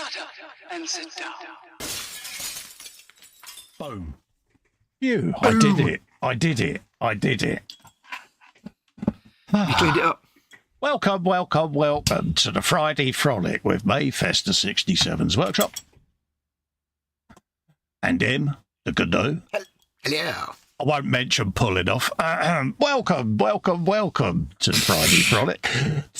Shut up and sit down. Boom. You. I did it. I did it. I did it. You cleaned it up. Welcome, welcome, welcome to the Friday Frolic with me, Festa 67's workshop. And him, the Canoe. Hello. I won't mention pulling off. Welcome, welcome, welcome to the Friday Frolic.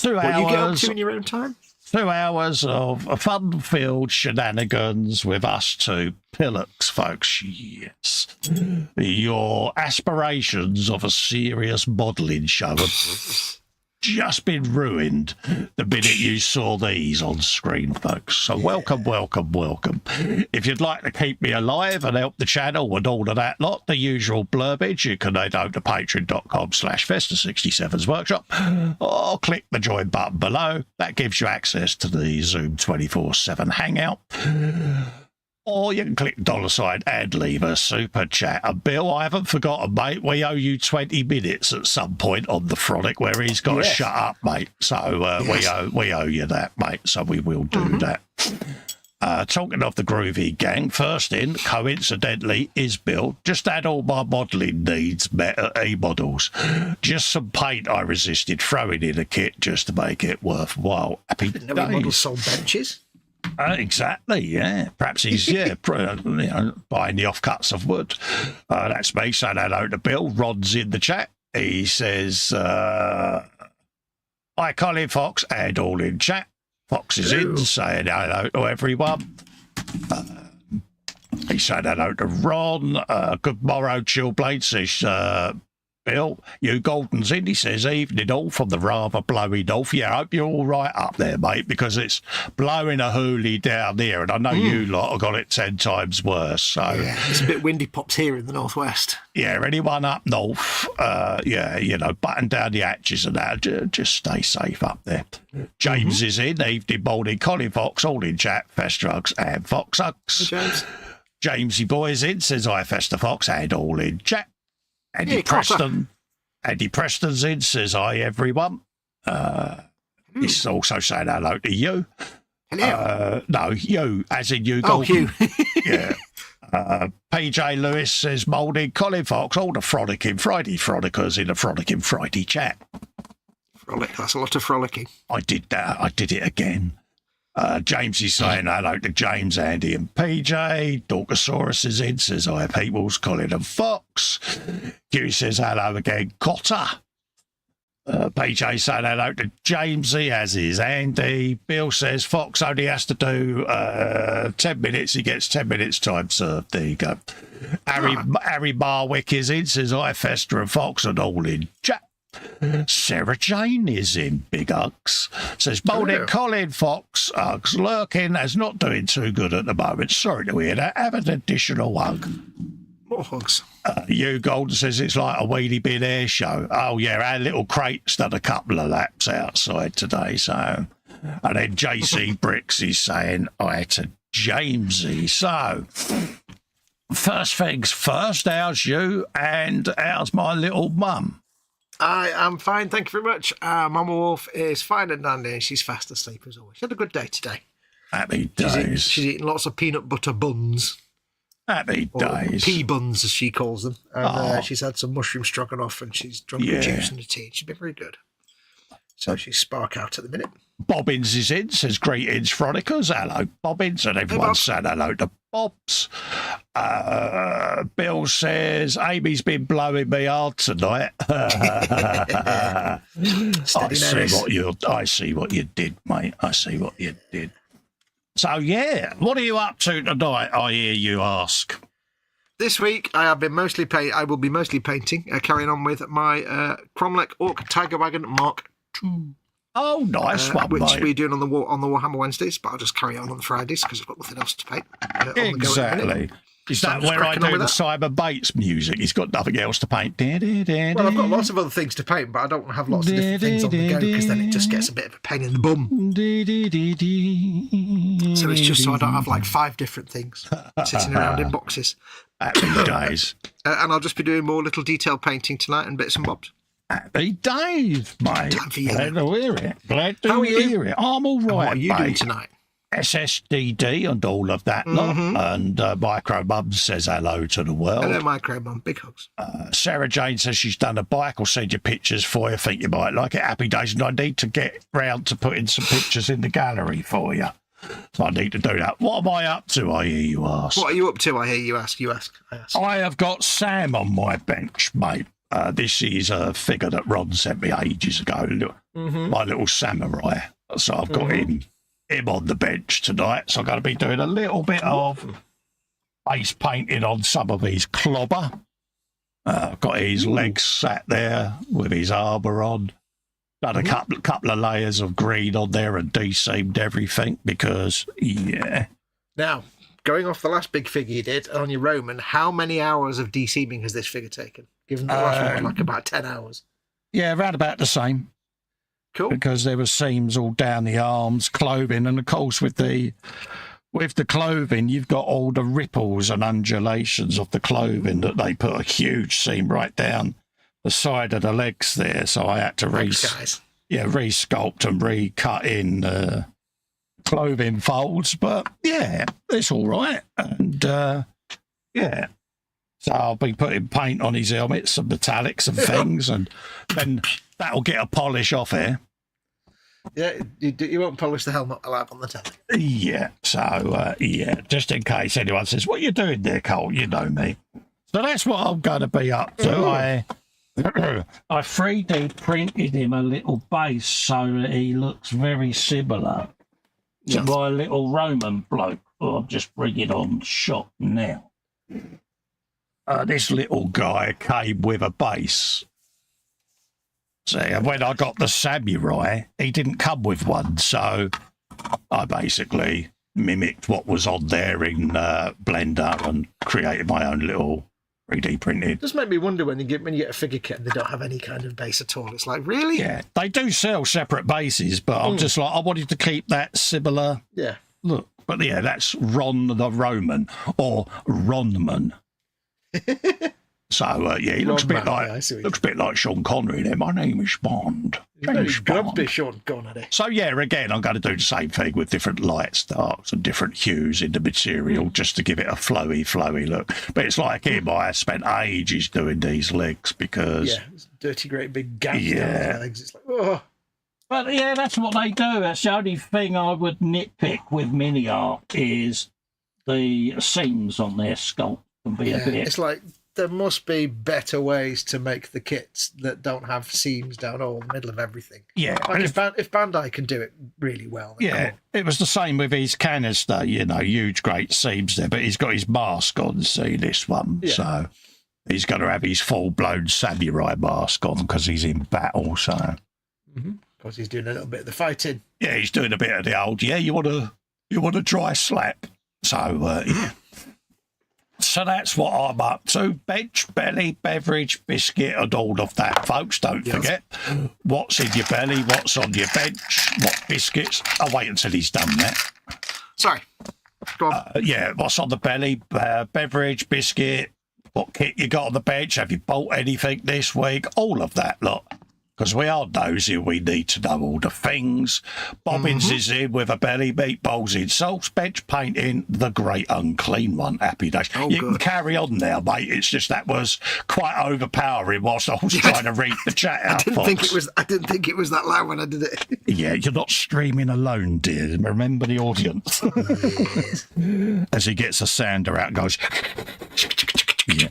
What you get up to in your own time? 2 hours of fun-filled shenanigans with us two pillocks, folks. Yes. Your aspirations of a serious modelling show have just been ruined the minute you saw these on screen, folks. So welcome, welcome, welcome. If you'd like to keep me alive and help the channel and all of that lot, the usual blurbage, you can head over to patreon.com/Festa67's workshop or click the join button below. That gives you access to the Zoom 24/7 hangout. Or you can click $ and leave a super chat. And Bill, I haven't forgotten, mate, we owe you 20 minutes at some point on the Frolic where he's got to shut up, mate. So we owe you that, mate. So we will do that. Talking of the groovy gang, first in, coincidentally, is Bill. Just had all my modelling needs met at KA.Models. Just some paint I resisted throwing in a kit just to make it worthwhile. Happy days. Models sold benches. Exactly, yeah. Perhaps he's, buying the offcuts of wood. That's me saying hello to Bill. Rod's in the chat. He says, hi, Colin Fox, and all in chat. Fox is in, saying hello to everyone. He said hello to Ron. Good morrow, Chillblade, says Bill. You Golden's in, he says, evening all from the rather blowy north. Yeah, I hope you're all right up there, mate, because it's blowing a hoolie down here, and I know you lot have got it 10 times worse. So yeah, it's a bit windy pops here in the northwest. Yeah, anyone up north, button down the hatches and that, just stay safe up there. James is in, evening, morning, Colin Fox, all in chat, Festrugs and Foxugs. Hey, James. Jamesy boys in, says hi, Festa Fox, and all in chat. Andy Preston's in, says hi, everyone. He's also saying hello to you. Hello. No, you, as in you. Oh, you. Yeah. PJ Lewis says, morning, Colin Fox, all the frolicking Friday frolickers in the frolicking Friday chat. Frolic, that's a lot of frolicking. I did that. I did it again. James is saying hello to James, Andy and PJ. Dorkosaurus is in, says hi, peoples, Colin and Fox. Q says hello again, Cotter. PJ saying hello to Jamesy, as is Andy. Bill says Fox only has to do 10 minutes. He gets 10 minutes time served. There you go. Harry Barwick is in, says hi, Festa and Fox, and all in chat. Sarah Jane is in, big Uggs. Says, morning, Colin Fox. Uggs lurking as not doing too good at the moment. Sorry to hear that. Have an additional hug. More hugs. You Golden says it's like a weedy bin air show. Oh yeah, our little crate's done a couple of laps outside today. So, and then JC Bricks is saying hi to Jamesy. So, first things first, how's you and how's my little mum? I am fine, thank you very much. Mama Wolf is fine and dandy, and she's fast asleep as always. She had a good day today. Happy days. She's eating lots of peanut butter buns. Happy days. Pea buns, as she calls them. And she's had some mushroom stroganoff, and she's drunk the juice and the tea. She's been very good. So she's spark out at the minute. Bobbins is in, says greetings, Frolicers. Hello, Bobbins, and everyone said hello to Bobs. Bill says Amy's been blowing me hard tonight. I see what you did, mate. I see what you did. So yeah, what are you up to tonight? I hear you ask. This week I have been mostly I will be mostly painting, carrying on with my Cromlech Orc Tiger Wagon Mark II. Oh, nice one, which mate. we're doing on the Warhammer Wednesdays, but I'll just carry on the Fridays because I've got nothing else to paint. Exactly. Is that where I do the Simon Bates music? He's got nothing else to paint. Well, I've got lots of other things to paint, but I don't have lots of different things on the go because then it just gets a bit of a pain in the bum. So it's just so I don't have like 5 different things sitting around in boxes. Happy days. And I'll just be doing more little detail painting tonight and bits and bobs. Happy days, mate. Time for you. Glad to hear it. Glad to hear it. I'm all right, What are you mate. doing tonight? SSDD and all of that lot. And Micro Mum says hello to the world. Hello, Micro Mum. Big hugs. Sarah Jane says she's done a bike. I'll send you pictures for you. I think you might like it. Happy days. And I need to get round to putting some pictures in the gallery for you. So I need to do that. What am I up to, I hear you ask? What are you up to, I hear you ask? You ask. I ask. I have got Sam on my bench, mate. This is a figure that Ron sent me ages ago. My little samurai. So I've got him on the bench tonight. So I'm going to be doing a little bit of base painting on some of his clobber. I've got his legs sat there with his armour on. Done a couple of layers of green on there and de-seamed everything because, yeah. Now, going off the last big figure you did on your Roman, how many hours of de-seaming has this figure taken? Given the last one was like about 10 hours. Yeah, around about the same. Cool. Because there were seams all down the arms, clothing, and of course with the clothing, you've got all the ripples and undulations of the clothing that they put a huge seam right down the side of the legs there. So I had to resculpt and recut in clothing folds. But yeah, it's all right. And yeah. So I'll be putting paint on his helmet, some metallics and things, and then that'll get a polish off here. Yeah, you won't polish the helmet alive on the telly. Yeah, so, yeah, just in case anyone says, what are you doing there, Cole? You know me. So that's what I'm going to be up to. I 3D printed him a little base so that he looks very similar to my little Roman bloke. Well, I'm just bringing on shot now. This little guy came with a base. So when I got the samurai, he didn't come with one. So I basically mimicked what was on there in Blender and created my own little 3D printed. It just made me wonder when you get a figure kit and they don't have any kind of base at all. It's like, really? Yeah, they do sell separate bases, but I'm just like, I wanted to keep that similar look. But yeah, that's Ron the Roman or Ronman. So yeah, he looks a bit like Sean Connery there. My name is Bond. James Bond. Sean Connery. So yeah, again, I'm going to do the same thing with different lights, darks, and different hues in the material just to give it a flowy look. But it's like him. I spent ages doing these legs because it's dirty, great big gaps down his legs. It's like, oh. But yeah, that's what they do. That's the only thing I would nitpick with mini art is the seams on their sculpt can be a bit. It's like there must be better ways to make the kits that don't have seams down all the middle of everything. Yeah. Like if Bandai can do it really well. It was the same with his canister, huge great seams there, but he's got his mask on, see this one. Yeah. So he's going to have his full-blown samurai mask on because he's in battle, so. Because he's doing a little bit of the fighting. Yeah, he's doing a bit of the old, you want to dry slap. So, yeah. So that's what I'm up to. Bench, belly, beverage, biscuit, and all of that, folks. Don't forget what's in your belly, what's on your bench, what biscuits. I'll wait until he's done that. Sorry. Go on. What's on the belly, beverage, biscuit, what kit you got on the bench, have you bought anything this week, all of that lot. Because we are nosy, we need to know all the things. Bobbins is in with a belly, meatballs in, salts, bench painting, the great unclean one, happy days. You can carry on now, mate. It's just that was quite overpowering whilst I was trying to read the chat out. I didn't think it was that loud when I did it. Yeah, you're not streaming alone, dear. Remember the audience. Yes. As he gets a sander out and goes... yeah.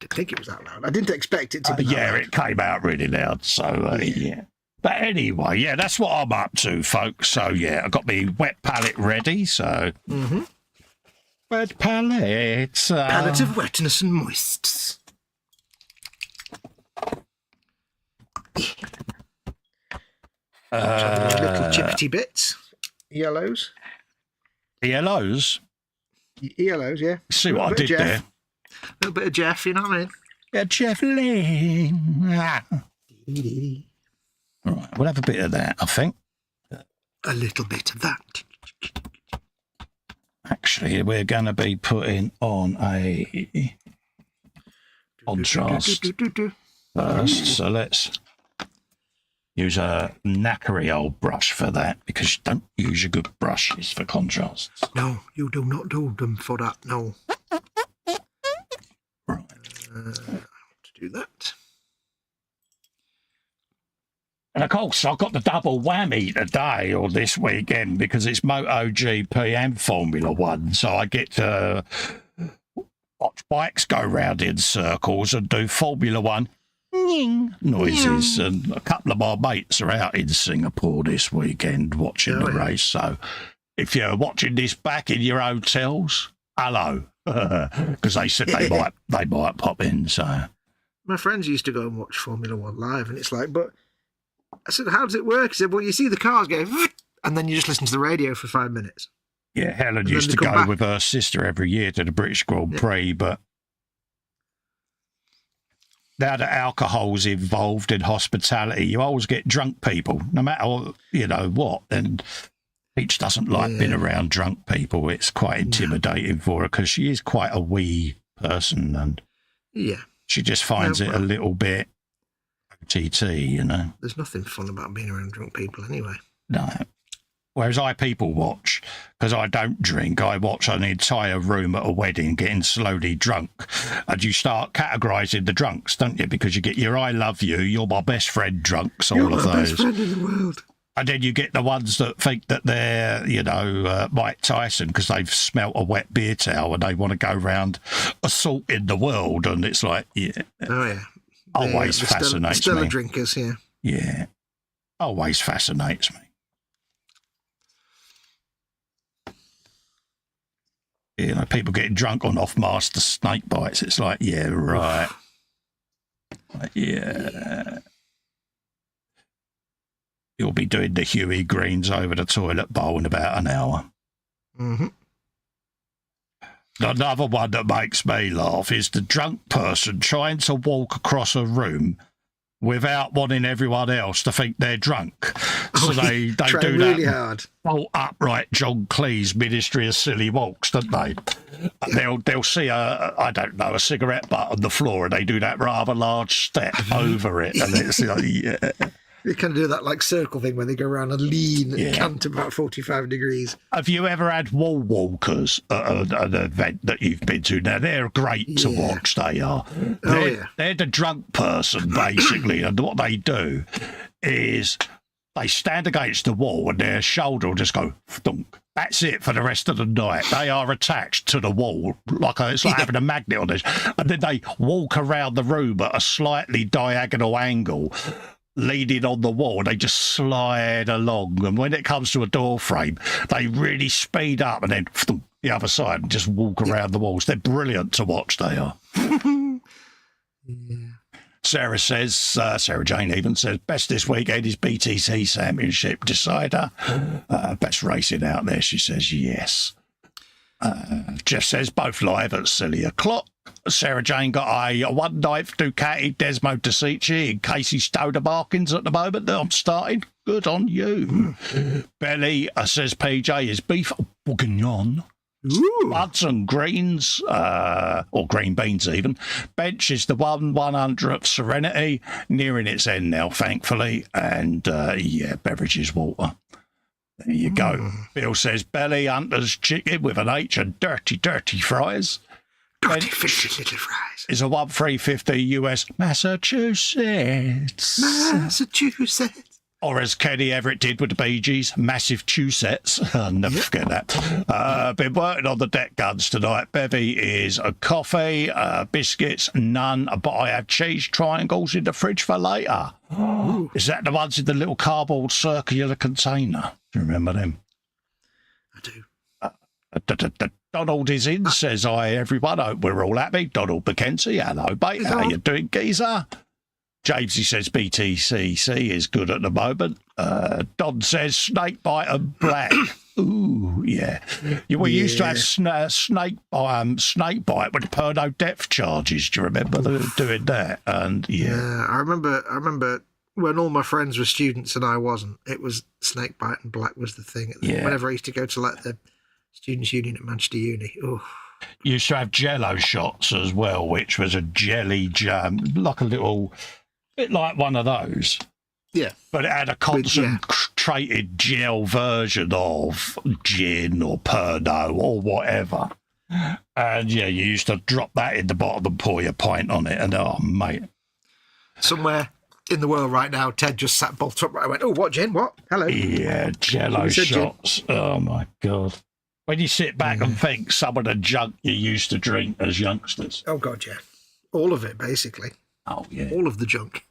I think it was that loud. I didn't expect it to be that loud. It came out really loud. So, yeah. But anyway, that's what I'm up to, folks. So, yeah, I've got my wet palette ready. So, wet palette. Palette of wetness and moists. Little chippity bits. Yellows. Yellows? Yellows, yeah. See what I did there? A little bit of Jeff, you know what I mean? Yeah, Jeff Lee. All right, we'll have a bit of that, I think. A little bit of that. Actually, we're going to be putting on a contrast first. So let's... use a knackery old brush for that, because you don't use your good brushes for contrasts. No, you do not do them for that, no. Right. To do that. And of course, I've got the double whammy today or this weekend, because it's MotoGP and Formula One, so I get to watch bikes go round in circles and do Formula One noises. And a couple of my mates are out in Singapore this weekend watching the race. So if you're watching this back in your hotels, hello, because they said they might pop in. So my friends used to go and watch Formula One live, and it's like, but I said, how does it work? He said, well, you see the cars go, and then you just listen to the radio for 5 minutes. Yeah, Helen used to go with her sister every year to the British Grand Prix, but now that alcohol's involved in hospitality, you always get drunk people, no matter what. And Peach doesn't like being around drunk people. It's quite intimidating for her, because she is quite a wee person, and she just finds it a little bit OTT, There's nothing fun about being around drunk people anyway. No. Whereas I people watch, because I don't drink, I watch an entire room at a wedding getting slowly drunk. And you start categorising the drunks, don't you? Because you get your I love you, you're my best friend drunks, all of those. You're my best friend in the world. And then you get the ones that think that they're, Mike Tyson, because they've smelt a wet beer towel and they want to go round assaulting the world. And it's like, always fascinates me. Still drinkers, Yeah. Always fascinates me. People getting drunk on off-master snake bites. It's like, yeah, right. You'll be doing the Huey Greens over the toilet bowl in about an hour. Mm-hmm. Another one that makes me laugh is the drunk person trying to walk across a room without wanting everyone else to think they're drunk. So they do really that hard. Bolt upright John Cleese Ministry of Silly Walks, don't they? They'll see a cigarette butt on the floor, and they do that rather large step over it, and it's like, They kind of do that like circle thing where they go around and lean and cant about 45 degrees. Have you ever had wall walkers at an event that you've been to? Now, they're great to watch, they are. They're the drunk person, basically, and what they do is they stand against the wall and their shoulder will just go thunk. That's it for the rest of the night. They are attached to the wall, it's like having a magnet on it. And then they walk around the room at a slightly diagonal angle, leaning on the wall. They just slide along, and when it comes to a door frame, they really speed up and then the other side and just walk around the walls. They're brilliant to watch, they are. Sarah says, Sarah Jane even says, best this weekend is BTC Championship Decider. Best racing out there, she says, yes. Jeff says, both live at silly o'clock. Sarah Jane got a 1/9 Ducati Desmo Tessici in Casey Stoner Markins at the moment. I'm starting. Good on you. Belly says PJ is beef bourguignon. Buds and greens, or green beans even. Bench is the 1/100th Serenity, nearing its end now, thankfully. And beverages water. There you go. Bill says belly hunter's chicken with an H and dirty, dirty fries. Dirty, fishy little fries. Is a 1/350 US Massachusetts. Or as Kenny Everett did with the Bee Gees, massive Chusets. I'll never forget that. Been working on the deck guns tonight. Bevy is a coffee, biscuits, none, but I have cheese triangles in the fridge for later. Is that the ones in the little cardboard circular container? Do you remember them? I do. Donald is in, says hi, everyone. Hope we're all happy. Donald McKenzie, hello, mate. How you doing, geezer? Jamesy says BTCC is good at the moment. Don says snake bite and black. Ooh, yeah. We used to have snake bite with Perno depth charges. Do you remember doing that? And I remember when all my friends were students and I wasn't. It was snake bite and black was the thing. Whenever I used to go to like the Students' Union at Manchester Uni. Oh. Used to have Jello shots as well, which was a jelly jam, like a little bit like one of those. Yeah. But it had a concentrated gel version of gin or Pernod or whatever. And yeah, you used to drop that in the bottom and pour your pint on it. And oh, mate. Somewhere in the world right now, Ted just sat bolt upright. I went, oh, what gin? What? Hello. Yeah, Jello shots. Gin. Oh my God. When you sit back and think some of the junk you used to drink as youngsters. Oh God, yeah. All of it, basically. Oh yeah. All of the junk.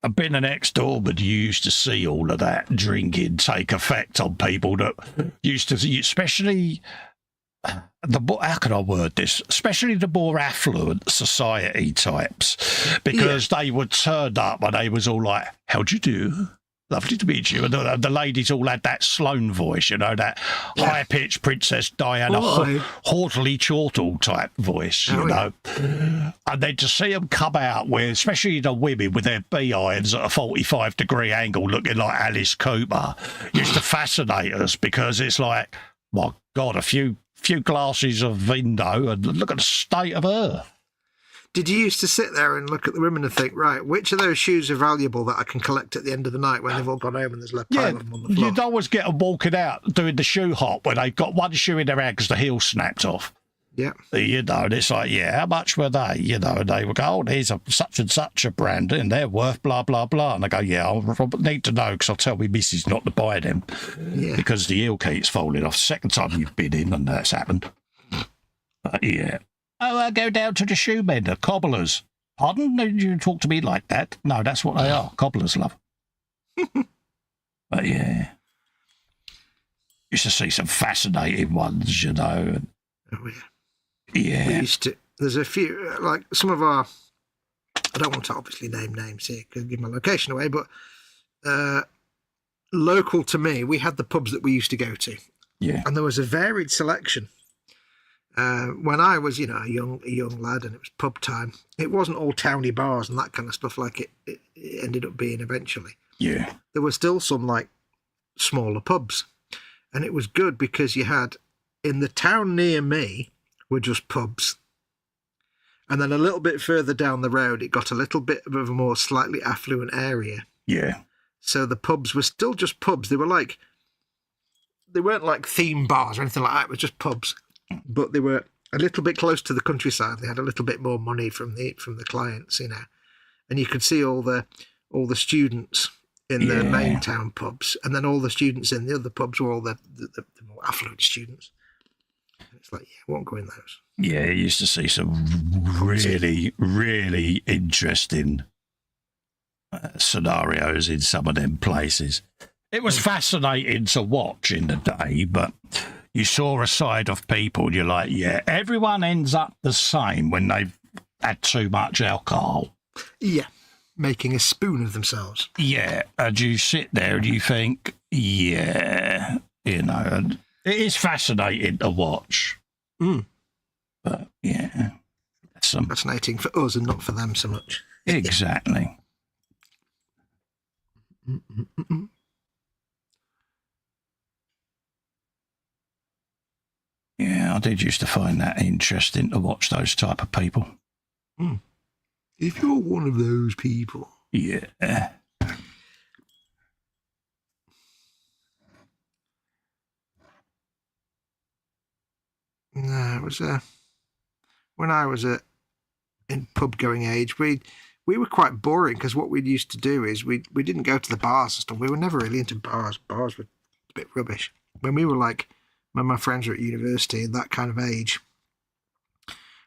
I've been an ex-doorman. You used to see all of that drinking take effect on people that used to, especially how can I word this? Especially the more affluent society types, because they would turn up and they was all like, "How'd you do? Lovely to meet you." And the ladies all had that Sloane voice, you know, that high-pitched Princess Diana, haughtily chortle type voice, you know. And then to see them come out with, especially the women with their behinds at a 45-degree angle looking like Alice Cooper, used to fascinate us because it's like, my God, a few glasses of Vindo and look at the state of her. Did you used to sit there and look at the women and think, right, which of those shoes are valuable that I can collect at the end of the night when they've all gone home and there's left pile of them on the floor? You'd always get them walking out doing the shoe hop when they've got one shoe in their hand because the heel snapped off. Yeah. You know, and it's like, yeah, how much were they? You know, and they would go, oh, there's a such and such a brand and they're worth blah, blah, blah. And I go, yeah, I'll need to know because I'll tell my missus not to buy them because the heel keeps falling off. Second time you've been in and that's happened. Yeah. Oh, I go down to the shoe mender, cobblers. Pardon? Did you talk to me like that? No, that's what they are, cobblers, love. But yeah. Used to see some fascinating ones, you know. Oh, yeah. Yeah. We used to, there's a few, like some of our, I don't want to obviously name names here because give my location away, but local to me, we had the pubs that we used to go to. Yeah. And there was a varied selection. When I was, you know, a young lad and it was pub time, it wasn't all towny bars and that kind of stuff like it ended up being eventually. Yeah. There were still some like smaller pubs. And it was good because you had, in the town near me, were just pubs. And then a little bit further down the road, it got a little bit of a more slightly affluent area. Yeah. So the pubs were still just pubs. They weren't like theme bars or anything like that. It was just pubs. But they were a little bit close to the countryside. They had a little bit more money from the clients, you know. And you could see all the students in the main town pubs, and then all the students in the other pubs were all the more affluent students. And it's like, yeah, I won't go in those. Yeah, you used to see some really, really interesting scenarios in some of them places. It was fascinating to watch in the day, but you saw a side of people and you're like, yeah, everyone ends up the same when they've had too much alcohol. Yeah, making a spoon of themselves. Yeah, and you sit there and you think, yeah, you know, and it is fascinating to watch. But, yeah. Fascinating for us and not for them so much. Exactly. Yeah, I did used to find that interesting to watch those type of people. If you're one of those people. Yeah. No, it was when I was in pub going age, we were quite boring because what we used to do is we didn't go to the bars and stuff. We were never really into bars. Bars were a bit rubbish. When my friends were at university and that kind of age,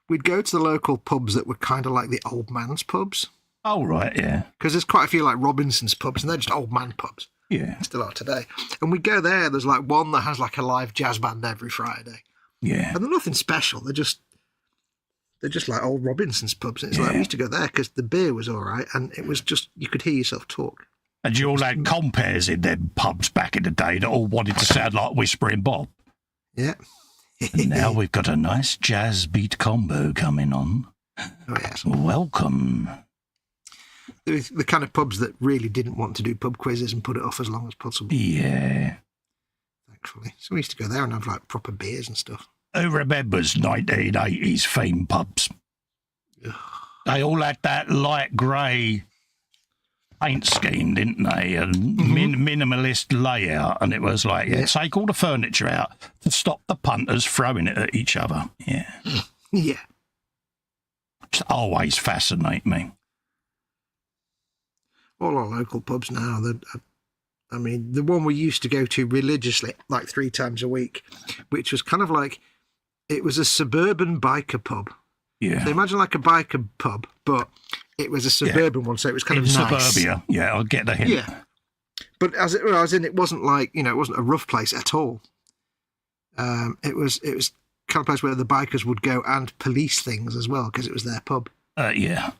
we'd go to the local pubs that were kind of like the old man's pubs. Oh, right, yeah. Because there's quite a few like Robinson's pubs and they're just old man pubs. Yeah. Still are today. And we'd go there, there's like one that has like a live jazz band every Friday. Yeah. And they're nothing special. They're just like old Robinson's pubs. And it's like we used to go there because the beer was all right and it was just, you could hear yourself talk. And you all had compares in them pubs back in the day that all wanted to sound like Whispering Bob. Yeah. And now we've got a nice jazz beat combo coming on. Oh, yes. Welcome. The kind of pubs that really didn't want to do pub quizzes and put it off as long as possible. Yeah. Thankfully. So we used to go there and have like proper beers and stuff. Who remembers 1980s theme pubs? They all had that light grey paint scheme, didn't they? And minimalist layout. And it was like, take all the furniture out to stop the punters throwing it at each other. Yeah. Yeah. It's always fascinate me. All our local pubs now, I mean, the one we used to go to religiously, like 3 times a week, which was kind of like, it was a suburban biker pub. Yeah. So imagine like a biker pub, but it was a suburban one, so it was kind of nice. Suburbia. Yeah, I'll get the hint. Yeah. But as in, it wasn't like, it wasn't a rough place at all. It was kind of place where the bikers would go and police things as well, because it was their pub. Yeah.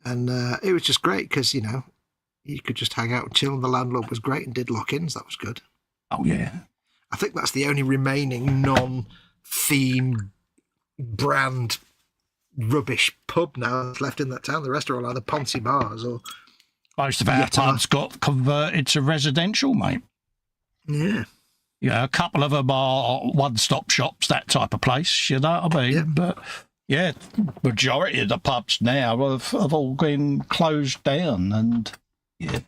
And it was just great because, you could just hang out and chill, and the landlord was great and did lock-ins. That was good. Oh, yeah. I think that's the only remaining non-theme brand rubbish pub now that's left in that town. The rest are all either Ponzi bars or... Most of our pubs got converted to residential, mate. Yeah. Yeah, a couple of them are one-stop shops, that type of place, you know what I mean? Yeah. But, yeah, majority of the pubs now have all been closed down, and... Yeah.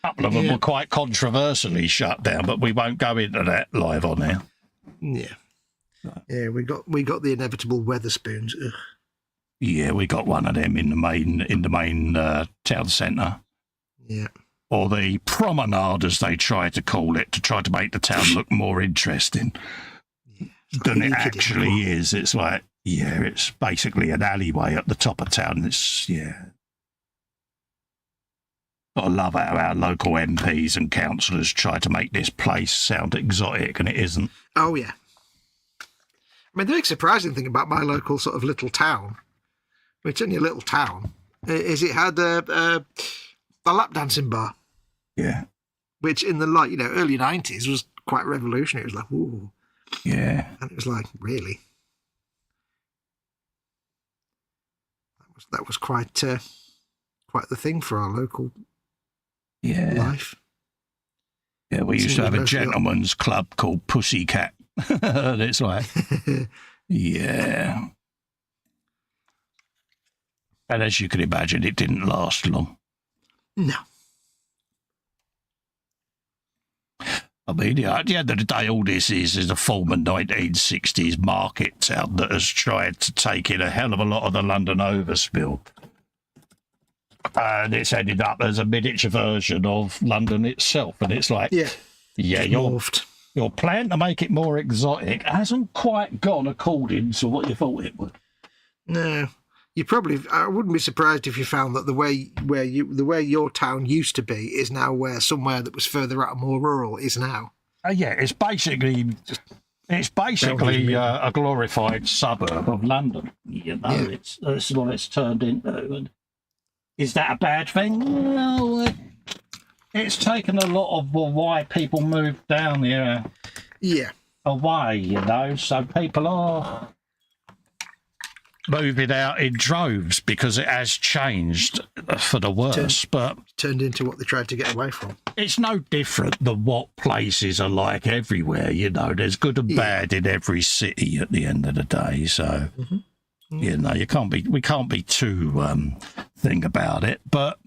A couple of them were quite controversially shut down, but we won't go into that live on air. Yeah. Yeah, we got the inevitable Weatherspoons. Ugh. Yeah, we got one of them in the main town centre. Yeah. Or the promenade, as they try to call it, to try to make the town look more interesting than it actually is. It's like, it's basically an alleyway at the top of town. It's, I love how our local MPs and councillors try to make this place sound exotic, and it isn't. Oh, yeah. I mean, the big surprising thing about my local sort of little town, it's only a little town, is it had a lap dancing bar. Yeah. Which in the early 90s was quite revolutionary. It was like, ooh. Yeah. And it was like, really? That was quite the thing for our local life. Yeah, we used to have a gentleman's club called Pussycat. And it's like, yeah. And as you can imagine, it didn't last long. No. I mean, at the end of the day, all this is a former 1960s market town that has tried to take in a hell of a lot of the London overspill. And it's ended up as a miniature version of London itself. And it's like, your plan to make it more exotic hasn't quite gone according to what you thought it would. No. I wouldn't be surprised if you found that the way your town used to be is now where somewhere that was further out and more rural is now. It's basically a glorified suburb of London. It's what it's turned into. And is that a bad thing? No, it's taken a lot of why people moved down here. Yeah. Away, so people are moving out in droves because it has changed for the worse. But turned into what they tried to get away from. It's no different than what places are like everywhere. There's good and bad in every city at the end of the day. So, we can't be too thing about it. But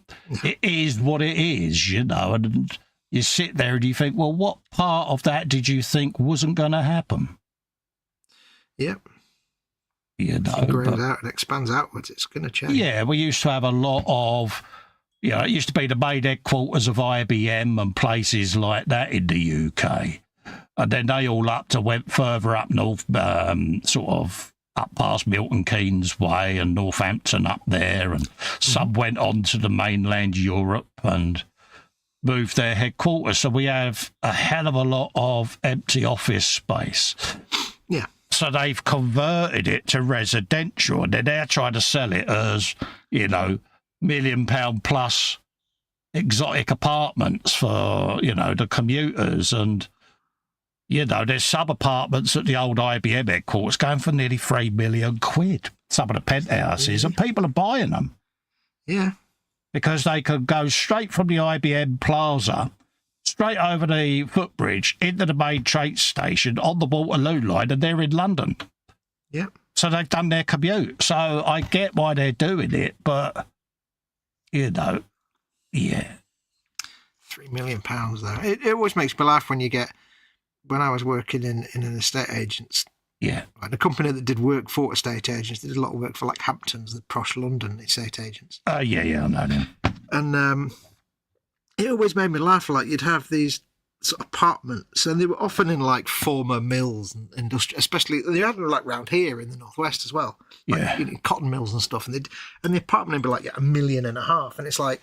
it is what it is, and you sit there and you think, well, what part of that did you think wasn't going to happen? Yep. It grows out and expands outwards. It's going to change. Yeah, we used to have a lot of, it used to be the main headquarters of IBM and places like that in the UK. And then they all went further up north, sort of up past Milton Keynes Way and Northampton up there. And some went on to the mainland Europe and moved their headquarters. So we have a hell of a lot of empty office space. Yeah. So they've converted it to residential, and they're now trying to sell it as, £1 million plus exotic apartments for, the commuters. And, there's some apartments at the old IBM headquarters going for nearly £3 million, some of the penthouses, and people are buying them. Yeah. Because they could go straight from the IBM Plaza straight over the footbridge into the main train station on the Waterloo line, and they're in London. Yeah. So they've done their commute. So I get why they're doing it, but, you know, yeah. £3 million, though. It always makes me laugh when I was working in an estate agent's, like a company that did work for estate agents. They did a lot of work for like Hamptons, the posh London estate agents. Yeah, I know them. And it always made me laugh. Like you'd have these sort of apartments, and they were often in like former mills and industry, especially they had them like round here in the northwest as well, like, you know, cotton mills and stuff. And the apartment would be like £1.5 million, and it's like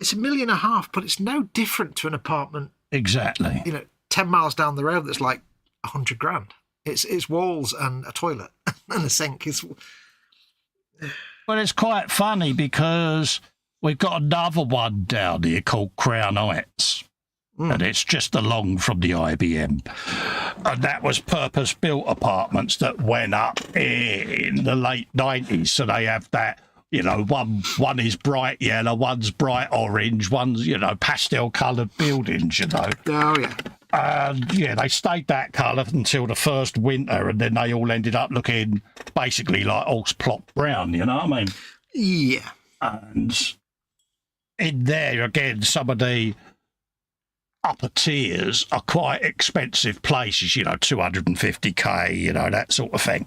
it's £1.5 million, but it's no different to an apartment. Exactly. You know, 10 miles down the road that's like 100 grand. It's walls and a toilet and a sink. Well, it's quite funny because we've got another one down here called Crown Heights. And it's just along from the IBM. And that was purpose-built apartments that went up in the late 90s. So they have that, you know, one is bright yellow, one's bright orange, one's, you know, pastel-coloured buildings, you know. Oh, yeah. And, yeah, they stayed that colour until the first winter, and then they all ended up looking basically like horse plot brown, you know what I mean? Yeah. And in there, again, some of the upper tiers are quite expensive places, you know, 250k, you know, that sort of thing.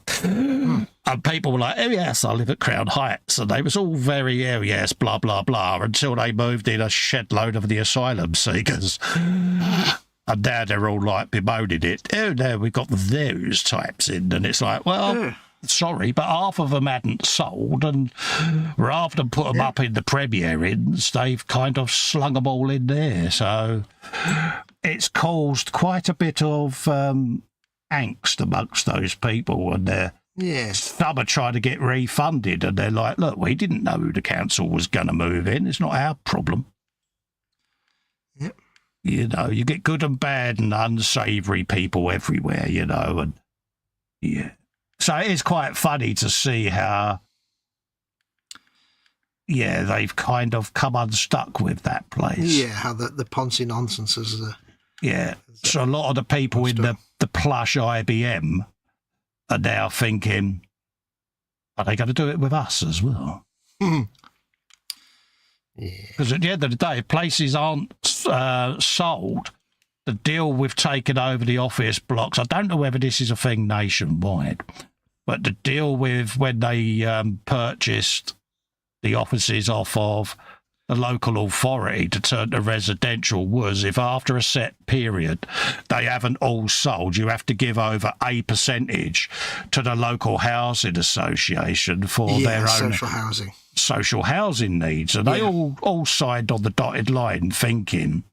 And people were like, oh yes, I live at Crown Heights, and they was all very, oh yes, blah blah blah, until they moved in a shed load of the asylum seekers. And now they're all like bemoaning it. Oh no, we've got those types in, and it's like, well, sorry, but half of them hadn't sold, and rather than put them up in the premier inns, they've kind of slung them all in there. So it's caused quite a bit of angst amongst those people, and some are trying to get refunded, and they're like, look, we didn't know who the council was going to move in. It's not our problem. Yep. You know, you get good and bad and unsavoury people everywhere, you know, and yeah. So it is quite funny to see how, they've kind of come unstuck with that place. Yeah, how the Ponzi nonsense is. So a lot of the people in the plush IBM are now thinking, are they going to do it with us as well? Because at the end of the day, if places aren't sold, the deal with taking over the office blocks, I don't know whether this is a thing nationwide, but the deal with when they purchased the offices off of the local authority to turn to residential was if after a set period they haven't all sold, you have to give over a percentage to the local housing association for their own social housing needs. And they all signed on the dotted line thinking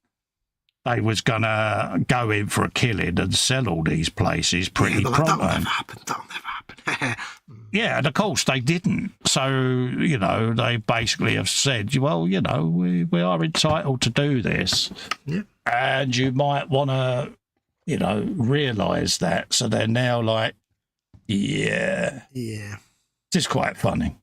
they was going to go in for a killing and sell all these places pretty pronto. That'll never happen. Yeah, and of course they didn't. So, you know, they basically have said, well, you know, we are entitled to do this. Yeah. And you might want to, you know, realise that. So they're now like, yeah. It's quite funny.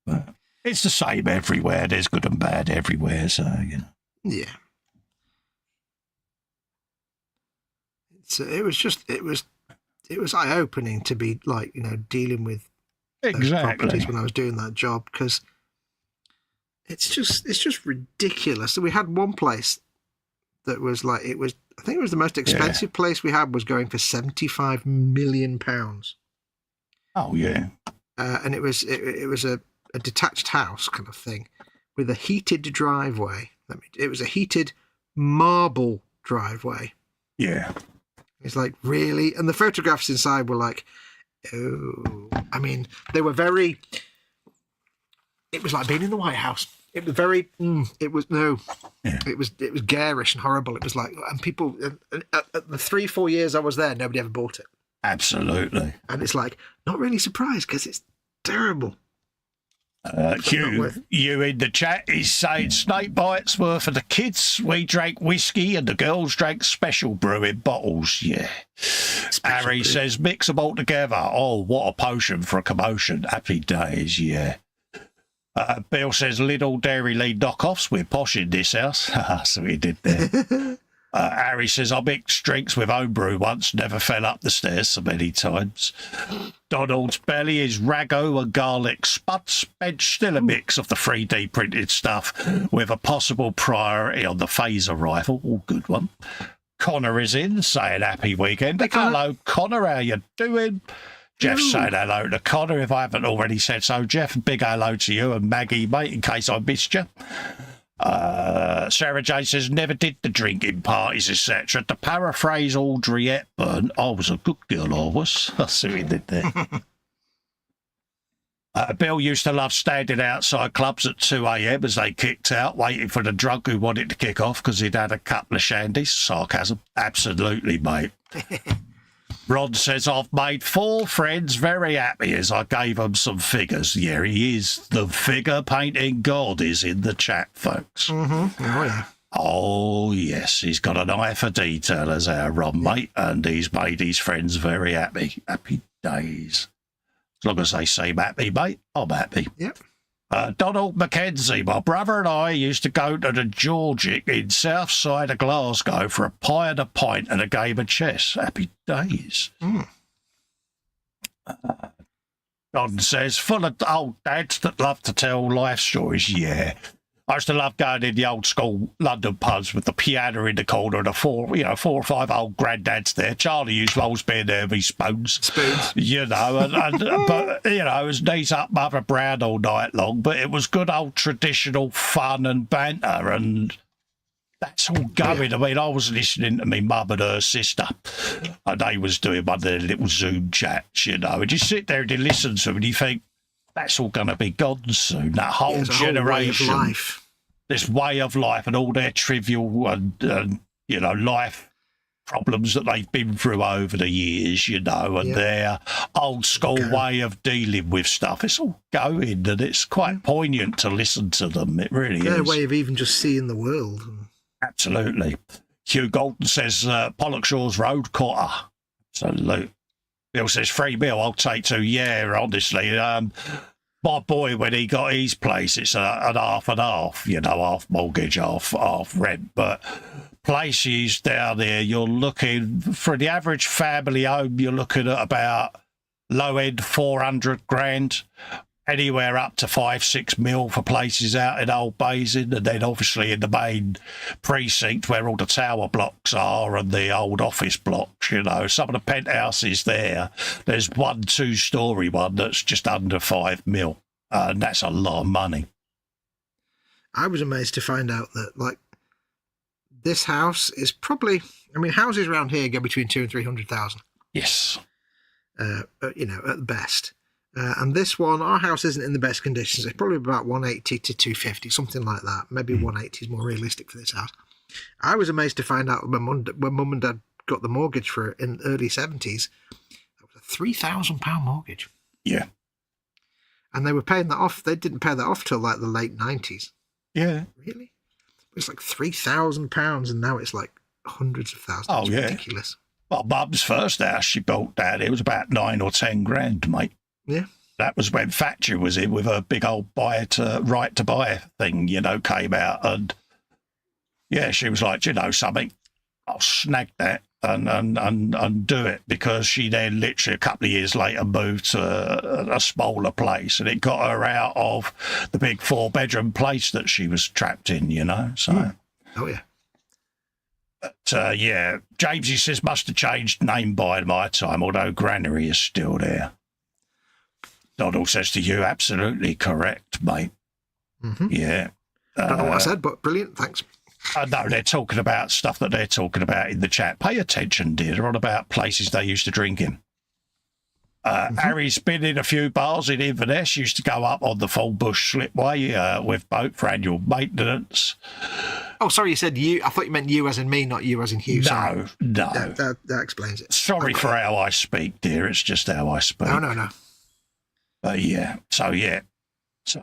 But it's the same everywhere. There's good and bad everywhere, so, you know. Yeah. It was eye-opening to be like, you know, dealing with those properties when I was doing that job, because it's just ridiculous. So we had one place that was like, I think it was the most expensive place we had was going for £75 million. Oh yeah. And it was a detached house kind of thing with a heated driveway. It was a heated marble driveway. Yeah. It's like, really? And the photographs inside were like, oh, I mean, they were very, it was like being in the White House. It was very, it was garish and horrible. It was like, and people, at the 3-4 years I was there, nobody ever bought it. Absolutely. And it's like, not really surprised because it's terrible. You in the chat is saying snake bites were for the kids. We drank whiskey and the girls drank special brew in bottles. Yeah. Harry says mix them all together. Oh, what a potion for a commotion. Happy days. Yeah. Bill says little Dairy Lee knockoffs. We're posh in this house. So he did there. Harry says, I mixed drinks with homebrew once, never fell up the stairs so many times. Donald's belly is ragu and garlic spuds. Bench still a mix of the 3D printed stuff with a possible priority on the phaser rifle. Oh, good one. Connor is in, saying happy weekend. Hello, Connor, how you doing? Jeff saying hello to Connor, if I haven't already said so. Jeff, big hello to you and Maggie, mate, in case I missed you. Sarah Jane says, never did the drinking parties, etc. To paraphrase Audrey Hepburn, I was a good girl, I was. I see what he did there. Bill used to love standing outside clubs at 2 a.m. as they kicked out, waiting for the drunk who wanted to kick off because he'd had a couple of shandies. Sarcasm. Absolutely, mate. Ron says, I've made 4 friends very happy as I gave them some figures. Yeah, he is. The figure painting god is in the chat, folks. Mm-hmm. Oh, yeah. Oh, yes. He's got an eye for detail as our Ron, mate, and he's made his friends very happy. Happy days. As long as they seem happy, mate, I'm happy. Yep. Donald Mackenzie, my brother and I used to go to the Georgic in south side of Glasgow for a pie and a pint and a game of chess. Happy days. Don says, full of old dads that love to tell life stories. Yeah. I used to love going in the old school London pubs with the piano in the corner and the 4 or 5 old granddads there. Charlie used to always be there with his spoons. You know, but, you know, it was knees up Mother Brown all night long, but it was good old traditional fun and banter, and that's all going. I mean, I was listening to my mum and her sister, and they was doing one of their little Zoom chats, you know, and you sit there and you listen to them and you think, that's all going to be gone soon. That whole generation, way of life. This way of life and all their trivial and you know, life problems that they've been through over the years, you know, and their old school way of dealing with stuff. It's all going, and it's quite poignant to listen to them. It really is. Their way of even just seeing the world. Absolutely. Hugh Golden says, Pollockshaw's Road Quarter. Absolutely. Bill says, free bill, I'll take 2. Yeah, honestly. My boy, when he got his place, it's an half and half, you know, half mortgage, half rent. But places down there, you're looking, for the average family home, you're looking at about low end 400 grand, anywhere up to 5-6 mil for places out in Old Basin, and then obviously in the main precinct where all the tower blocks are and the old office blocks, you know, some of the penthouses there's 1 2-story one that's just under 5 mil, and that's a lot of money. I was amazed to find out that, like, this house is probably, I mean, houses around here go between 200,000 and 300,000. Yes. You know, at the best. And this one, our house isn't in the best conditions. It's probably about 180 to 250, something like that. Maybe 180 is more realistic for this house. I was amazed to find out when Mum and Dad got the mortgage for it in the early 70s, that was a £3,000 mortgage. Yeah. And they were paying that off. They didn't pay that off till like the late 90s. Yeah. Really? It's like £3,000, and now it's like hundreds of thousands. Oh, it's yeah. ridiculous. Well, Mum's first house she built, Dad, it was about 9 or 10 grand, mate. Yeah. That was when Thatcher was in with her big old right to buy thing, you know, came out. And, yeah, she was like, you know, something, I'll snag that and do it, because she then literally a couple of years later moved to a smaller place, and it got her out of the big 4-bedroom place that she was trapped in, you know. So, Oh, yeah. But, yeah, Jamesy says must have changed name by my time, although Granary is still there. Donald says to you, absolutely correct, mate. Mm-hmm. Yeah. I don't know what I said, but brilliant, thanks. No, they're talking about stuff that they're talking about in the chat. Pay attention, dear. They're on about places they used to drink in. Harry's been in a few bars in Inverness, used to go up on the Full Bush Slipway with boat for annual maintenance. Oh, sorry, you said you. I thought you meant you as in me, not you as in Hugh. Sorry. No. That explains it. Sorry for how I speak, dear. It's just how I speak. No. But yeah. So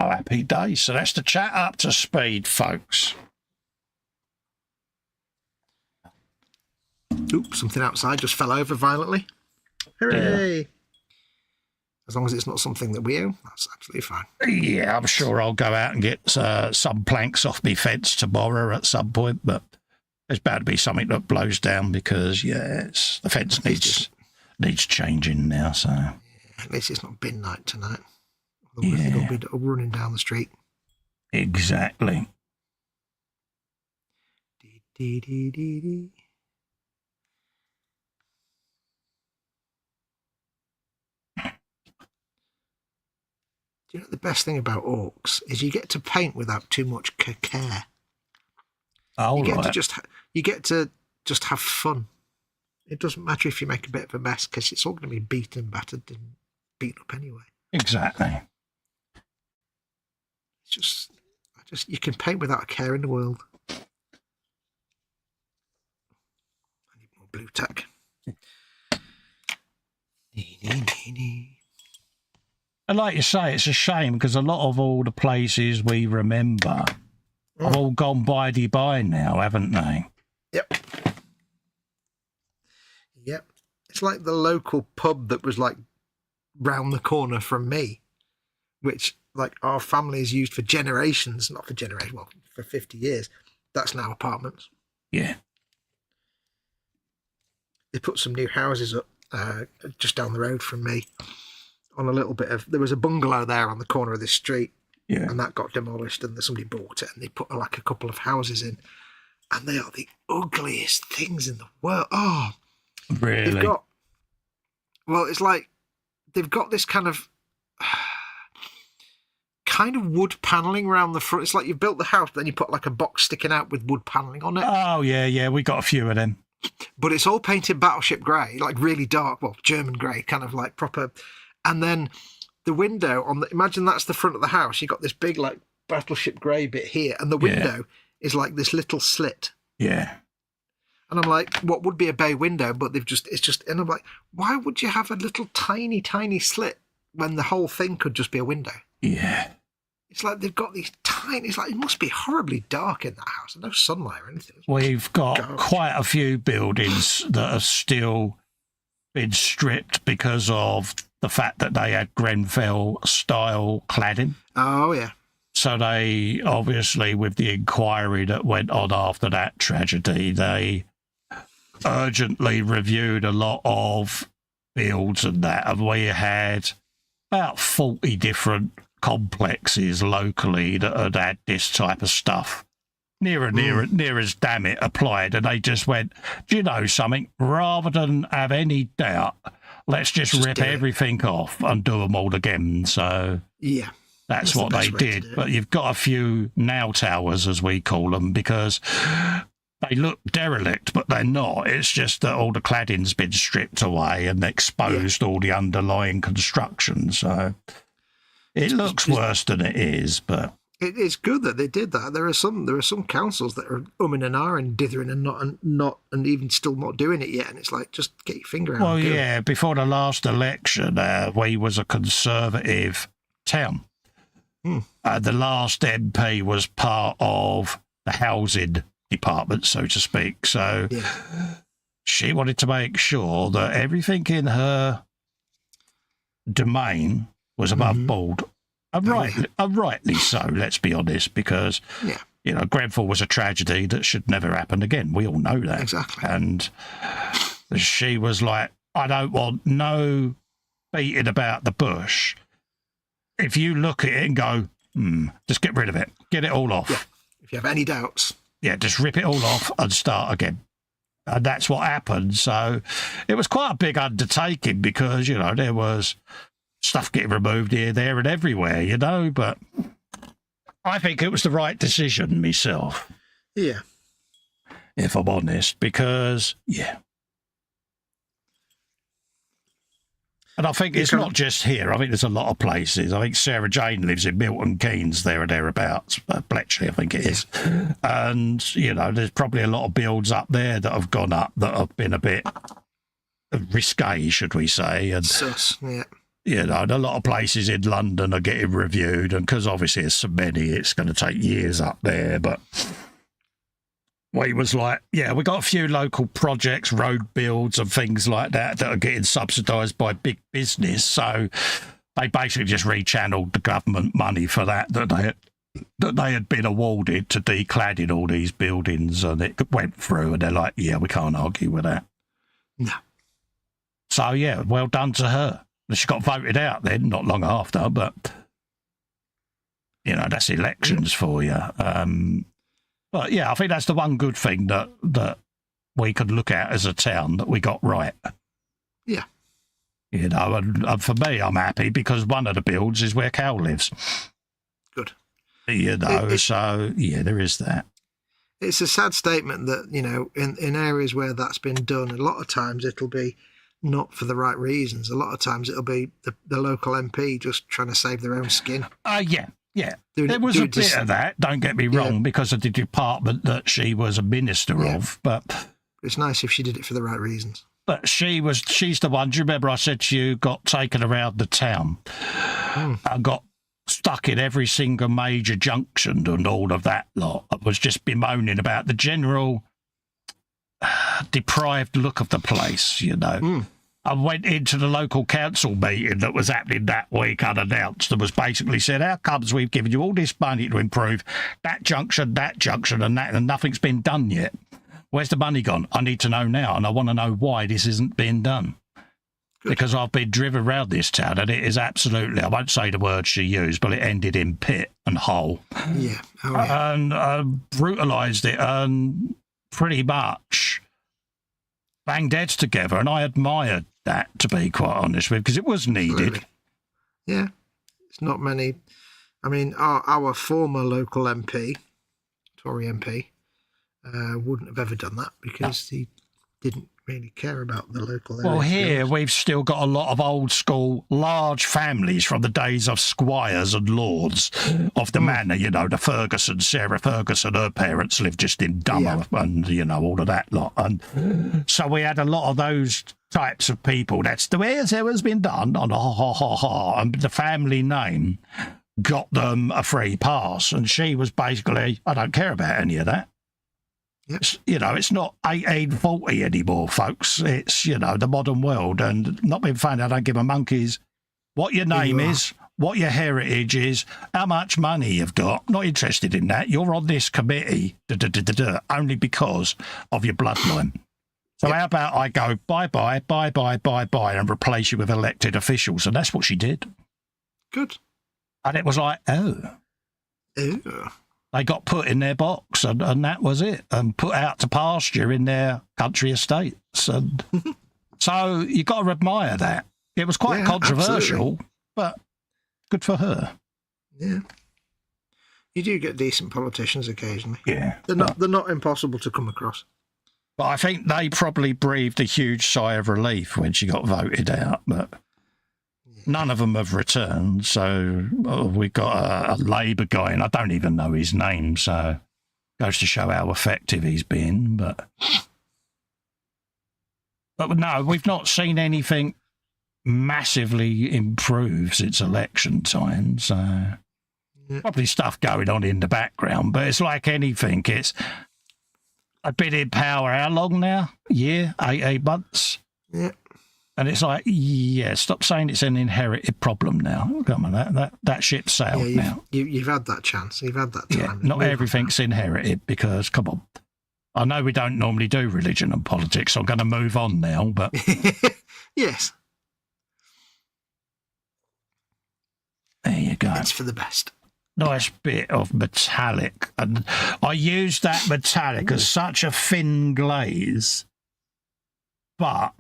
happy days. So that's the chat up to speed, folks. Oops, something outside just fell over violently. Hooray! Yeah. As long as it's not something that we own, that's absolutely fine. Yeah, I'm sure I'll go out and get some planks off my fence tomorrow at some point, but There's bound to be something that blows down because, the fence needs changing now. So at least it's not bin night tonight. Otherwise they'll be running down the street. Exactly. Dee, dee, dee, dee. Do you know the best thing about orcs is you get to paint without too much care. Oh, you get to just have fun. It doesn't matter if you make a bit of a mess because it's all going to be beaten, battered, and beaten up anyway. Exactly. It's just you can paint without a care in the world. I need more blue tack. And like you say, it's a shame because a lot of all the places we remember have all gone by now, haven't they? Yep. It's like the local pub that was like round the corner from me, which like our family has used for generations, not for generations, well, for 50 years. That's now apartments. Yeah. They put some new houses up just down the road from me on a little bit of, there was a bungalow there on the corner of this street. Yeah. And that got demolished and somebody bought it and they put like a couple of houses in and they are the ugliest things in the world. Oh, really? It's like they've got this kind of wood paneling around the front. It's like you've built the house, but then you put like a box sticking out with wood paneling on it. Oh, yeah, we got a few of them. But it's all painted battleship grey, like really dark, well, German grey, kind of like proper. And then the window imagine that's the front of the house. You got this big like battleship grey bit here, and the window is like this little slit. Yeah. And I'm like, what would be a bay window? But and I'm like, why would you have a little tiny, tiny slit when the whole thing could just be a window? Yeah. It's like they've got these tiny, it's like it must be horribly dark in that house. No sunlight or anything. We've got quite a few buildings that have still been stripped because of the fact that they had Grenfell-style cladding. Oh, yeah. So they, obviously, with the inquiry that went on after that tragedy, they urgently reviewed a lot of builds and that. And we had about 40 different complexes locally that had this type of stuff. Near as damn it applied. And they just went, do you know something? Rather than have any doubt, let's just rip everything off and do them all again. So yeah, that's what they did. But you've got a few now towers, as we call them, because they look derelict, but they're not. It's just that all the cladding's been stripped away and exposed all the underlying construction. So it looks worse than it is, but it's good that they did that. There are some councils that are umming and ahhing, dithering and even still not doing it yet. And it's like, just get your finger out. Well, yeah. Before the last election, we was a Conservative town. The last MP was part of the housing department, so to speak. So she wanted to make sure that everything in her domain was above board. And rightly so, let's be honest, because, Grenfell was a tragedy that should never happen again. We all know that. Exactly. And she was like, I don't want no beating about the bush. If you look at it and go, just get rid of it. Get it all off. Yeah. If you have any doubts. Yeah, just rip it all off and start again. And that's what happened. So it was quite a big undertaking because, there was stuff getting removed here, there and everywhere, but I think it was the right decision myself. Yeah. If I'm honest, because, And I think it's not just here. I think there's a lot of places. I think Sarah Jane lives in Milton Keynes, there or thereabouts, Bletchley, I think it is. And, there's probably a lot of builds up there that have gone up that have been a bit risque, should we say. And sus, yeah. A lot of places in London are getting reviewed, and because obviously there's so many, it's going to take years up there. But we was like, we got a few local projects, road builds and things like that are getting subsidised by big business. So they basically just rechanneled the government money for that they that they had been awarded to decladding all these buildings, and it went through, and they're like, yeah, we can't argue with that. No. So, yeah, well done to her. She got voted out then, not long after, but, you know, that's elections for you. But, yeah, I think that's the one good thing that we could look at as a town that we got right. Yeah. You know, and for me, I'm happy because one of the builds is where Cal lives. Good. You know, so, yeah, there is that. It's a sad statement that, you know, in areas where that's been done, a lot of times it'll be not for the right reasons. A lot of times it'll be the local MP just trying to save their own skin. Yeah. There was a bit of that, don't get me wrong, because of the department that she was a minister of, but... It's nice if she did it for the right reasons. But she's the one, do you remember I said to you, got taken around the town and got stuck in every single major junction and all of that lot. I was just bemoaning about the general deprived look of the place, you know. I went into the local council meeting that was happening that week unannounced and was basically said, how comes we've given you all this money to improve that junction, and that, and nothing's been done yet? Where's the money gone? I need to know now, and I want to know why this isn't being done. Good. Because I've been driven around this town, and it is absolutely, I won't say the word she used, but it ended in pit and hole. Yeah. Oh, yeah. And brutalised it and pretty much banged heads together, and I admired that, to be quite honest with, because it was needed. Absolutely. Yeah. It's not many. I mean, our former local MP, Tory MP, wouldn't have ever done that because he didn't really care about the local area. Well, here we've still got a lot of old school, large families from the days of squires and lords of the manor, you know, the Ferguson, Sarah Ferguson, her parents lived just in Dummer and, you know, all of that lot. And so we had a lot of those types of people. That's the way it's always been done on and the family name got them a free pass. And she was basically, I don't care about any of that. Yep. You know, it's not 1840 anymore, folks. It's, you know, the modern world. And not being funny, I don't give a monkey's what your name is, what your heritage is, how much money you've got. Not interested in that. You're on this committee only because of your bloodline. So how about I go bye-bye, and replace you with elected officials? And that's what she did. Good. And it was like, oh. They got put in their box and that was it, and put out to pasture in their country estates. And so you got to admire that. It was quite controversial, but good for her. Yeah. You do get decent politicians occasionally. Yeah. They're not impossible to come across. But I think they probably breathed a huge sigh of relief when she got voted out, but none of them have returned. So we got a Labour guy, and I don't even know his name, so goes to show how effective he's been. But no, we've not seen anything massively improve since election time. So probably stuff going on in the background, but it's like anything. It's I've been in power how long now? Year, 18 months? Yeah. And it's like, stop saying it's an inherited problem now. Come on, that ship sailed now. You've had that chance. You've had that time. Yeah, not everything's inherited because, come on. I know we don't normally do religion and politics, so I'm going to move on now, but... Yes. There you go. It's for the best. Nice bit of metallic. And I use that metallic as such a thin glaze, but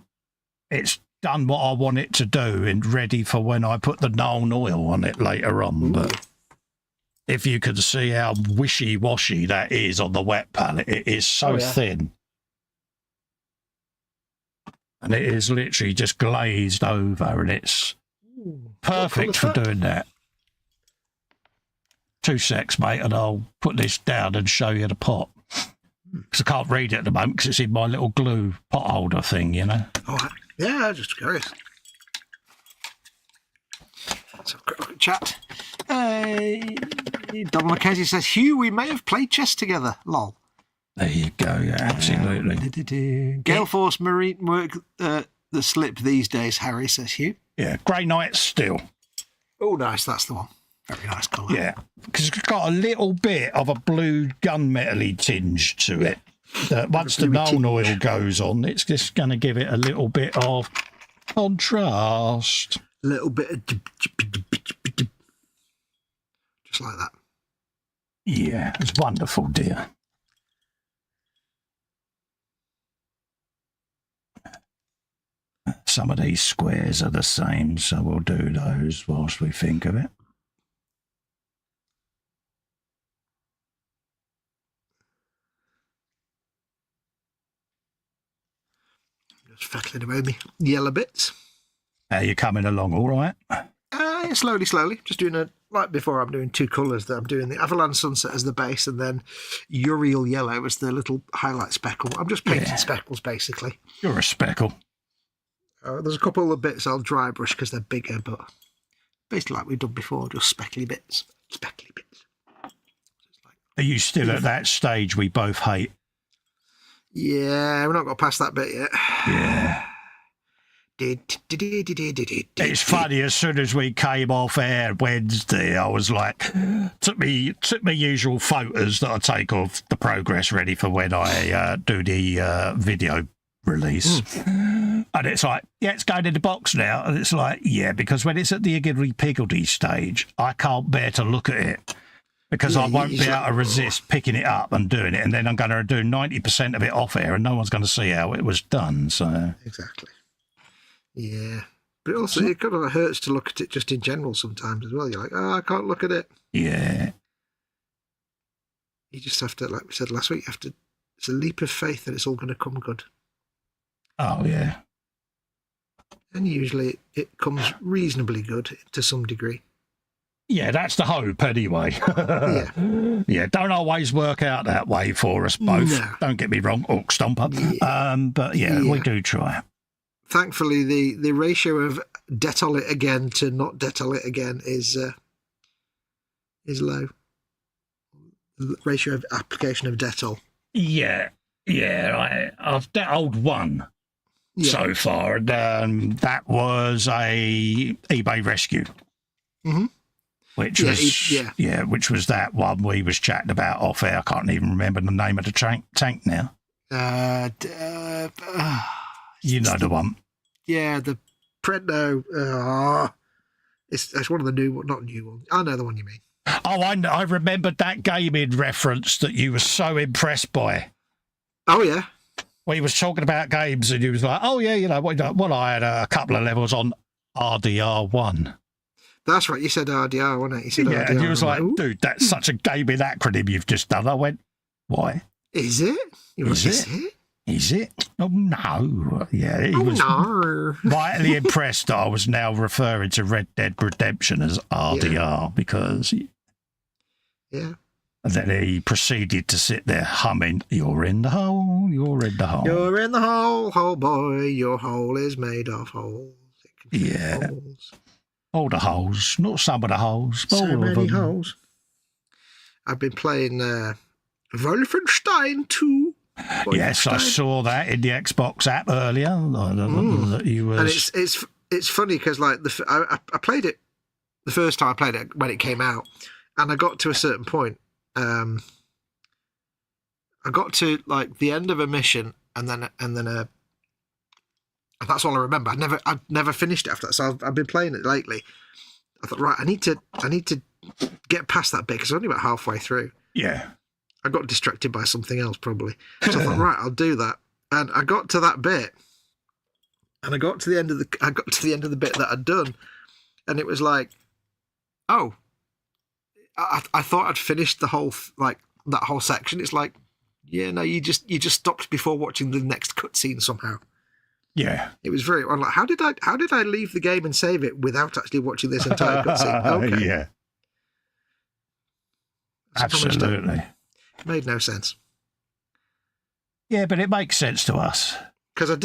it's done what I want it to do and ready for when I put the Nuln oil on it later on. But if you can see how wishy-washy that is on the wet palette, it is so thin. And it is literally just glazed over, and it's perfect for doing that. 2 secs, mate, and I'll put this down and show you the pot. Because I can't read it at the moment because it's in my little glue pot holder thing, you know. Oh, yeah, just curious. Let's have a quick chat. Don Mackenzie says, Hugh, we may have played chess together. Lol. There you go, yeah, absolutely. Gale Force Marine work the slip these days, Harry, says Hugh. Yeah, Grey Knight still. Oh, nice, that's the one. Very nice colour. Yeah, because it's got a little bit of a blue gunmetal-y tinge to it. That once the Nuln oil goes on, it's just going to give it a little bit of contrast. A little bit of... Just like that. Yeah, it's wonderful, dear. Some of these squares are the same, so we'll do those whilst we think of it. Just fettling away me yellow bits. How you coming along, all right? Yeah, slowly. Just doing like before, I'm doing two colours. I'm doing the Avalanche Sunset as the base and then Uriel Yellow as the little highlight speckle. I'm just painting speckles, basically. You're a speckle. There's a couple of bits I'll dry brush because they're bigger, but basically like we've done before, just speckly bits. Are you still at that stage we both hate? Yeah, we're not got past that bit yet. Yeah. It's funny, as soon as we came off air Wednesday, I was like, took me usual photos that I take of the progress ready for when I do the video release. And it's like, yeah, it's going in the box now. And it's like, yeah, because when it's at the higgledy-piggledy stage, I can't bear to look at it because I won't be able to resist picking it up and doing it. And then I'm going to do 90% of it off air and no one's going to see how it was done. So exactly. Yeah. But also, it kind of hurts to look at it just in general sometimes as well. You're like, oh, I can't look at it. Yeah. You just have to, like we said last week, it's a leap of faith that it's all going to come good. Oh, yeah. And usually it comes reasonably good to some degree. Yeah, that's the hope anyway. Yeah. Yeah, don't always work out that way for us both. No. Don't get me wrong, Orc Stomper. Yeah. But yeah, we do try. Thankfully, the ratio of Dettol it again to not Dettol it again is low. The ratio of application of Dettol. Yeah, I've Dettoled one so far. And that was a eBay rescue. Mm-hmm. Which was that one we was chatting about off air. I can't even remember the name of the tank now. You know the one. Yeah, the Predno. It's one of the not new ones. I know the one you mean. Oh, I remembered that gaming reference that you were so impressed by. Oh, yeah. Well, he was talking about games and he was like, oh, yeah, I had a couple of levels on RDR1. That's right. You said RDR, wasn't it? You said RDR. And he was like, dude, that's such a gaming acronym you've just done. I went, why? Is it? Is it? Oh, no. Yeah, he was mightily impressed that I was now referring to Red Dead Redemption as RDR because... Yeah. And then he proceeded to sit there humming, you're in the hole, you're in the hole. You're in the hole, hole boy, your hole is made of holes. Yeah. Holes. All the holes, not some of the holes. So many holes. I've been playing Wolfenstein 2. Yes, I saw that in the Xbox app earlier. That you was... And it's funny because like I played it the first time I played it when it came out, and I got to a certain point. I got to like the end of a mission, and then that's all I remember. I'd never finished it after that. So I've been playing it lately. I thought, right, I need to get past that bit because I'm only about halfway through. Yeah. I got distracted by something else probably. So I thought, right, I'll do that. And I got to that bit, and I got to the end of the bit that I'd done, and it was like, oh, I thought I'd finished the whole that whole section. It's like, yeah, no, you just stopped before watching the next cutscene somehow. Yeah, it was very. I'm like, how did I leave the game and save it without actually watching this entire cutscene? Okay, yeah, absolutely. It made no sense. Yeah, but it makes sense to us because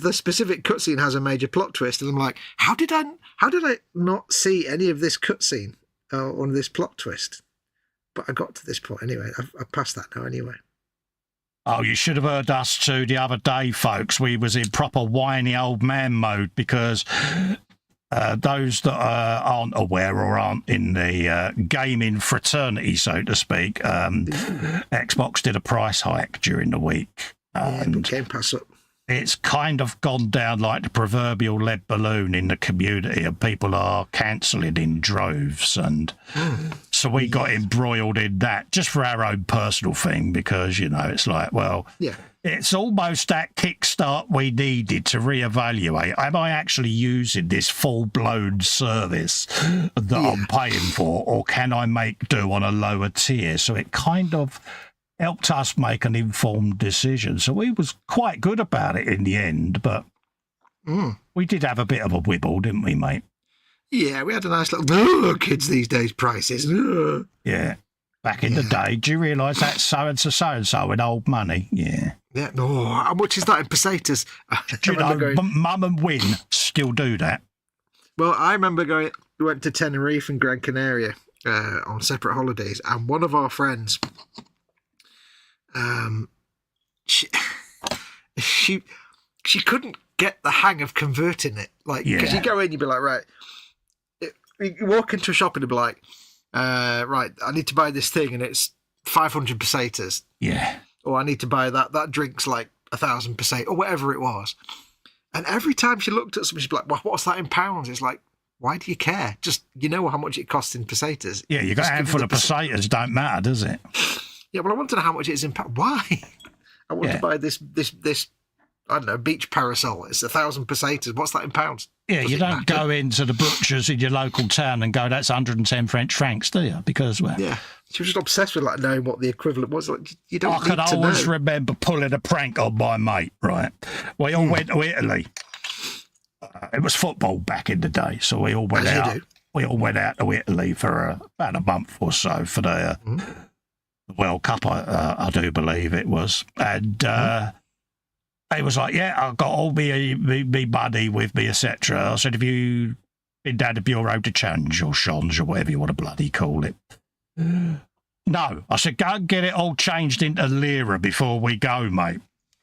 the specific cutscene has a major plot twist, and I'm like, how did I not see any of this cutscene or this plot twist? But I got to this point anyway. I've passed that now anyway. Oh, you should have heard us too the other day, folks. We was in proper whiny old man mode because those that aren't aware or aren't in the gaming fraternity, so to speak, Xbox did a price hike during the week. And Game Pass up. It's kind of gone down like the proverbial lead balloon in the community, and people are cancelling in droves. And so we got embroiled in that just for our own personal thing, because, you know, it's like, well, it's almost that kickstart we needed to reevaluate. Am I actually using this full-blown service that I'm paying for, or can I make do on a lower tier? So it kind of helped us make an informed decision. So we was quite good about it in the end, but we did have a bit of a wibble, didn't we, mate? Yeah, we had a nice little, kids these days prices. Yeah. Back in the day, do you realise that's so-and-so in old money? Yeah. Yeah, no, how much is that in pesetas? Do you know, Mum and Win still do that. Well, I remember we went to Tenerife and Gran Canaria on separate holidays, and one of our friends, she couldn't get the hang of converting it, like, because you go in, you'd be like, right, you walk into a shop and it'd be like, right, I need to buy this thing and it's 500 pesetas, or I need to buy that drink's like 1,000 pesetas, or whatever it was. And every time she looked at something, she'd be like, well, what's that in pounds? It's like, why do you care? Just, you know how much it costs in pesetas. Yeah, you got a handful of pesetas, don't matter, does it? Yeah, well, I want to know how much it is in pounds. Why? I want to buy this, I don't know, beach parasol. It's 1,000 pesetas. What's that in pounds? Yeah, you don't go into the butchers in your local town and go, that's 110 French francs, do you? Because, well... Yeah, she was just obsessed with, like, knowing what the equivalent was. Like, you don't need to know. I can always remember pulling a prank on my mate, right? We all went to Italy. It was football back in the day, so we all went out. We all went out to Italy for about a month or so for the World Cup, I do believe it was. And it was like, yeah, I've got all my money with me, etc. I said, have you been down to Bureau de Change or Change or whatever you want to bloody call it? No. I said, go and get it all changed into lira before we go, mate.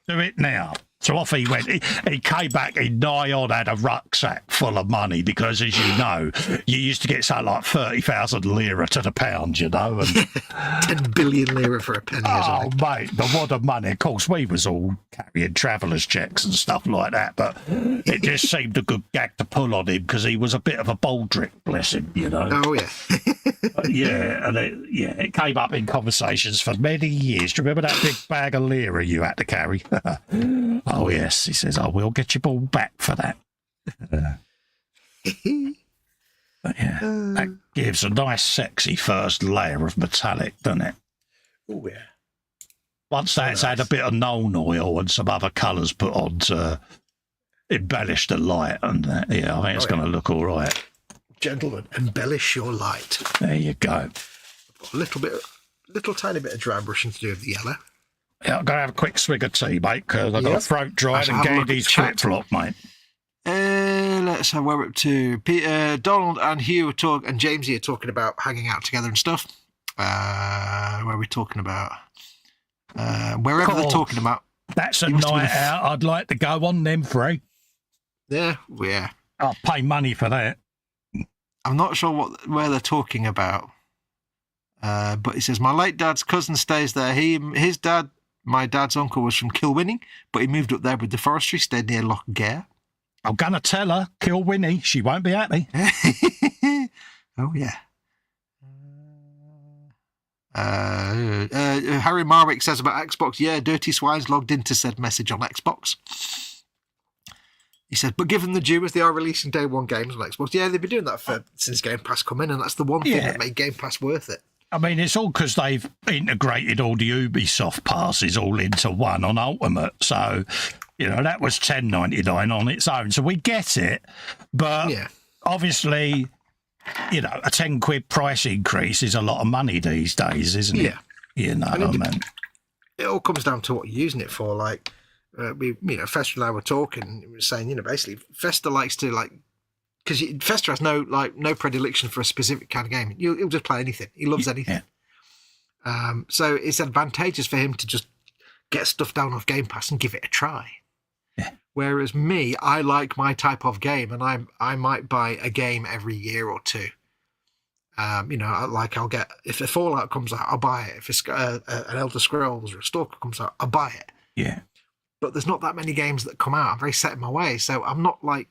Do it now. So off he went. He came back, he nigh on had a rucksack full of money because, as you know, you used to get something like 30,000 lira to the pound, you know. And 10 billion lira for a penny or something. Oh, mate, the wad of money. Of course, we was all carrying travellers' checks and stuff like that, but it just seemed a good gag to pull on him because he was a bit of a baldrick, bless him, you know. Oh, yeah. It came up in conversations for many years. Do you remember that big bag of lira you had to carry? Oh, yes, he says, I will get your ball back for that. But yeah, that gives a nice, sexy first layer of metallic, doesn't it? Oh, yeah. Once that's had a bit of known oil and some other colours put on to embellish the light, and I think it's going to look all right. Gentlemen, embellish your light. There you go. A little tiny bit of dry brushing to do with the yellow. Yeah, I've got to have a quick swig of tea, mate, because I've got a throat dried and Gandy's flip-flop, mate. Let's have where we're up to. Donald and Hugh and Jamesy are talking about hanging out together and stuff. Where are we talking about? Wherever they're talking about. That's a night out. I'd like to go on them three. Yeah. I'll pay money for that. I'm not sure where they're talking about. But he says, my late dad's cousin stays there. His dad, my dad's uncle, was from Kilwinning, but he moved up there with the forestry, stayed near Loch Gare. I'm going to tell her, Kilwinnie, she won't be happy. Oh, yeah. Harry Marwick says about Xbox, Dirty Swine's logged into said message on Xbox. He said, but given the due as they are releasing day one games on Xbox, they've been doing that since Game Pass come in, and that's the one thing that made Game Pass worth it. I mean, it's all because they've integrated all the Ubisoft passes all into one on Ultimate. So, that was $10.99 on its own. So we get it. But obviously, a 10 quid price increase is a lot of money these days, isn't it? Yeah. It all comes down to what you're using it for. Like, Festa and I were talking, we were saying, basically, Festa likes to, because Festa has no predilection for a specific kind of game. He'll just play anything. He loves anything. Yeah. So it's advantageous for him to just get stuff down off Game Pass and give it a try. Yeah. Whereas me, I like my type of game, and I might buy a game every year or two. I'll get, if a Fallout comes out, I'll buy it. If an Elder Scrolls or a Stalker comes out, I'll buy it. Yeah. But there's not that many games that come out. I'm very set in my way, so I'm not like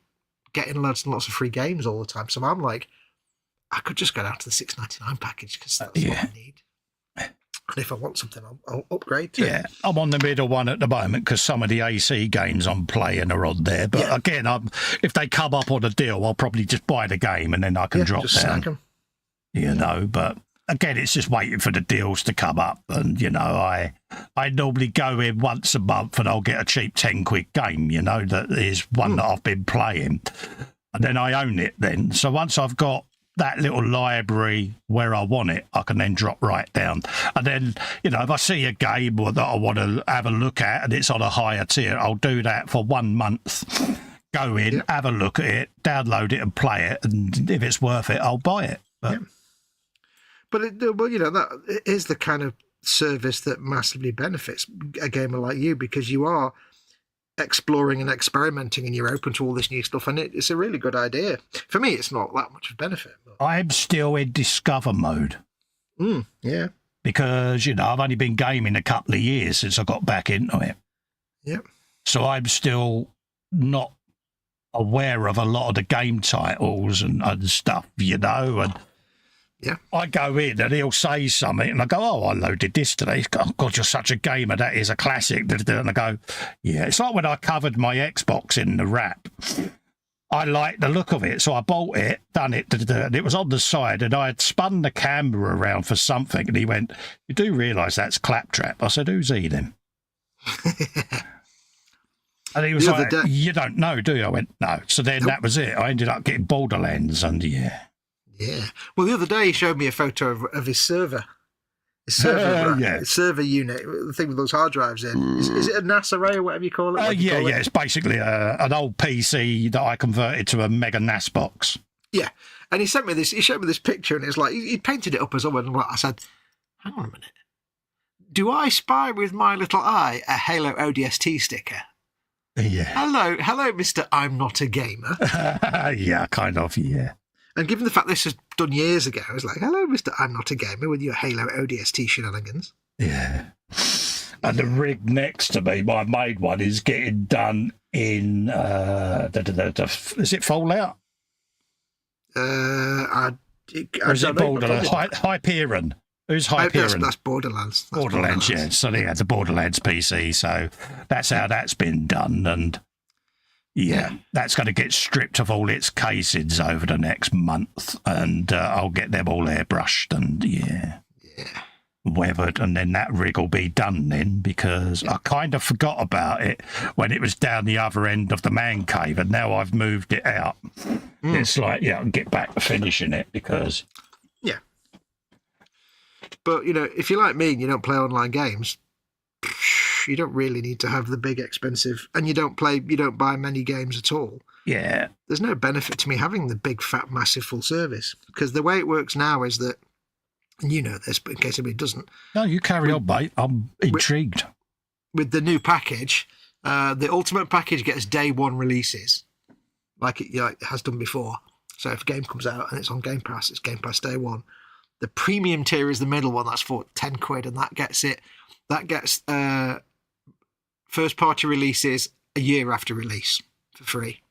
getting lots and lots of free games all the time. So I'm like, I could just go down to the $6.99 package because that's what I need. And if I want something, I'll upgrade to it. Yeah, I'm on the middle one at the moment because some of the AC games I'm playing are on there. But again, if they come up on a deal, I'll probably just buy the game and then I can drop just down. Snag 'em. But again, it's just waiting for the deals to come up. And, I normally go in once a month and I'll get a cheap 10 quid game, that is one that I've been playing. And then I own it then. So once I've got that little library where I want it, I can then drop right down. And then, if I see a game that I want to have a look at and it's on a higher tier, I'll do that for 1 month. Go in, have a look at it, download it and play it. And if it's worth it, I'll buy it. But that is the kind of service that massively benefits a gamer like you, because you are exploring and experimenting and you're open to all this new stuff, and it's a really good idea. For me, it's not that much of a benefit. But I'm still in discover mode. Yeah. Because, I've only been gaming a couple of years since I got back into it. Yep. So I'm still not aware of a lot of the game titles and stuff, and I go in and he'll say something and I go, oh, I loaded this today. Oh, God, you're such a gamer. That is a classic. And I go, yeah. It's like when I covered my Xbox in the wrap. I liked the look of it, so I bought it, done it, and it was on the side, and I had spun the camera around for something, and he went, you do realise that's Claptrap? I said, who's he then? And he was like, you don't know, do you? I went, no. So then that was it. I ended up getting Borderlands, and Yeah. Well, the other day he showed me a photo of his server. His server unit, the thing with those hard drives in. Is it a NAS array or whatever you call it? It's basically an old PC that I converted to a mega NAS box. Yeah. And he showed me this picture, and it's like, he painted it up as well. And I said, hang on a minute. Do I spy with my little eye a Halo ODST sticker? Yeah. Hello, Mr. I'm not a gamer. Yeah, kind of, yeah. And given the fact this was done years ago, I was like, hello, Mr. I'm not a gamer with your Halo ODST shenanigans. Yeah. And the rig next to me, my main one, is getting done in, is it Fallout? Or is it Borderlands? Hyperion. Who's Hyperion? That's Borderlands. Borderlands, yeah. So they had the Borderlands PC, so that's how that's been done. And that's going to get stripped of all its casings over the next month, and I'll get them all airbrushed and weathered, and then that rig will be done then, because I kind of forgot about it when it was down the other end of the man cave, and now I've moved it out. It's like, I can get back to finishing it because... Yeah. But, if you're like me and you don't play online games... You don't really need to have the big expensive, and you don't buy many games at all. Yeah. There's no benefit to me having the big, fat, massive full service, because the way it works now is that, and you know this, but in case anybody doesn't. No, you carry on, mate. I'm intrigued. With the new package, the Ultimate package gets day one releases, like it has done before. So if a game comes out and it's on Game Pass, it's Game Pass day one. The premium tier is the middle one. That's for 10 quid, and that gets first-party releases a year after release for free.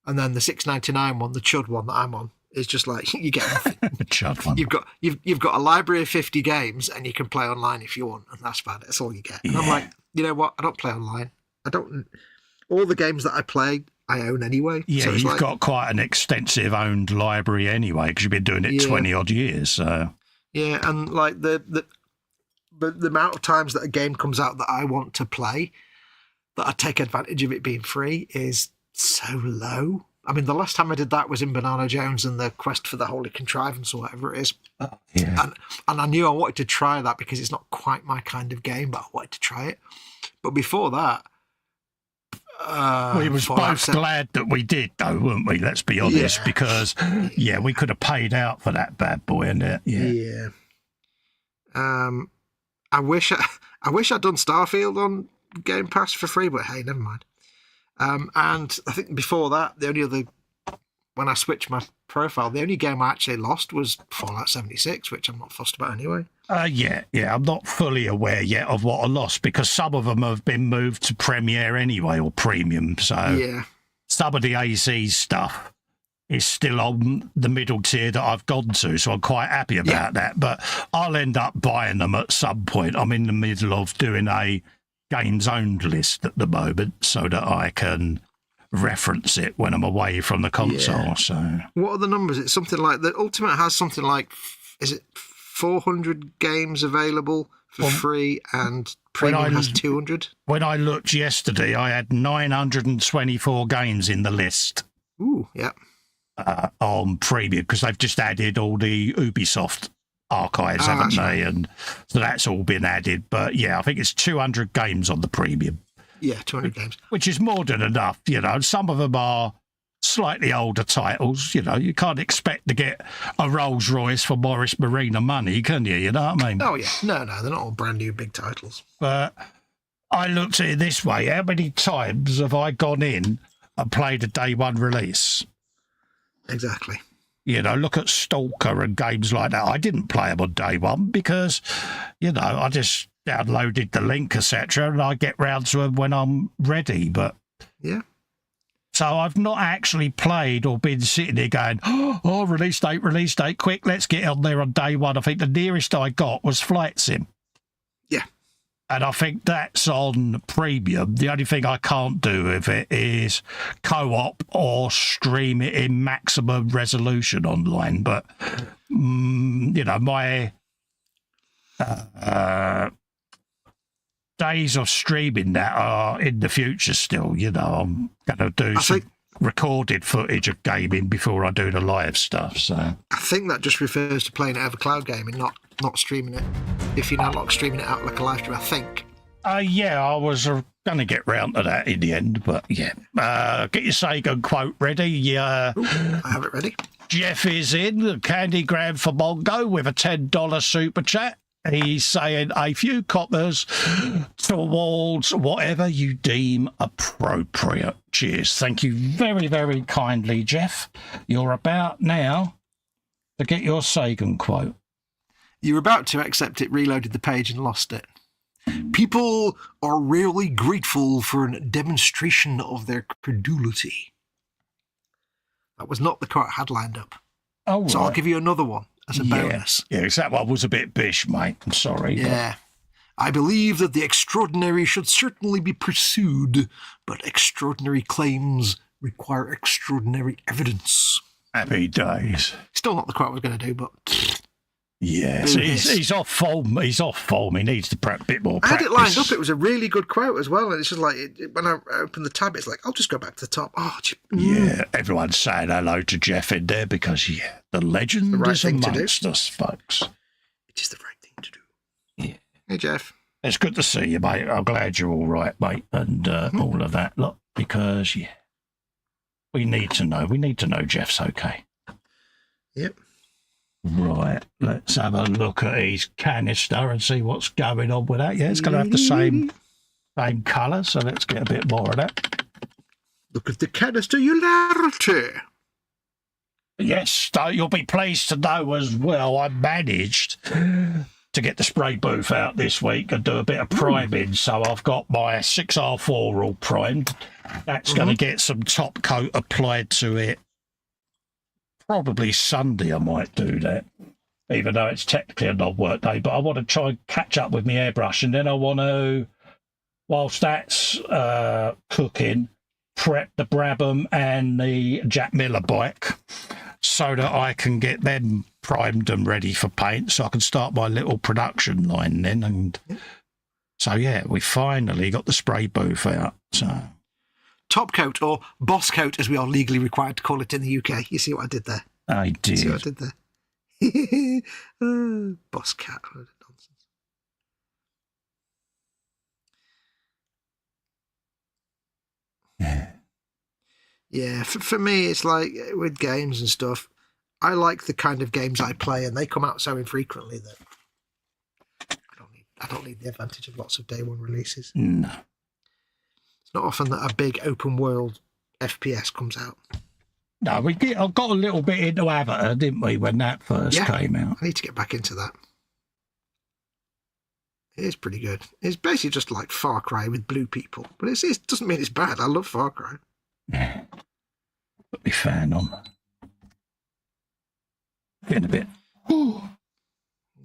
And then the $6.99 one, the Chud one that I'm on, is just like, you get nothing. The Chud one. You've got a library of 50 games, and you can play online if you want, and that's about it. That's all you get. And I'm like, you know what? I don't play online. All the games that I play, I own anyway. Yeah, so you've got quite an extensive owned library anyway, because you've been doing it 20-odd years. So. Yeah, and like the amount of times that a game comes out that I want to play, that I take advantage of it being free, is so low. I mean, the last time I did that was in Banana Jones and the Quest for the Holy Contrivance or whatever it is. And I knew I wanted to try that because it's not quite my kind of game, but I wanted to try it. But before that... we was both glad that we did, though, weren't we? Let's be honest, because, we could have paid out for that bad boy, and I wish I'd done Starfield on Game Pass for free, but hey, never mind. And I think before that, when I switched my profile, the only game I actually lost was Fallout 76, which I'm not fussed about anyway. Yeah, I'm not fully aware yet of what I lost because some of them have been moved to Premiere anyway or Premium. So Yeah. some of the AZ stuff is still on the middle tier that I've gone to, so I'm quite happy about that. But I'll end up buying them at some point. I'm in the middle of doing a games owned list at the moment so that I can reference it when I'm away from the console. Yeah. So what are the numbers? It's something like the Ultimate has something like, is it 400 games available for free, and Premium has 200? When I looked yesterday, I had 924 games in the list. Ooh, yeah. On Premium, because they've just added all the Ubisoft archives, haven't they? Right. And so that's all been added. But yeah, I think it's 200 games on the Premium. Yeah, 200 games. Which is more than enough, you know. Some of them are slightly older titles, you know. You can't expect to get a Rolls Royce for Morris Marina money, can you? You know what I mean? Oh, yeah. No, they're not all brand new big titles. But I looked at it this way. How many times have I gone in and played a day one release? Exactly. You know, look at Stalker and games like that. I didn't play them on day one because, you know, I just downloaded the link, etc., and I get round to them when I'm ready. But yeah. So I've not actually played or been sitting there going, oh, release date, quick, let's get on there on day one. I think the nearest I got was Flight Sim. Yeah. And I think that's on Premium. The only thing I can't do with it is co-op or stream it in maximum resolution online. But, you know, my days of streaming that are in the future still. You know, I'm going to do some recorded footage of gaming before I do the live stuff. So I think that just refers to playing it over cloud gaming, not streaming it. If you're not streaming it out like a live stream, I think. Yeah, I was going to get round to that in the end, but yeah. Get your Sagan quote ready. Ooh, I have it ready. Jeff is in, the Candygram for Mongo with a $10 super chat. He's saying a few coppers towards whatever you deem appropriate. Cheers. Thank you very, very kindly, Jeff. You're about now to get your Sagan quote. You were about to, except it reloaded the page and lost it. People are rarely grateful for a demonstration of their credulity. That was not the quote I had lined up. Oh, so right. I'll give you another one as a bonus. Yeah, that one was a bit bish, mate. I'm sorry. Yeah. I believe that the extraordinary should certainly be pursued, but extraordinary claims require extraordinary evidence. Happy days. Still not the quote I was going to do, but... Yes, he's off form. He's off form. He needs to prep a bit more practice. I had it lined up. It was a really good quote as well. And it's just like, when I open the tab, it's like, I'll just go back to the top. Yeah, everyone's saying hello to Jeff in there because, yeah, the legend is amongst us, folks. It is the right thing to do. Yeah. Hey, Jeff. It's good to see you, mate. I'm glad you're all right, mate, and all of that lot, because, yeah, we need to know. We need to know Jeff's okay. Yep. Right, let's have a look at his canister and see what's going on with that. Yeah, it's going to have the same colour, so let's get a bit more of that. Look at the canister-ularity. Yes, you'll be pleased to know as well, I managed to get the spray booth out this week and do a bit of priming. So I've got my 6R4 all primed. That's going to get some top coat applied to it. Probably Sunday I might do that, even though it's technically a non-work day. But I want to try and catch up with my airbrush, and then I want to, whilst that's cooking, prep the Brabham and the Jack Miller bike so that I can get them primed and ready for paint, so I can start my little production line then. And so, yeah, we finally got the spray booth out. So. Top coat, or boss coat, as we are legally required to call it in the UK. You see what I did there? I did. You see what I did there? Boss cat. Nonsense. Yeah, for me, it's like with games and stuff, I like the kind of games I play, and they come out so infrequently that I don't need the advantage of lots of day one releases. No. It's not often that a big open world FPS comes out. No, I got a little bit into Avatar, didn't we, when that first came out? I need to get back into that. It is pretty good. It's basically just like Far Cry with blue people, but it doesn't mean it's bad. I love Far Cry. Yeah. Put my fan on. Getting a bit. Ooh.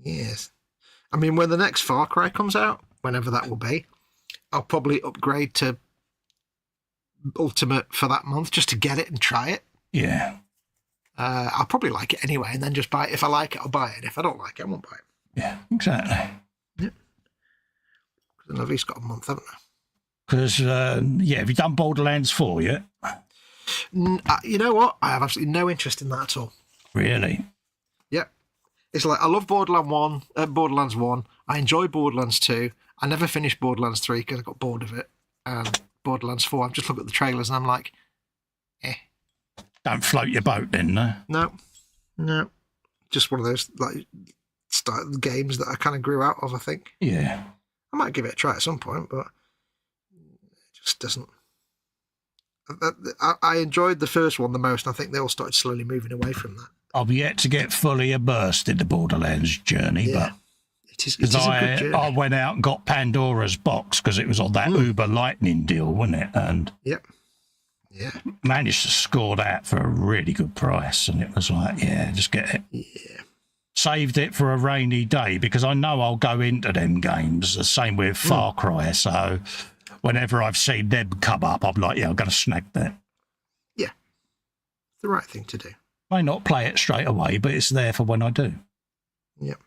Yes. I mean, when the next Far Cry comes out, whenever that will be, I'll probably upgrade to Ultimate for that month just to get it and try it. Yeah. I'll probably like it anyway and then just buy it. If I like it, I'll buy it. If I don't like it, I won't buy it. Yeah, exactly. Yeah. Because I've at least got a month, haven't I? Because, have you done Borderlands 4 yet? You know what? I have absolutely no interest in that at all. Really? Yeah. It's like, I love Borderlands 1. I enjoy Borderlands 2. I never finished Borderlands 3 because I got bored of it. And Borderlands 4, I've just looked at the trailers and I'm like, eh. Don't float your boat then, no? No. Just one of those like games that I kind of grew out of, I think. Yeah. I might give it a try at some point, but it just doesn't. I enjoyed the first one the most, and I think they all started slowly moving away from that. I've yet to get fully immersed in the Borderlands journey, but it is a good journey. I went out and got Pandora's box because it was on that Uber Lightning deal, wasn't it? And managed to score that for a really good price, and it was like, just get it. Yeah. Saved it for a rainy day because I know I'll go into them games. The same with Far Cry, so whenever I've seen them come up, I'm like, I'm going to snag that. Yeah, it's the right thing to do. May not play it straight away, but it's there for when I do. Yep.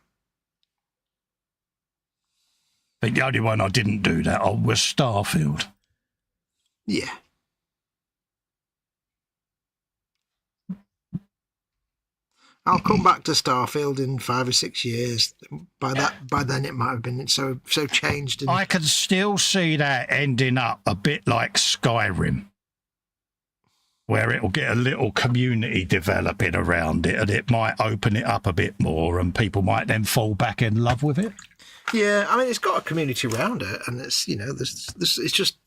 I think the only one I didn't do that on was Starfield. Yeah. I'll come back to Starfield in 5 or 6 years. By then it might have been so changed. I can still see that ending up a bit like Skyrim, where it'll get a little community developing around it, and it might open it up a bit more, and people might then fall back in love with it. Yeah, I mean, it's got a community around it, and it's it's just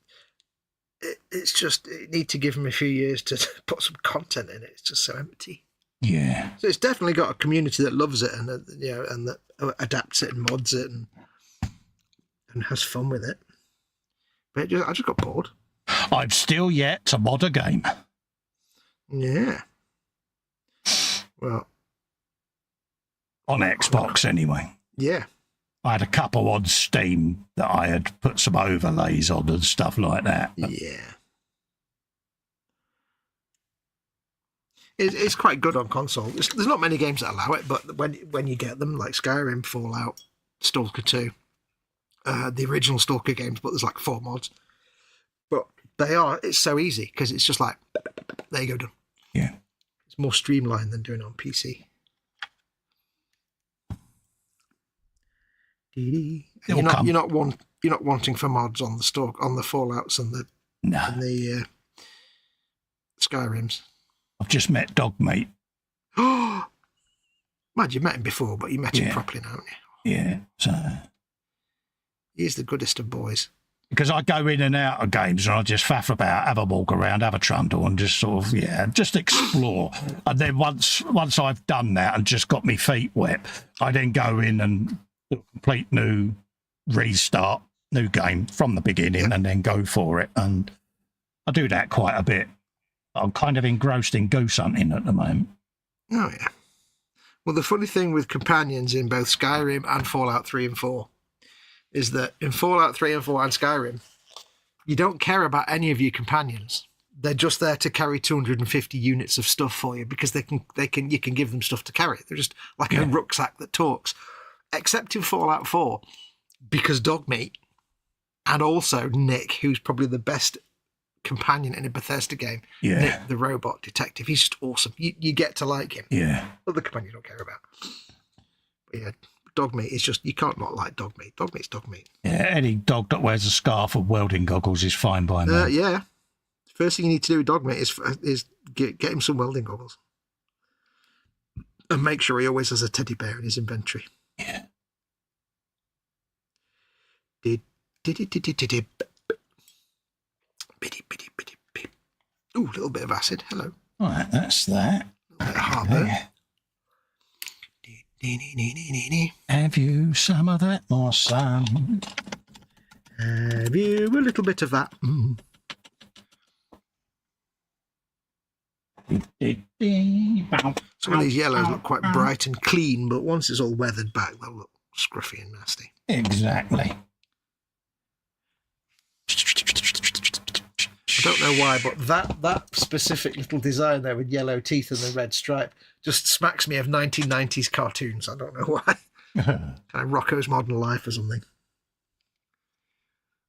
it need to give them a few years to put some content in it. It's just so empty. Yeah. So it's definitely got a community that loves it and that adapts it and mods it and has fun with it. But I just got bored. I'm still yet to mod a game. Yeah. Well. On Xbox, anyway. Yeah. I had a couple on Steam that I had put some overlays on and stuff like that. Yeah. It's quite good on console. There's not many games that allow it, but when you get them, like Skyrim, Fallout, Stalker 2, the original Stalker games, but there's like 4 mods. But it's so easy because it's just like, there you go, done. Yeah. It's more streamlined than doing it on PC. You're not wanting for mods on the Fallouts and the Skyrims. I've just met Dogmeat. Oh, man, you met him before, but you met him properly now, haven't you? Yeah, so he's the goodest of boys. Because I go in and out of games and I just faff about, have a walk around, have a trundle, and just sort of just explore. And then once I've done that and just got my feet wet, I then go in and do a complete new restart, new game from the beginning, and then go for it. And I do that quite a bit. I'm kind of engrossed in goose hunting at the moment. Oh, yeah. Well, the funny thing with companions in both Skyrim and Fallout 3 and 4 is that in Fallout 3 and 4 and Skyrim, you don't care about any of your companions. They're just there to carry 250 units of stuff for you because you can give them stuff to carry. They're just like a rucksack that talks. Except in Fallout 4, because Dogmeat and also Nick, who's probably the best companion in a Bethesda game, Nick the robot detective, he's just awesome. You get to like him. Yeah. Other companion you don't care about. But yeah, Dogmeat is just, you can't not like Dogmeat. Dogmeat's Dogmeat. Yeah, any dog that wears a scarf and welding goggles is fine by me. Yeah. First thing you need to do with Dogmeat is get him some welding goggles. And make sure he always has a teddy bear in his inventory. Yeah. Ooh, a little bit of acid. Hello. Right, that's that. A little bit of heartburn. Have you some of that, my son? Have you a little bit of that? Some of these yellows look quite bright and clean, but once it's all weathered back, they'll look scruffy and nasty. Exactly. I don't know why, but that specific little design there with yellow teeth and the red stripe just smacks me of 1990s cartoons. I don't know why. Kind of Rocco's Modern Life or something.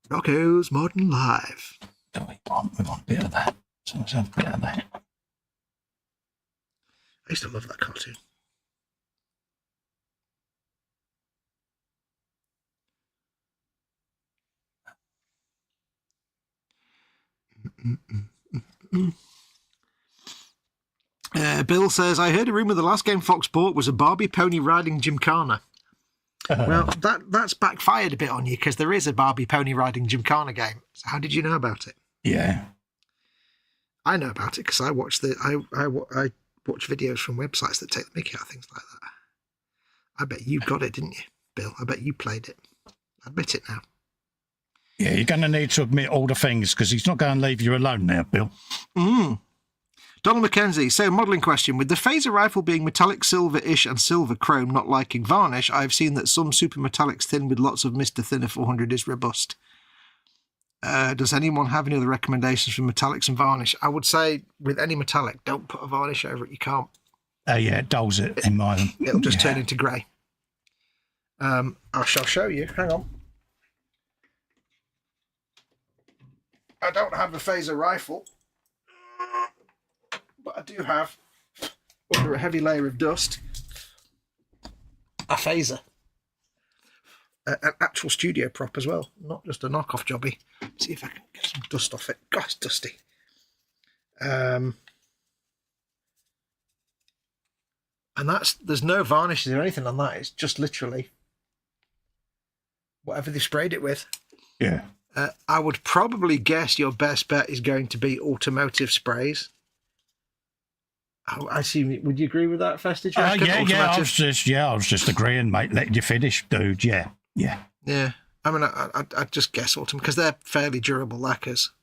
Rocco's Modern Life. Oh, we want a bit of that. So let's have a bit of that. I used to love that cartoon. Bill says, I heard a rumour the last game Fox bought was a Barbie pony riding Gymkhana. Well, that's backfired a bit on you because there is a Barbie pony riding Gymkhana game. So how did you know about it? Yeah. I know about it because I watch watch videos from websites that take the mickey out of things like that. I bet you got it, didn't you, Bill? I bet you played it. Admit it now. Yeah, you're going to need to admit all the things because he's not going to leave you alone now, Bill. Donald McKenzie, so modelling question. With the phaser rifle being metallic silver-ish and silver chrome not liking varnish, I've seen that some super metallics thin with lots of Mr. Thinner 400 is robust. Does anyone have any other recommendations for metallics and varnish? I would say with any metallic, don't put a varnish over it. You can't. Yeah, it dulls it in mine. It'll just turn into grey. I shall show you. Hang on. I don't have a phaser rifle, but I do have, under a heavy layer of dust, a phaser. An actual studio prop as well, not just a knockoff jobby. See if I can get some dust off it. God, it's dusty. And there's no varnishes or anything on that. It's just literally whatever they sprayed it with. Yeah. I would probably guess your best bet is going to be automotive sprays. I assume, would you agree with that, Festas? Yeah, I was just agreeing, mate. Let you finish, dude. Yeah. I mean, I'd just guess autumn because they're fairly durable lacquers.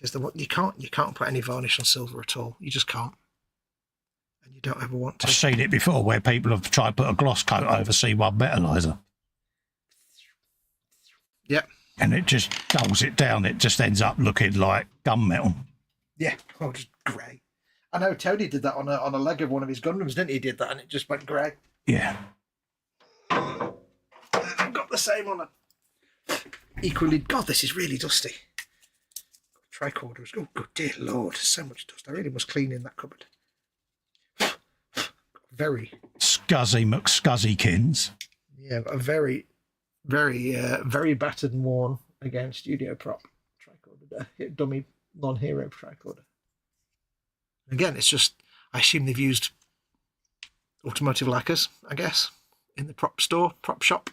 Because you can't put any varnish on silver at all. You just can't, and you don't ever want to. I've seen it before where people have tried to put a gloss coat over C1 metallizer. Yep. And it just dulls it down. It just ends up looking like gunmetal. Yeah, just grey. I know Tony did that on a leg of one of his Gundams, didn't he? He did that, and it just went grey. Yeah. I've got the same on a equally. God, this is really dusty. Tricorders. Oh, good dear Lord, so much dust. I really must clean in that cupboard. Very Scuzzy McScuzzykins. Yeah, a very battered and worn again studio prop tricorder, dummy non-hero tricorder. Again, it's just, I assume they've used automotive lacquers, I guess, in the prop shop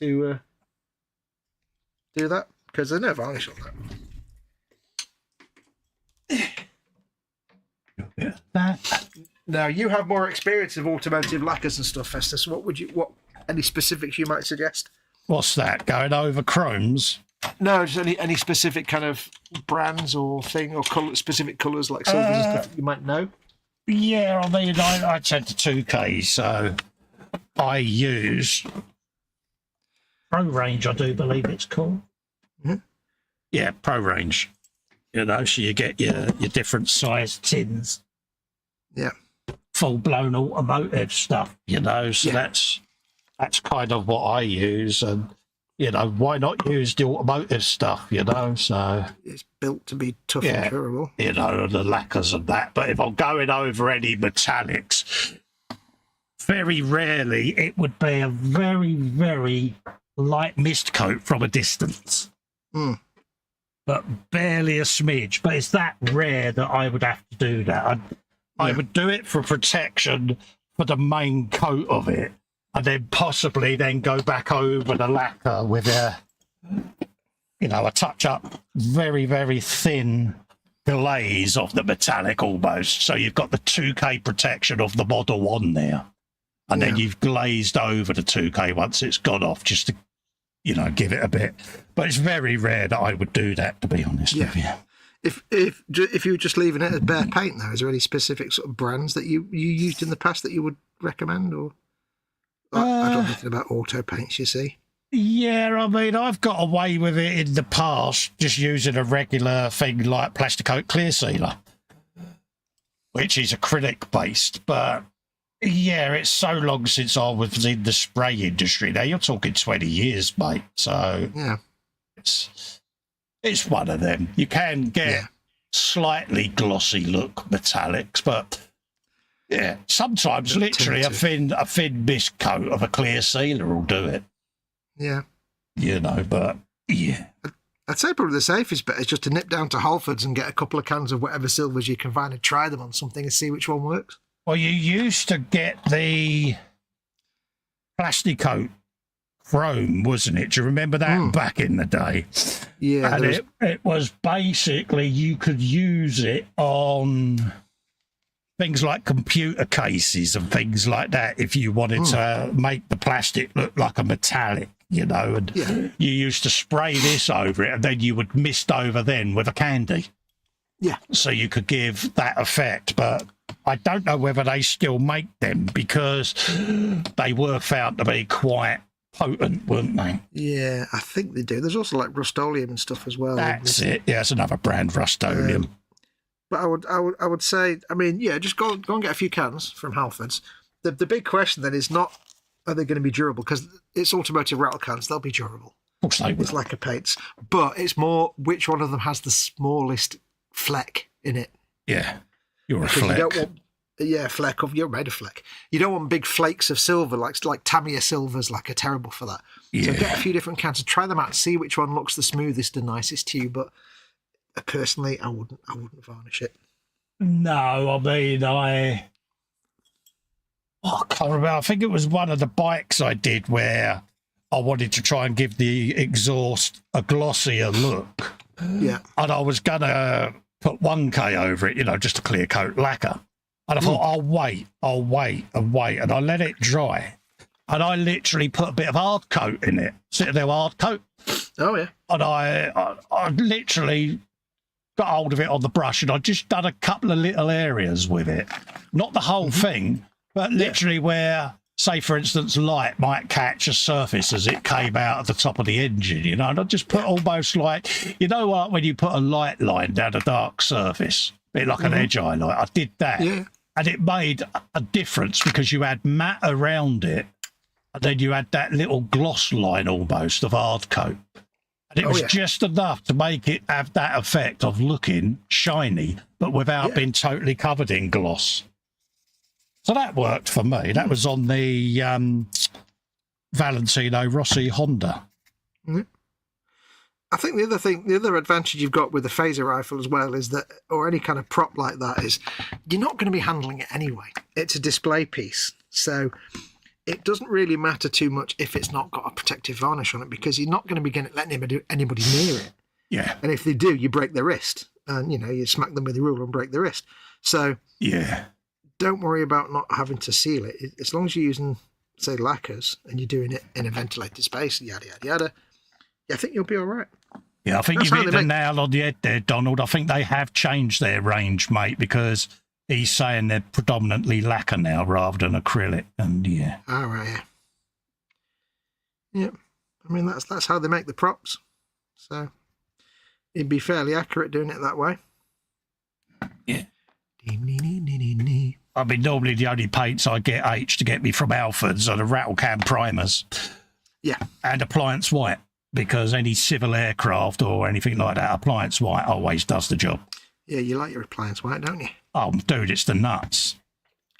to do that, because there's no varnish on that. Now, you have more experience of automotive lacquers and stuff, Festas. What any specifics you might suggest? What's that? Going over chromes? No, just any specific kind of brands or thing or specific colours like silvers and stuff that you might know? Yeah, I mean, I tend to 2K, so I use Pro Range, I do believe it's called. Mm-hmm. Yeah, Pro Range. You know, so you get your different size tins. Yeah. Full-blown automotive stuff, you know, so that's kind of what I use, and you know, why not use the automotive stuff, you know? So it's built to be tough and durable. You know, the lacquers and that. But if I'm going over any metallics, very rarely it would be a very, very light mist coat from a distance. But barely a smidge. But it's that rare that I would have to do that. I would do it for protection for the main coat of it, and then possibly then go back over the lacquer with a touch-up, very, very thin glaze of the metallic almost. So you've got the 2K protection of the model on there. And then you've glazed over the 2K once it's gone off, just to, give it a bit. But it's very rare that I would do that, to be honest with you. If you were just leaving it as bare paint, though, is there any specific sort of brands that you used in the past that you would recommend? Or I don't know anything about auto paints, you see. Yeah, I mean, I've got away with it in the past, just using a regular thing like Plasticoat Clear Sealer, which is acrylic based, but. Yeah, it's so long since I was in the spray industry. Now you're talking 20 years, mate. So yeah, it's one of them. You can get slightly glossy look metallics, but sometimes literally a thin mist coat of a clear sealer will do it. Yeah, but yeah. I'd say probably the safest bet is just to nip down to Halfords and get a couple of cans of whatever silvers you can find and try them on something and see which one works. Well, you used to get the Plasticoat chrome, wasn't it? Do you remember that back in the day? Yeah. And it was basically you could use it on things like computer cases and things like that if you wanted to make the plastic look like a metallic, and you used to spray this over it and then you would mist over then with a candy. Yeah. So you could give that effect, but I don't know whether they still make them because they were found to be quite potent, weren't they? Yeah, I think they do. There's also like Rust-Oleum and stuff as well. That's it. Yeah, it's another brand, Rust-Oleum. But I would say, I mean, just go and get a few cans from Halfords. The big question then is not are they going to be durable, because it's automotive rattle cans, they'll be durable. Of course they will. It's like a paints, but it's more which one of them has the smallest fleck in it. Yeah. You're a fleck. You don't want, fleck. You're made of fleck. You don't want big flakes of silver, like Tamiya silvers, like are terrible for that. Yeah. So get a few different cans and try them out and see which one looks the smoothest and nicest to you. But personally, I wouldn't varnish it. No, I mean, I can't remember. I think it was one of the bikes I did where I wanted to try and give the exhaust a glossier look. Yeah. And I was going to put 1K over it, just a clear coat lacquer. And I thought, I'll wait. And I let it dry. And I literally put a bit of hard coat in it. Citadel hard coat. Oh, yeah. And I literally got hold of it on the brush and I just done a couple of little areas with it. Not the whole thing, but literally where, say, for instance, light might catch a surface as it came out of the top of the engine, and I just put almost like, what, when you put a light line down a dark surface, a bit like an edge highlight, I did that. Yeah. And it made a difference because you had matte around it and then you had that little gloss line almost of hard coat. And it was just enough to make it have that effect of looking shiny, but without being totally covered in gloss. So that worked for me. That was on the Valentino Rossi Honda. Mm-hmm. I think the other advantage you've got with the phaser rifle as well is that, or any kind of prop like that, is you're not going to be handling it anyway. It's a display piece. So it doesn't really matter too much if it's not got a protective varnish on it, because you're not going to be letting anybody near it. Yeah. And if they do, you break their wrist. And, you smack them with a ruler and break their wrist. So don't worry about not having to seal it. As long as you're using, say, lacquers and you're doing it in a ventilated space, yada, yada, yada, I think you'll be all right. Yeah, I think you've hit the nail on the head there, Donald. I think they have changed their range, mate, because he's saying they're predominantly lacquer now rather than acrylic. And all right. Yeah. I mean, that's how they make the props. So it'd be fairly accurate doing it that way. Yeah. I mean, normally the only paints I get to get me from Alfred's are the rattle can primers. Yeah. And appliance white, because any civil aircraft or anything like that, appliance white always does the job. Yeah, you like your appliance white, don't you? Oh, dude, it's the nuts.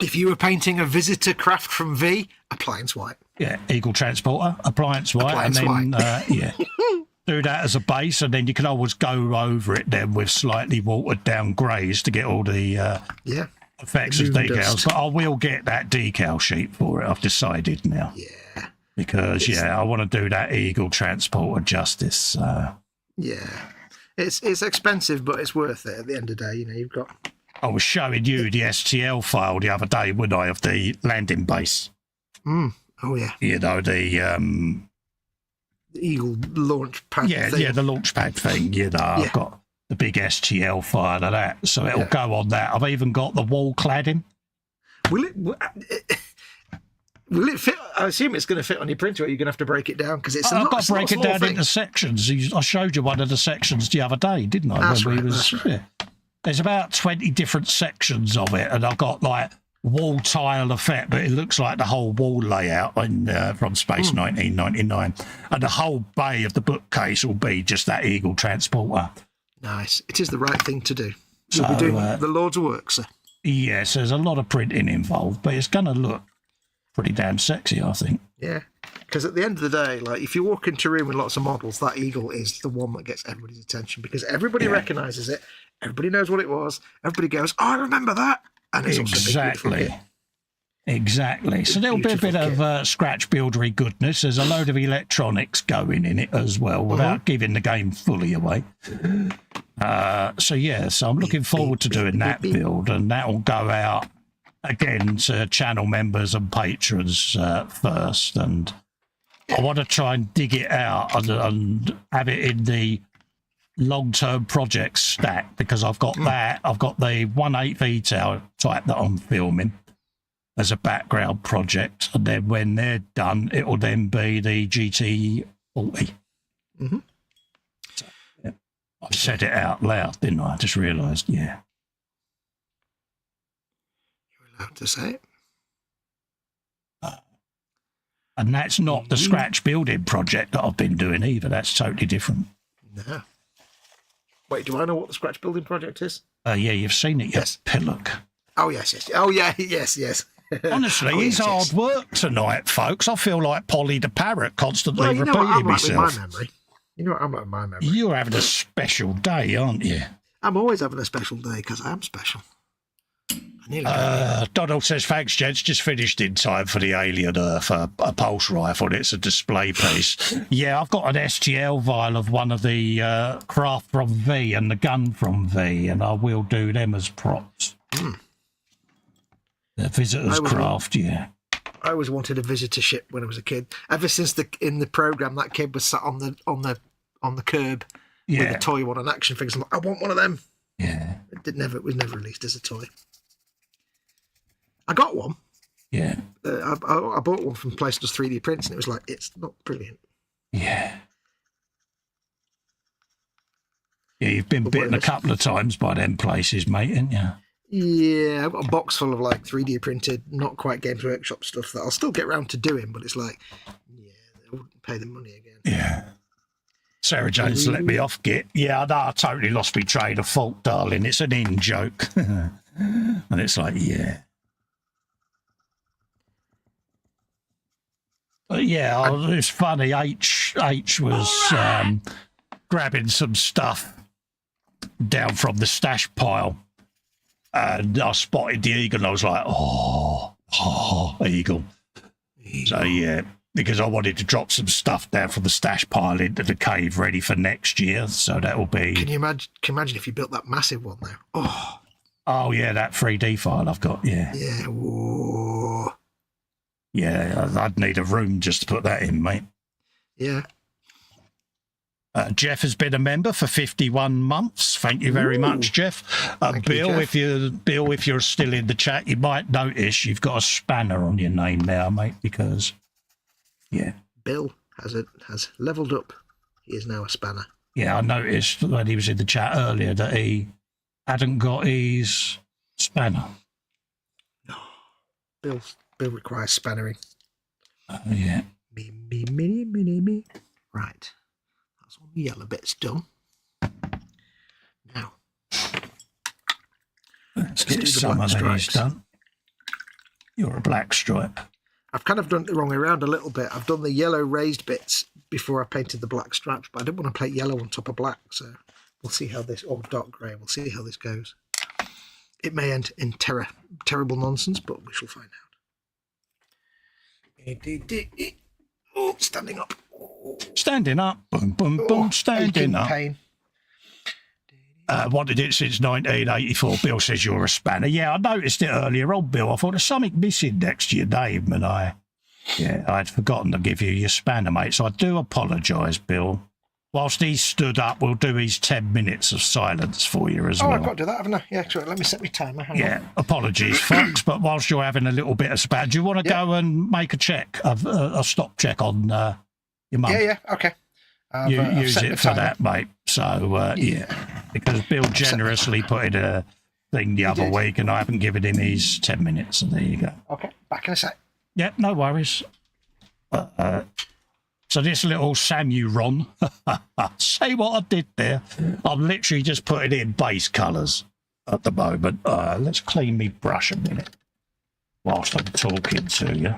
If you were painting a visitor craft from V, appliance white. Yeah, Eagle Transporter, appliance white. Appliance and then, do that as a base, and then you can always go over it then with slightly watered down greys to get all the effects of decals. But I will get that decal sheet for it, I've decided now. Yeah. Because, I want to do that Eagle Transporter justice. Yeah. It's expensive, but it's worth it at the end of the day. You know, you've got... I was showing you the STL file the other day, wasn't I, of the landing base. Oh, yeah. You know, The Eagle launch pad thing. Yeah, the launch pad thing. You know, I've got the big STL file of that, so it'll go on that. I've even got the wall cladding. Will it fit? I assume it's going to fit on your printer, or you're going to have to break it down because it's. I've got to break it down into sections. I showed you one of the sections the other day, didn't I? That's right. Yeah. There's about 20 different sections of it, and I've got like wall tile effect, but it looks like the whole wall layout from Space 1999, and the whole bay of the bookcase will be just that Eagle transporter. Nice. It is the right thing to do. You'll be doing the Lord's work, sir. Yes, there's a lot of printing involved, but it's going to look pretty damn sexy, I think. Yeah, because at the end of the day, like if you walk into a room with lots of models, that Eagle is the one that gets everybody's attention because everybody recognises it. Everybody knows what it was. Everybody goes, "Oh, I remember that," and it's exactly. So there'll be a bit of scratch buildery goodness. There's a load of electronics going in it as well, without giving the game fully away. So I'm looking forward to doing that build, and that'll go out again to channel members and patrons first. And I want to try and dig it out and have it in the long-term project stack because I've got that. I've got the 1/8 V type that I'm filming as a background project, and then when they're done, it will then be the GT40. So, I said it out loud, didn't I? I just realised, You're allowed to say it. And that's not the scratch building project that I've been doing either. That's totally different. No. Wait, do I know what the scratch building project is? Yeah, you've seen it, yes. Pillock. Oh, yes. Oh, yeah, yes. Honestly, it's hard work tonight, folks. I feel like Polly the Parrot constantly repeating myself. You know what I'm like with my memory. You're having a special day, aren't you? I'm always having a special day because I am special. Donald says, thanks, gents. Just finished in time for the Alien Earth, a pulse rifle. It's a display piece. Yeah, I've got an STL vial of one of the craft from V and the gun from V, and I will do them as props. The visitor's craft, I always wanted a visitor ship when I was a kid. Ever since in the program, that kid was sat on the curb with a toy one and action figures. I'm like, I want one of them. Yeah, it was never released as a toy. I got one. Yeah. I bought one from Places 3D Prints, and it was like, it's not brilliant. Yeah. Yeah, you've been bitten a couple of times by them places, mate, haven't you? Yeah, I've got a box full of like 3D printed, not quite Games Workshop stuff that I'll still get round to doing, but it's like, I wouldn't pay the money again. Yeah. Sarah Jones let me off, Git. Yeah, I totally lost my train of thought, darling. It's an in-joke. And it's like, yeah. But yeah, it's funny. H was grabbing some stuff down from the stash pile, and I spotted the eagle, and I was like, oh, eagle. So yeah, because I wanted to drop some stuff down from the stash pile into the cave, ready for next year. So that will be. Can you imagine if you built that massive one now? Oh yeah, that 3D file I've got. Yeah. Yeah. Whoa. Yeah, I'd need a room just to put that in, mate. Yeah. Jeff has been a member for 51 months. Thank you very much, Jeff. Bill, you, Jeff. If you're still in the chat, you might notice you've got a spanner on your name now, mate, because, yeah. Bill has leveled up. He is now a spanner. Yeah, I noticed when he was in the chat earlier that he hadn't got his spanner. No. Bill requires spannering. Yeah. Me. Right. That's all the yellow bits done. Now. Let's get some of these done. You're a black stripe. I've kind of done it the wrong way around a little bit. I've done the yellow raised bits before I painted the black stripes, but I didn't want to paint yellow on top of black, so we'll see how this, or dark grey, we'll see how this goes. It may end in terrible nonsense, but we shall find out. Oh, standing up. Standing up, boom, boom, boom, standing up. Pain. Wanted it since 1984. Bill says you're a spanner. Yeah, I noticed it earlier on, Bill. I thought there's something missing next to your name, and I'd forgotten to give you your spanner, mate. So I do apologise, Bill. Whilst he's stood up, we'll do his 10 minutes of silence for you as well. Oh, I've got to do that, haven't I? Yeah, sure. Let me set my timer. Hang on. Apologies, Fox, but whilst you're having a little bit of spat, do you want to go and make a check, a stop check on your mum? Yeah, okay. I've use it for that, mate. So, because Bill generously put in a thing the other week, and I haven't given him his 10 minutes, and there you go. Okay, back in a sec. Yeah, no worries. So this little Samuron, say what I did there. I'm literally just putting in base colours at the moment. Let's clean me brush a minute whilst I'm talking to you.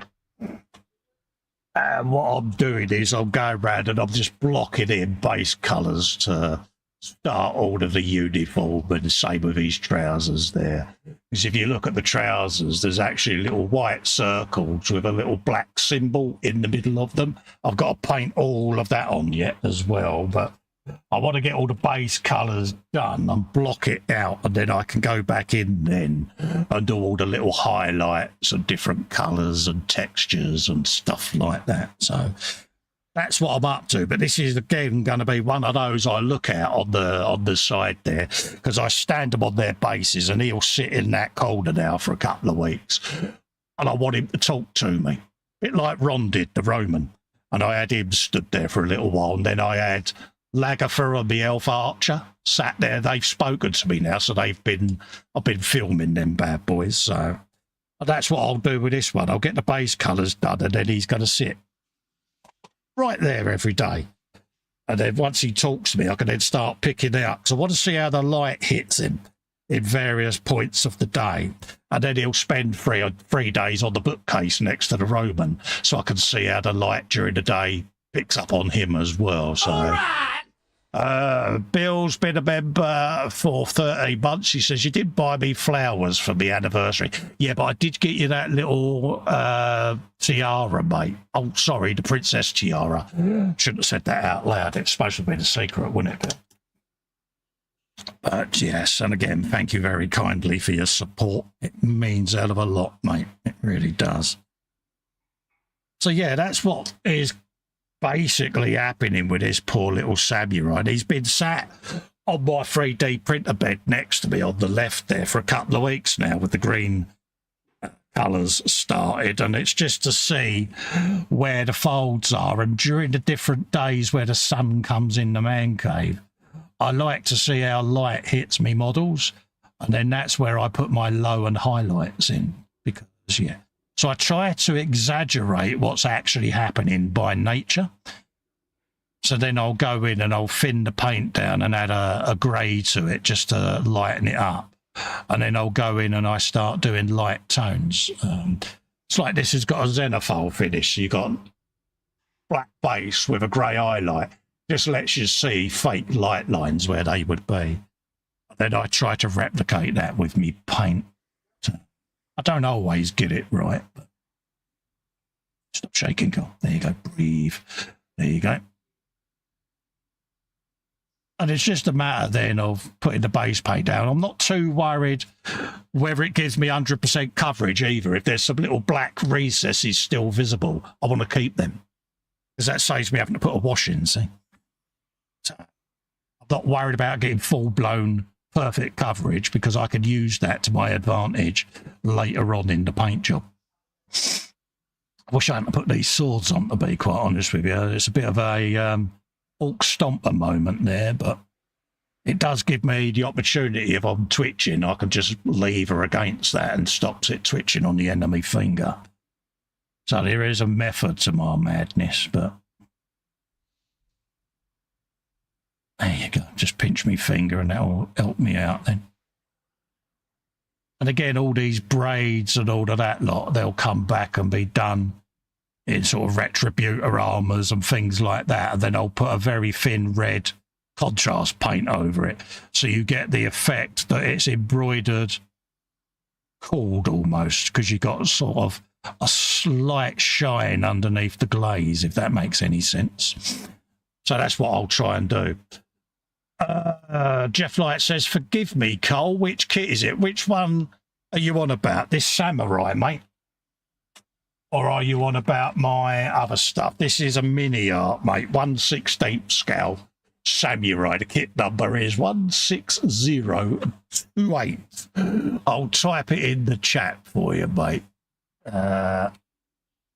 And what I'm doing is I'm going around and I'm just blocking in base colours to start all of the uniform, and the same with these trousers there. Because if you look at the trousers, there's actually little white circles with a little black symbol in the middle of them. I've got to paint all of that on yet as well, but I want to get all the base colours done and block it out, and then I can go back in then and do all the little highlights and different colours and textures and stuff like that. So that's what I'm up to. But this is again going to be one of those I look at on the side there, because I stand them on their bases, and he'll sit in that corner now for a couple of weeks, and I want him to talk to me, a bit like Ron did, the Roman. And I had him stood there for a little while, and then I had Lagerfer and the Elf Archer sat there. They've spoken to me now, so I've been filming them bad boys. So that's what I'll do with this one. I'll get the base colours done, and then he's going to sit right there every day. And then once he talks to me, I can then start picking out. So I want to see how the light hits him in various points of the day. And then he'll spend 3 days on the bookcase next to the Roman, so I can see how the light during the day picks up on him as well. So Bill's been a member for 13 months. He says, you didn't buy me flowers for the anniversary. Yeah, but I did get you that little tiara, mate. Oh, sorry, the princess tiara. Shouldn't have said that out loud. It's supposed to be a secret, wouldn't it? But yes, and again, thank you very kindly for your support. It means a hell of a lot, mate. It really does. So yeah, that's what is basically happening with this poor little samurai. He's been sat on my 3D printer bed next to me on the left there for a couple of weeks now, with the green colours started, and it's just to see where the folds are. And during the different days where the sun comes in the man cave, I like to see how light hits me models, and then that's where I put my low and highlights in, because so I try to exaggerate what's actually happening by nature. So then I'll go in and I'll thin the paint down and add a grey to it just to lighten it up. And then I'll go in and I start doing light tones. It's like this has got a xenophile finish. You've got black base with a grey highlight. Just lets you see fake light lines where they would be. And then I try to replicate that with me paint. I don't always get it right, but stop shaking, Carl. There you go. Breathe. There you go. And it's just a matter then of putting the base paint down. I'm not too worried whether it gives me 100% coverage either. If there's some little black recesses still visible, I want to keep them, because that saves me having to put a wash in, see? So I'm not worried about getting full-blown perfect coverage, because I can use that to my advantage later on in the paint job. I wish I hadn't put these swords on, to be quite honest with you. It's a bit of a orc stomper moment there, but it does give me the opportunity, if I'm twitching, I can just lever against that and stops it twitching on the enemy finger. So there is a method to my madness, but there you go. Just pinch me finger and that'll help me out then. And again, all these braids and all of that lot, they'll come back and be done in sort of retributor armours and things like that. And then I'll put a very thin red contrast paint over it, so you get the effect that it's embroidered cord almost, because you got sort of a slight shine underneath the glaze, if that makes any sense. So that's what I'll try and do. Jeff Light says, forgive me, Cole, which kit is it? Which one are you on about? This samurai, mate? Or are you on about my other stuff? This is a mini art, mate, 1/16 scale samurai. The kit number is 16028. I'll type it in the chat for you, mate.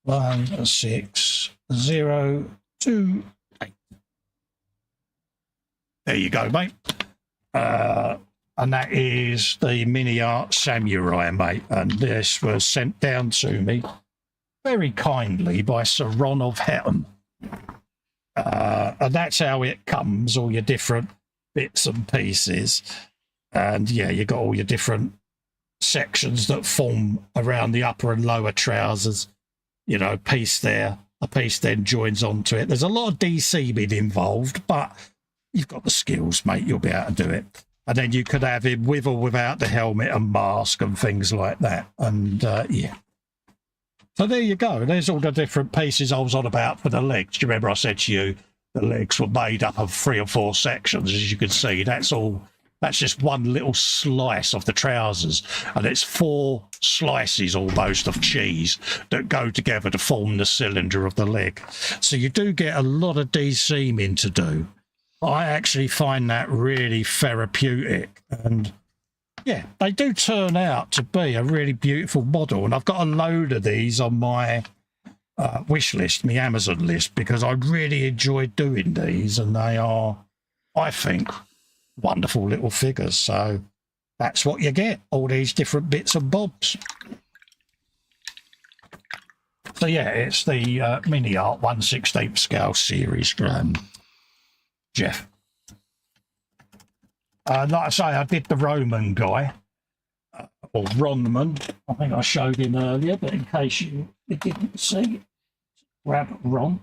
16028. There you go, mate. And that is the mini art samurai, mate. And this was sent down to me very kindly by Sir Ron of Hetton. And that's how it comes, all your different bits and pieces. And yeah, you got all your different sections that form around the upper and lower trousers. You know, piece there, a piece then joins onto it. There's a lot of DCing involved, but you've got the skills, mate. You'll be able to do it. And then you could have him with or without the helmet and mask and things like that. And yeah. So there you go. There's all the different pieces I was on about for the legs. Do you remember I said to you the legs were made up of 3 or 4 sections? As you can see, that's just one little slice of the trousers. And it's 4 slices almost of cheese that go together to form the cylinder of the leg. So you do get a lot of de-seaming to do. I actually find that really therapeutic. And yeah, they do turn out to be a really beautiful model. And I've got a load of these on my wish list, my Amazon list, because I really enjoy doing these. And they are, I think, wonderful little figures. So that's what you get, all these different bits and bobs. So yeah, it's the mini art 1/16 scale series, Jeff. Like I say, I did the Roman guy, or Ronman. I think I showed him earlier, but in case you didn't see, grab Ron.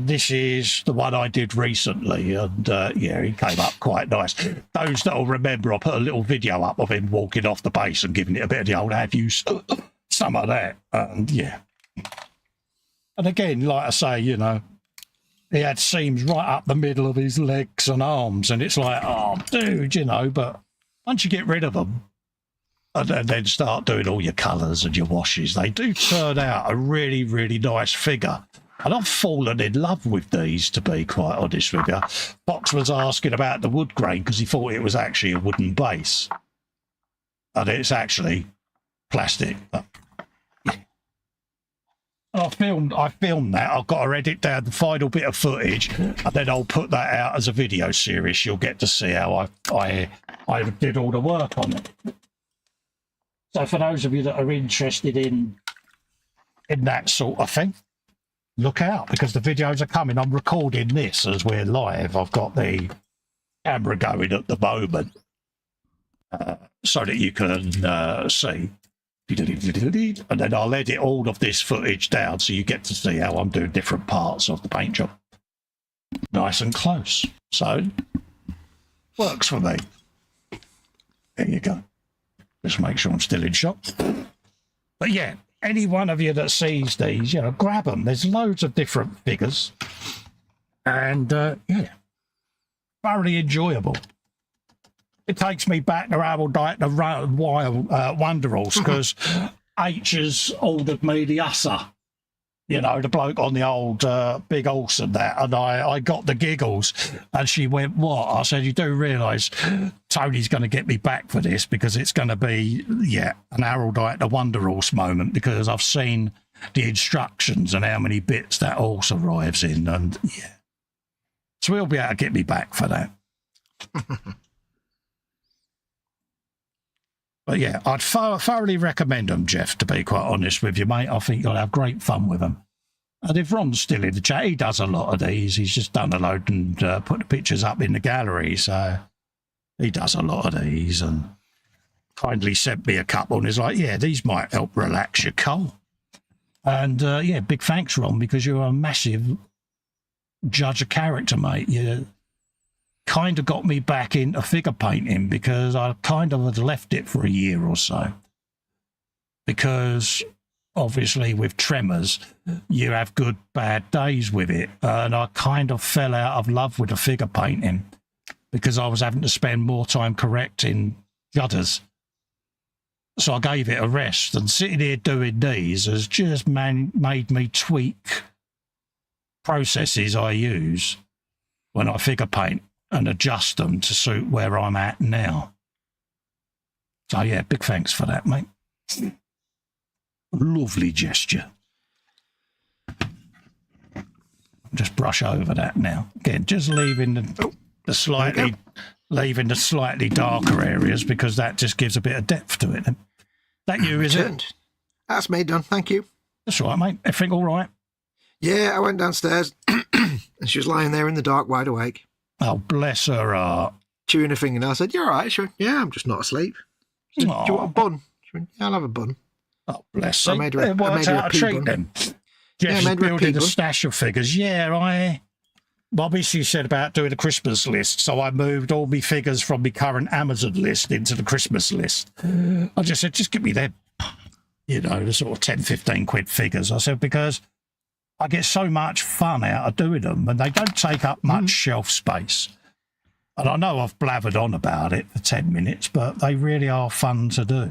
This is the one I did recently, and yeah, he came up quite nice. Those that'll remember, I put a little video up of him walking off the base and giving it a bit of the old have you some of that, and yeah. And again, like I say, you know, he had seams right up the middle of his legs and arms, and it's like, oh, dude, you know, but once you get rid of them and then start doing all your colours and your washes, they do turn out a really, really nice figure. And I've fallen in love with these, to be quite honest with you. Fox was asking about the wood grain because he thought it was actually a wooden base. And it's actually plastic. But, yeah. I filmed that. I've got to edit down the final bit of footage, and then I'll put that out as a video series. You'll get to see how I did all the work on it. So for those of you that are interested in that sort of thing, look out, because the videos are coming. I'm recording this as we're live. I've got the camera going at the moment so that you can see. And then I'll edit all of this footage down so you get to see how I'm doing different parts of the paint job. Nice and close. So, works for me. There you go. Just make sure I'm still in shot. But yeah, any one of you that sees these, you know, grab them. There's loads of different figures. And, yeah, thoroughly enjoyable. It takes me back to YWOBB, because H has ordered me the Usser, you know, the bloke on the old big horse and that, and I got the giggles, and she went, what? I said, you do realise Tony's going to get me back for this, because it's going to be, yeah, an Harold the Wonder Horse moment, because I've seen the instructions and how many bits that horse arrives in, and yeah. So he'll be able to get me back for that. But yeah, I'd thoroughly recommend them, Jeff, to be quite honest with you, mate. I think you'll have great fun with them. And if Ron's still in the chat, he does a lot of these. He's just done a load and put the pictures up in the gallery. So he does a lot of these and kindly sent me a couple and is like, yeah, these might help relax your Cole. And yeah, big thanks, Ron, because you're a massive judge of character, mate. You kind of got me back into figure painting, because I kind of had left it for a year or so. because obviously with tremors, you have good, bad days with it. And I kind of fell out of love with the figure painting because I was having to spend more time correcting judders. So I gave it a rest, and sitting here doing these has just made me tweak processes I use when I figure paint and adjust them to suit where I'm at now. So yeah, big thanks for that, mate. Lovely gesture. Just brush over that now. Again, just leaving the slightly darker areas because that just gives a bit of depth to it. That you, is it? That's me done, thank you. That's all right, mate. Everything all right? Yeah, I went downstairs and she was lying there in the dark, wide awake. Oh, bless her heart. Chewing her fingernail. I said, "You all right?" She went, "Yeah, I'm just not asleep." I said, "Do you want a bun?" She went, "Yeah, I'll have a bun." Oh, bless her. I made her a treat then. Jeff's building a stash of figures. Yeah, Bobby, she said about doing a Christmas list, so I moved all my figures from my current Amazon list into the Christmas list. I just said, just give me them, the sort of 10, 15 quid figures. I said, because I get so much fun out of doing them, and they don't take up much shelf space. And I know I've blathered on about it for 10 minutes, but they really are fun to do.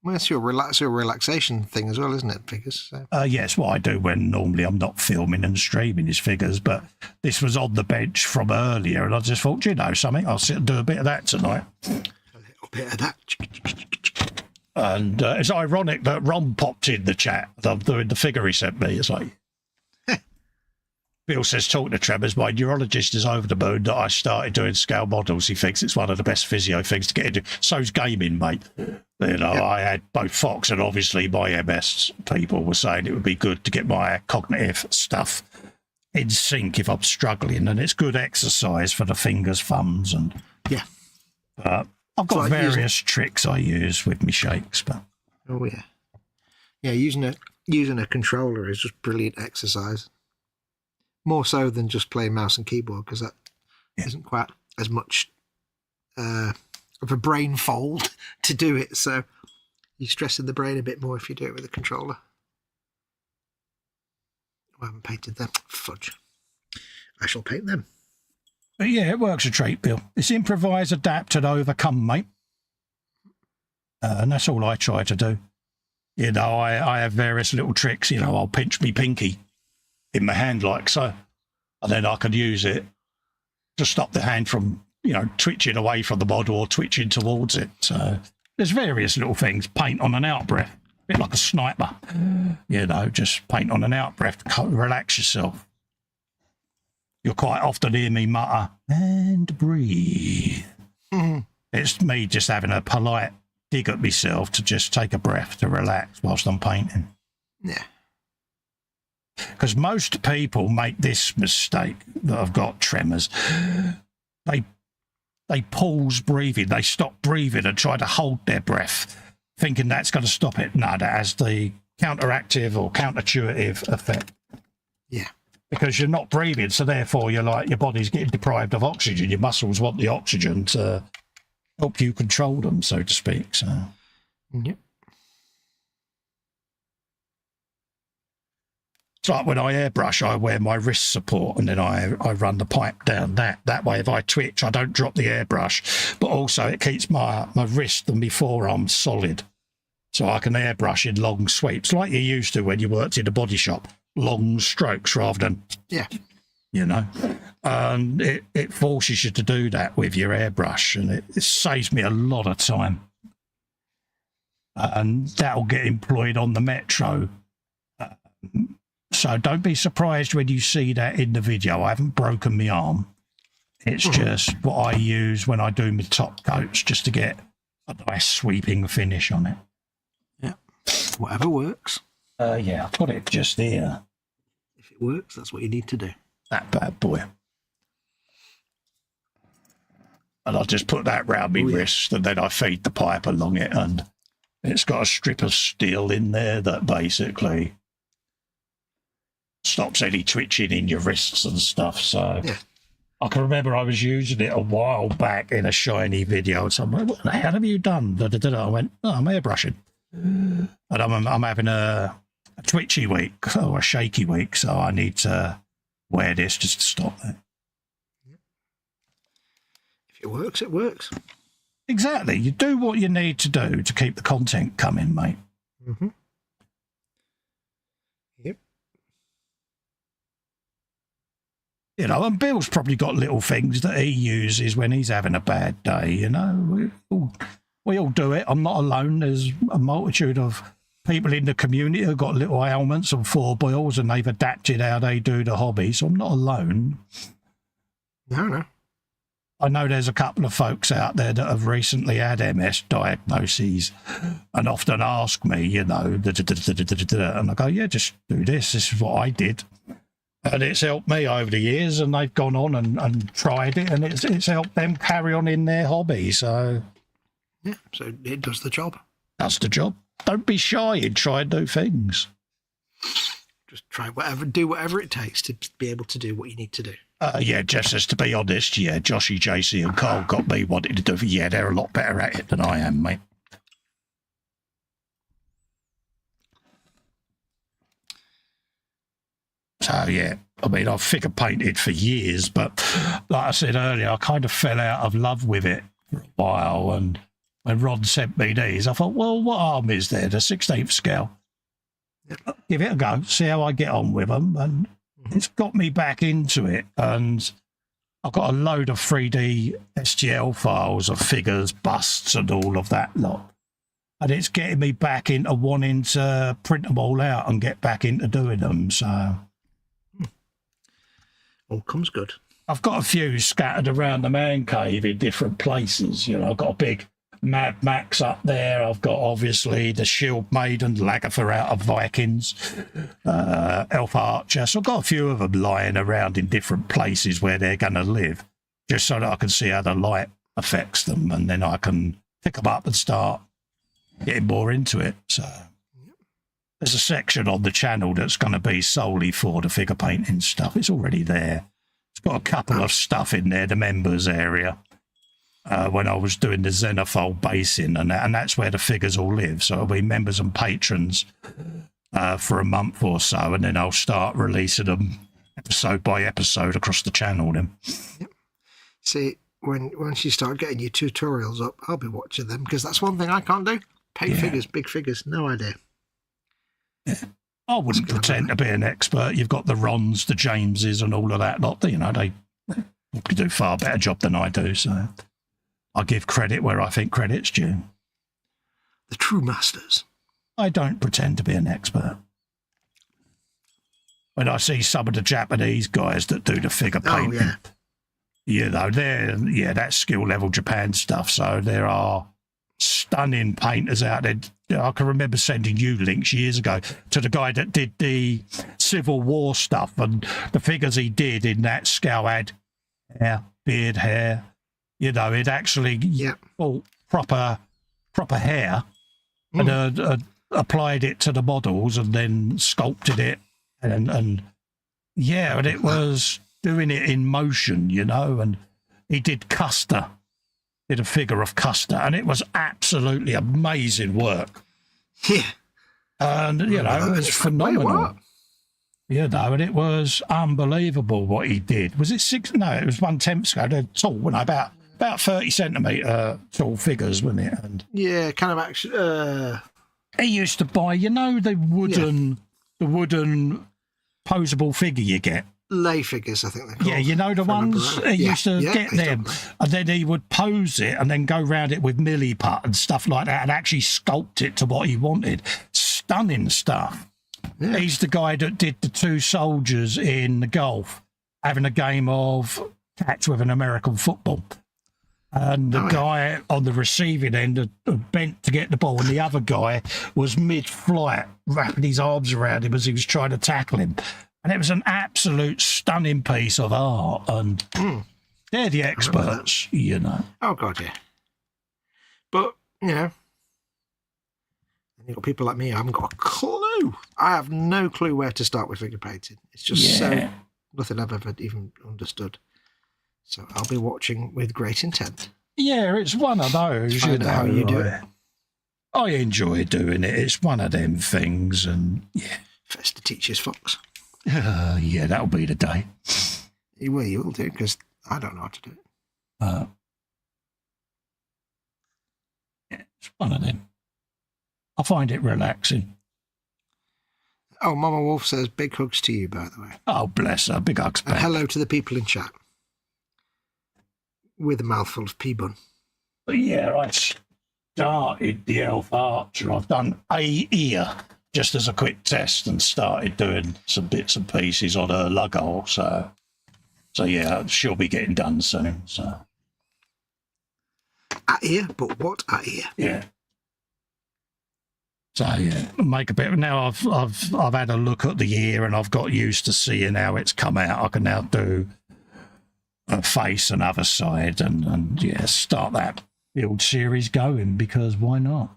Well, it's your relaxation thing as well, isn't it, figures? So. Yes, what I do when normally I'm not filming and streaming is figures, but this was on the bench from earlier, and I just thought, something? I'll sit and do a bit of that tonight. A little bit of that. And it's ironic that Ron popped in the chat. I'm doing the figure he sent me. It's like, Bill says, talking to Tremors, my neurologist is over the moon that I started doing scale models. He thinks it's one of the best physio things to get into. So's gaming, mate. I had both Fox and obviously my MS people were saying it would be good to get my cognitive stuff in sync if I'm struggling, and it's good exercise for the fingers, thumbs, and I've got various tricks I use with my shakes. But using a controller is just brilliant exercise. More so than just playing mouse and keyboard, because that isn't quite as much of a brain fold to do it. So you're stressing the brain a bit more if you do it with a controller. I haven't painted them. Fudge. I shall paint them. But yeah, it works a treat, Bill. It's improvise, adapt, and overcome, mate. And that's all I try to do. I have various little tricks. I'll pinch me pinky in my hand like so, and then I can use it to stop the hand from, twitching away from the model or twitching towards it. So there's various little things. Paint on an out-breath, a bit like a sniper. Just paint on an out-breath, relax yourself. You'll quite often hear me mutter, and breathe. It's me just having a polite dig at myself to just take a breath to relax whilst I'm painting. Yeah. Because most people make this mistake that have got tremors. They pause breathing, they stop breathing and try to hold their breath, thinking that's going to stop it. No, that has the counteractive or counterintuitive effect. Yeah. Because you're not breathing, so therefore your body's getting deprived of oxygen. Your muscles want the oxygen to help you control them, so to speak. So. Yep. It's like when I airbrush, I wear my wrist support and then I run the pipe down that. That way, if I twitch, I don't drop the airbrush, but also it keeps my wrist and my forearm solid. So I can airbrush in long sweeps, like you used to when you worked in a body shop, long strokes rather than, And it forces you to do that with your airbrush, and it saves me a lot of time. And that'll get employed on the Metro. So don't be surprised when you see that in the video. I haven't broken my arm. It's just what I use when I do my top coats, just to get a nice sweeping finish on it. Yeah, whatever works. I've got it just here. If it works, that's what you need to do. That bad boy. And I'll just put that round my wrist, and then I feed the pipe along it, and it's got a strip of steel in there that basically stops any twitching in your wrists and stuff. So I can remember I was using it a while back in a shiny video. Somewhere, what the hell have you done? I went, I'm airbrushing. And I'm having a twitchy week or a shaky week, so I need to wear this just to stop that. If it works, it works. Exactly. You do what you need to do to keep the content coming, mate. Mm-hmm. Yep. You know, and Bill's probably got little things that he uses when he's having a bad day, you know. We all do it. I'm not alone. There's a multitude of people in the community who've got little ailments and foibles, and they've adapted how they do the hobby, so I'm not alone. No. I know there's a couple of folks out there that have recently had MS diagnoses and often ask me, you know, and I go, yeah, just do this. This is what I did. And it's helped me over the years, and they've gone on and tried it, and it's helped them carry on in their hobby. So, yeah, so it does the job. That's the job. Don't be shy and try new things. Just try do whatever it takes to be able to do what you need to do. Yeah, just as to be honest, yeah, Joshy, JC and Carl got me wanting to do it. Yeah, they're a lot better at it than I am, mate. So, yeah, I mean, I've figure painted for years, but like I said earlier, I kind of fell out of love with it for a while. And when Ron sent me these, I thought, well, what harm is there? The 16th scale. Yep. Give it a go, see how I get on with them. And it's got me back into it, and I've got a load of 3D STL files of figures, busts, and all of that lot. And it's getting me back into wanting to print them all out and get back into doing them. So, all comes good. I've got a few scattered around the man cave in different places. You know, I've got a big Mad Max up there. I've got obviously the Shield Maiden, Lagertha out of Vikings, Elf Archer. So I've got a few of them lying around in different places where they're going to live, just so that I can see how the light affects them, and then I can pick them up and start getting more into it. So there's a section on the channel that's going to be solely for the figure painting stuff. It's already there. It's got a couple of stuff in there, the members area. When I was doing the Xenofold basing, and that's where the figures all live. So it'll be members and patrons for a month or so, and then I'll start releasing them episode by episode across the channel then. Yep. See, once you start getting your tutorials up, I'll be watching them, because that's one thing I can't do. Paint figures, big figures, no idea. Yeah. I wouldn't pretend to be an expert. You've got the Rons, the Jameses, and all of that lot. You know, they do a far better job than I do, so I give credit where I think credit's due. The true masters. I don't pretend to be an expert. When I see some of the Japanese guys that do the figure painting, you know, that's skill level Japan stuff. So there are stunning painters out there. I can remember sending you links years ago to the guy that did the Civil War stuff, and the figures he did in that scale had beard, hair. You know, it actually all proper hair, and applied it to the models and then sculpted it, and it was doing it in motion, you know. And he did Custer, did a figure of Custer, and it was absolutely amazing work. Yeah, and you know, it was phenomenal. You know, and it was unbelievable what he did. Was it 6? No, it was 1/10 scale. They're tall, weren't they? About 30 centimetre tall figures, wasn't it? And yeah, kind of actually. He used to buy, you know, the wooden posable figure you get. Lay figures, I think they're called. Yeah, you know the ones? He used to get them, and then he would pose it and then go round it with milliput and stuff like that and actually sculpt it to what he wanted. Stunning stuff. Yeah. He's the guy that did the 2 soldiers in the Gulf having a game of catch with an American football. And the guy on the receiving end had bent to get the ball, and the other guy was mid-flight, wrapping his arms around him as he was trying to tackle him. And it was an absolute stunning piece of art. And they're the experts, you know. Oh, God, yeah. But, you know, you've got people like me, I haven't got a clue. I have no clue where to start with figure painting. It's just so nothing I've ever even understood. So I'll be watching with great intent. Yeah, it's one of those. Find out how you do it. I enjoy doing it. It's one of them things, and yeah. Festa teaches Foxx. Yeah, that'll be the day. You will do, because I don't know how to do it. Yeah, it's one of them. I find it relaxing. Oh, Mama Wolf says big hugs to you, by the way. Oh, bless her. Big hugs back. And hello to the people in chat. With a mouthful of pea bun. But yeah, I started the Elf Archer. I've done a ear just as a quick test and started doing some bits and pieces on her lug hole. So yeah, she'll be getting done soon. So At ear, but what at ear? Yeah. So yeah, make a bit. Now I've had a look at the ear and I've got used to seeing how it's come out. I can now do a face and other side and yeah, start that build series going, because why not?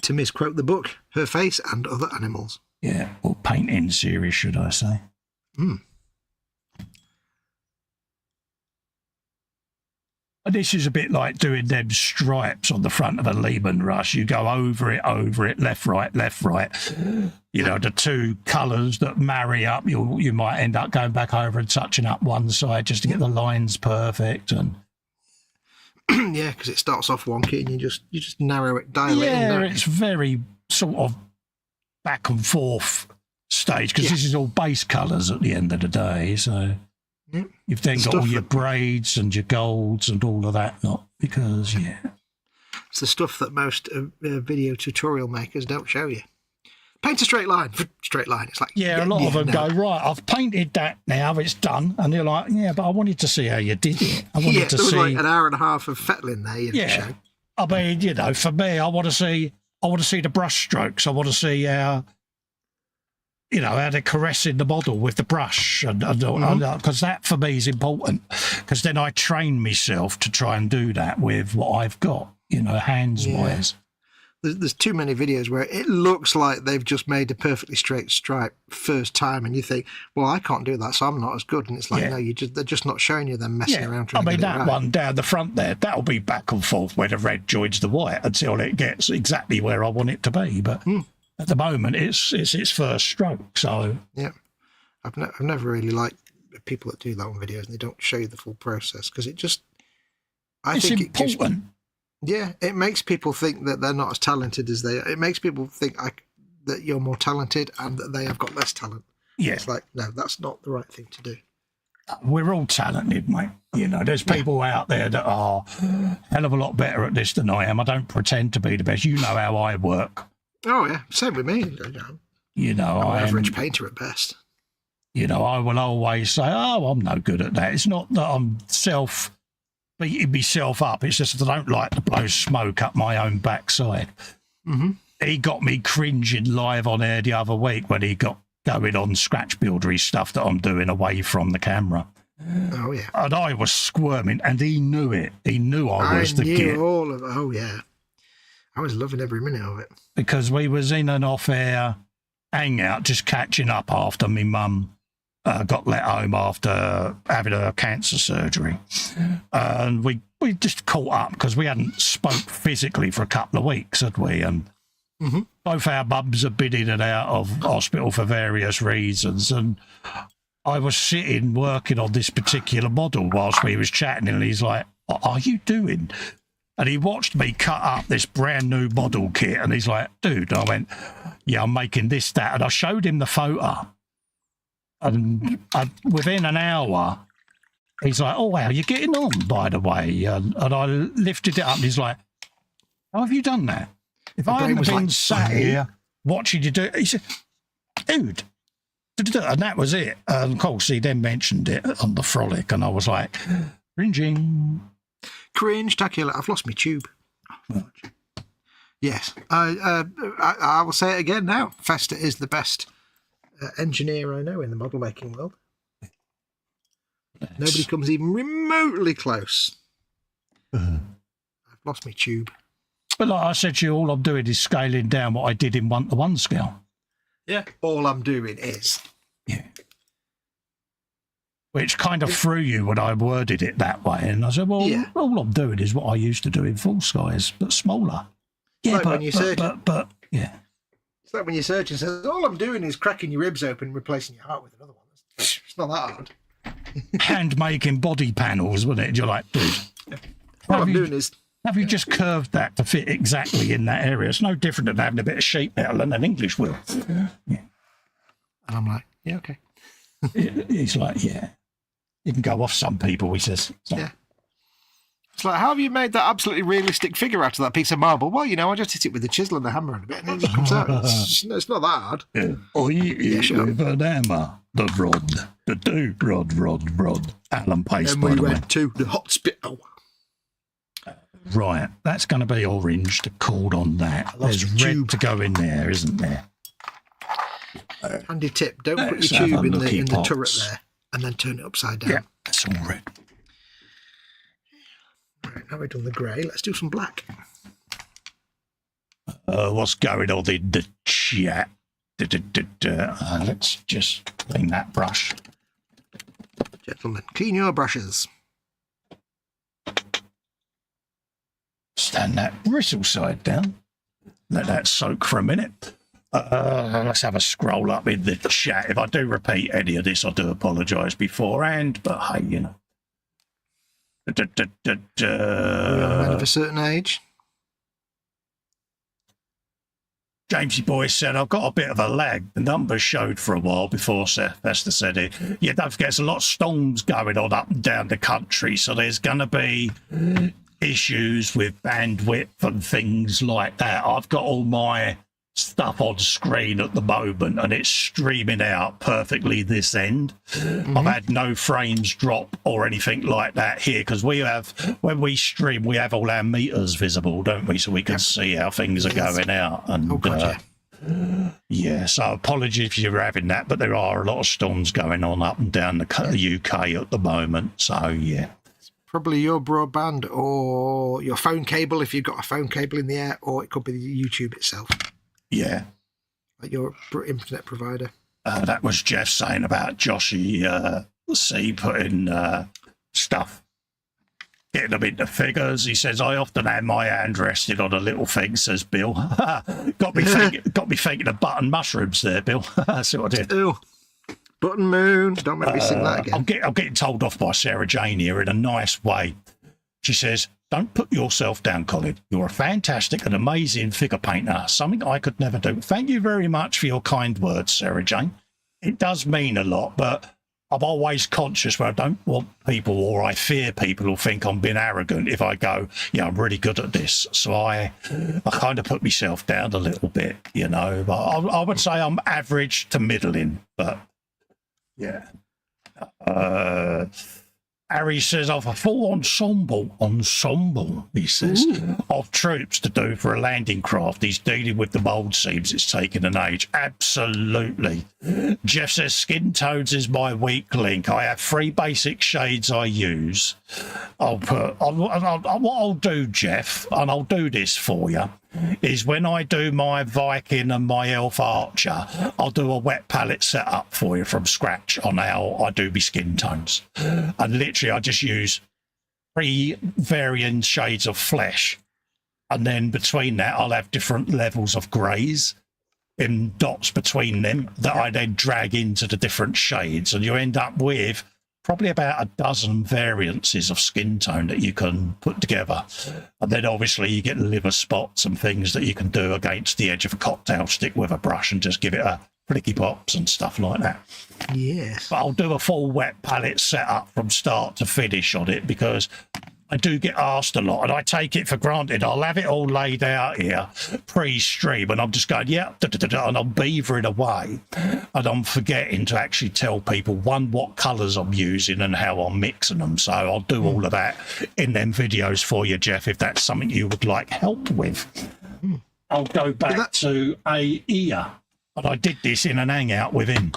To misquote the book, Her Face and Other Animals. Yeah, or painting series, should I say? This is a bit like doing them stripes on the front of a Lehman Rush. You go over it, left, right. You know, the two colours that marry up, you might end up going back over and touching up one side just to get the lines perfect. And yeah, because it starts off wonky and you just narrow it, dial it in. Yeah, it's very sort of back and forth stage, because this is all base colours at the end of the day. So you've then got all your braids and your golds and all of that, not because, it's the stuff that most video tutorial makers don't show you. Paint a straight line. It's like, a lot of them go, right, I've painted that now, it's done. And they're like, yeah, but I wanted to see how you did it. I wanted to there was see like an hour and a half of fettling there. You had to show. I mean, you know, for me, I want to see the brush strokes. I want to see how, you know, how they're caressing the model with the brush, and because that for me is important, because then I train myself to try and do that with what I've got, you know, hands-wise. There's too many videos where it looks like they've just made a perfectly straight stripe first time, and you think, well, I can't do that, so I'm not as good. And it's like, no, they're just not showing you them messing around trying to get it right. One down the front there, that'll be back and forth where the red joins the white until it gets exactly where I want it to be. But at the moment, it's its first stroke. So yeah, I've never really liked people that do that on videos and they don't show you the full process, because it's important. It makes people think that they're not as talented as they are. It makes people think that you're more talented and that they have got less talent. Yeah. It's like, no, that's not the right thing to do. We're all talented, mate. You know, there's people out there that are a hell of a lot better at this than I am. I don't pretend to be the best. You know how I work. Oh, yeah. Same with me. You know, I'm an average painter at best. You know, I will always say, oh, I'm no good at that. It's not that I'm beating myself up. It's just that I don't like to blow smoke up my own backside. He got me cringing live on air the other week when he got going on scratch buildery stuff that I'm doing away from the camera. Oh, yeah. And I was squirming, and he knew it. He knew I was the git. All of it. Oh, yeah. I was loving every minute of it. Because we was in an off-air hangout just catching up after my mum got let home after having her cancer surgery. And we just caught up because we hadn't spoke physically for a couple of weeks, had we? And both our mums had been in and out of hospital for various reasons. And I was sitting working on this particular model whilst we was chatting, and he's like, what are you doing? And he watched me cut up this brand new model kit, and he's like, dude, I went, yeah, I'm making this, that. And I showed him the photo. And within an hour, he's like, oh, wow, you're getting on, by the way. And I lifted it up, and he's like, how have you done that? If I hadn't been sat here watching you do it, he said, dude. And that was it. And of course, he then mentioned it on the Frolic, and I was like, cringing. Cringe-tacular. I've lost my tube. Yes. I will say it again now. Festa is the best engineer I know in the model making world. Nobody comes even remotely close. I've lost my tube. But like I said to you, all I'm doing is scaling down what I did in 1:1 scale. Yeah. All I'm doing is. Yeah. which kind of threw you when I worded it that way. And I said, well, all I'm doing is what I used to do in full size, but smaller. Yeah, like when you search, but yeah. It's like when you search and says, all I'm doing is cracking your ribs open and replacing your heart with another one. It's not that hard. Hand making body panels, wasn't it? And you're like, dude. All I'm doing is... Have you just curved that to fit exactly in that area? It's no different than having a bit of sheet metal and an English wheel. Yeah. And I'm like, yeah, okay. He's like, yeah. You can go off some people, he says. So. Yeah. It's like, how have you made that absolutely realistic figure out of that piece of marble? Well, I just hit it with the chisel and the hammer and a bit, and it just comes out. It's not that hard. Yeah. Or you hit with an hammer, the rod, the dude, rod. Alan Pace, and by we the way. went to the hot spit. Oh. Right, that's going to be orange, the cord on that. There's red to go in there, isn't there? Handy tip, don't put your tube in the turret there and then turn it upside down. Yeah, that's all red. Right, now we've done the grey, let's do some black. What's going on in the chat? Let's just clean that brush. Gentlemen, clean your brushes. Stand that bristle side down. Let that soak for a minute. Let's have a scroll up in the chat. If I do repeat any of this, I do apologise beforehand, but hey, We are men of a certain age. Jamesy Boy said, I've got a bit of a lag. The numbers showed for a while before Festa said it. Yeah, don't forget, there's a lot of storms going on up and down the country, so there's going to be issues with bandwidth and things like that. I've got all my stuff on screen at the moment and it's streaming out perfectly this end. I've had no frames drop or anything like that here because when we stream, we have all our meters visible, don't we? So we can see how things are going out. And yeah, so apologies if you're having that, but there are a lot of storms going on up and down the UK at the moment. So yeah. Probably your broadband or your phone cable if you've got a phone cable in the air, or it could be the YouTube itself. Yeah. Like your internet provider. That was Jeff saying about Joshy C putting stuff, getting them into figures. He says, I often have my hand rested on a little thing, says Bill. got me thinking of button mushrooms there, Bill. That's what I did. Ew. Button moon. Don't make me sing that again. I'm getting told off by Sarah Jane here in a nice way. She says, don't put yourself down, Colin. You're a fantastic and amazing figure painter, something I could never do. Thank you very much for your kind words, Sarah Jane. It does mean a lot, but I'm always conscious where I don't want people, or I fear people will think I'm being arrogant if I go, yeah, I'm really good at this. So I kind of put myself down a little bit, but I would say I'm average to middling, but yeah. Harry says, I've a full ensemble, he says, of troops to do for a landing craft. He's dealing with the mould seams. It's taken an age. Absolutely. Jeff says, skin tones is my weak link. I have 3 basic shades I use. What I'll do, Jeff, and I'll do this for you, is when I do my Viking and my Elf Archer, I'll do a wet palette setup for you from scratch on how I do my skin tones. And literally, I just use 3 varying shades of flesh. And then between that, I'll have different levels of greys in dots between them that I then drag into the different shades. And you end up with probably about a dozen variances of skin tone that you can put together. And then obviously you get liver spots and things that you can do against the edge of a cocktail stick with a brush and just give it a flicky pops and stuff like that. Yes. But I'll do a full wet palette setup from start to finish on it because I do get asked a lot and I take it for granted. I'll have it all laid out here pre-stream and I'm just going, yeah, and I'm beavering away and I'm forgetting to actually tell people, one, what colours I'm using and how I'm mixing them. So I'll do all of that in them videos for you, Jeff, if that's something you would like help with. I'll go back to a ear. And I did this in an hangout with him.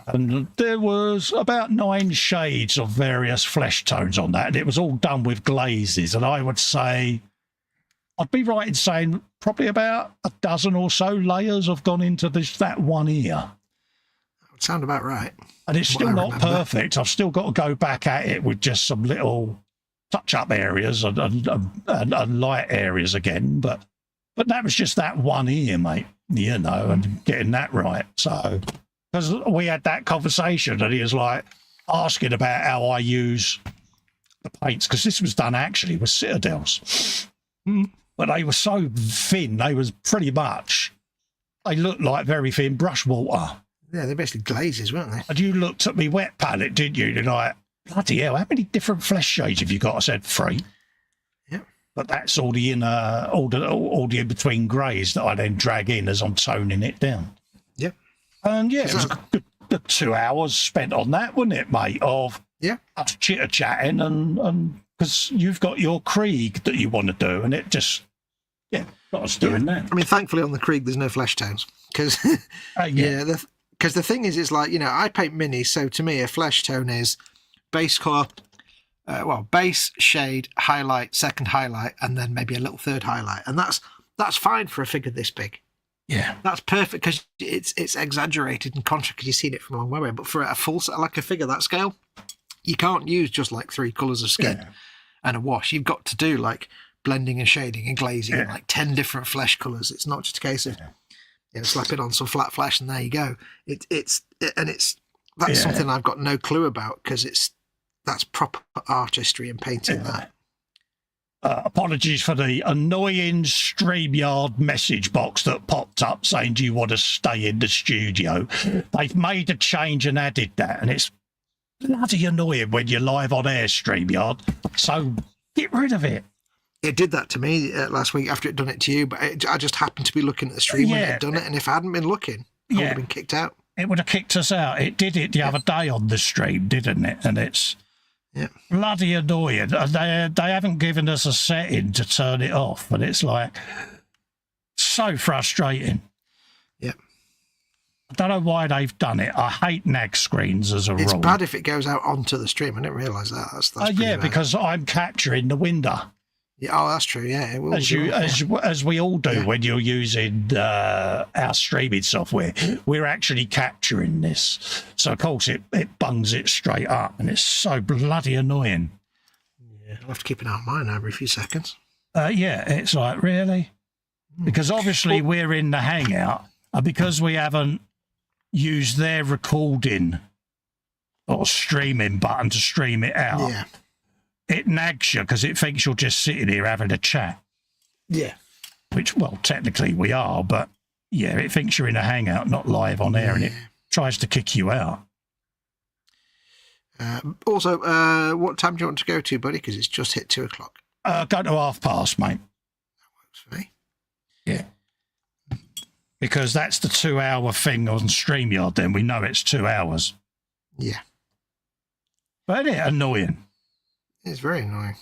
And there was about 9 shades of various flesh tones on that. And it was all done with glazes. And I would say, I'd be right in saying probably about a dozen or so layers have gone into that one ear. Sound about right. And it's still not perfect. I've still got to go back at it with just some little touch-up areas and light areas again. But that was just that one ear, mate, you know, and getting that right. So, because we had that conversation and he was like asking about how I use the paints, because this was done actually with Citadels. But they were so thin, they was pretty much, they looked like very thin brush water. Yeah, they're basically glazes, weren't they? And you looked at me wet palette, didn't you? You're like, bloody hell, how many different flesh shades have you got? I said 3. Yeah. But that's all the inner, all the in-between greys that I then drag in as I'm toning it down. Yeah. And yeah, it was a good 2 hours spent on that, wasn't it, mate? Of us chitter-chatting and because you've got your Krieg that you want to do, and it just, got us doing that. I mean, thankfully on the Krieg there's no flesh tones, because because the thing is, it's like, you know, I paint minis, so to me a flesh tone is base colour, base, shade, highlight, second highlight, and then maybe a little third highlight, and that's fine for a figure this big. Yeah, that's perfect because it's exaggerated and contrast because you've seen it from a long way. But for a full set, like a figure that scale, you can't use just like 3 colours of skin and a wash. You've got to do like blending and shading and glazing and like 10 different flesh colours. It's not just a case of slap it on some flat flesh and there you go. That's something I've got no clue about, because that's proper artistry and painting that. Apologies for the annoying StreamYard message box that popped up saying, do you want to stay in the studio? They've made a change and added that, and it's bloody annoying when you're live on air, StreamYard. So get rid of it. It did that to me last week after it done it to you, but I just happened to be looking at the stream when it had done it, and if I hadn't been looking, I would have been kicked out. It would have kicked us out. It did it the other day on the stream, didn't it? And it's bloody annoying. They haven't given us a setting to turn it off, and it's like so frustrating. Yeah. I don't know why they've done it. I hate nag screens as a rule. It's bad if it goes out onto the stream. I didn't realise that. That's pretty bad. Because I'm capturing the window. Yeah, that's true. Yeah, it will. As we all do when you're using our streaming software, we're actually capturing this. So of course it bungs it straight up, and it's so bloody annoying. Yeah, I'll have to keep an eye on mine every few seconds. It's like, really, because obviously we're in the Hangout, and because we haven't used their recording or streaming button to stream it out. Yeah. It nags you because it thinks you're just sitting here having a chat. Yeah. Which, well, technically we are, but it thinks you're in a Hangout, not live on air, and it tries to kick you out. Also, what time do you want to go to, buddy? Because it's just hit 2 o'clock. Go to past, mate. That works for me. Yeah. Because that's the 2 hour thing on StreamYard, then we know it's 2 hours. Yeah. But it's annoying. It's very annoying.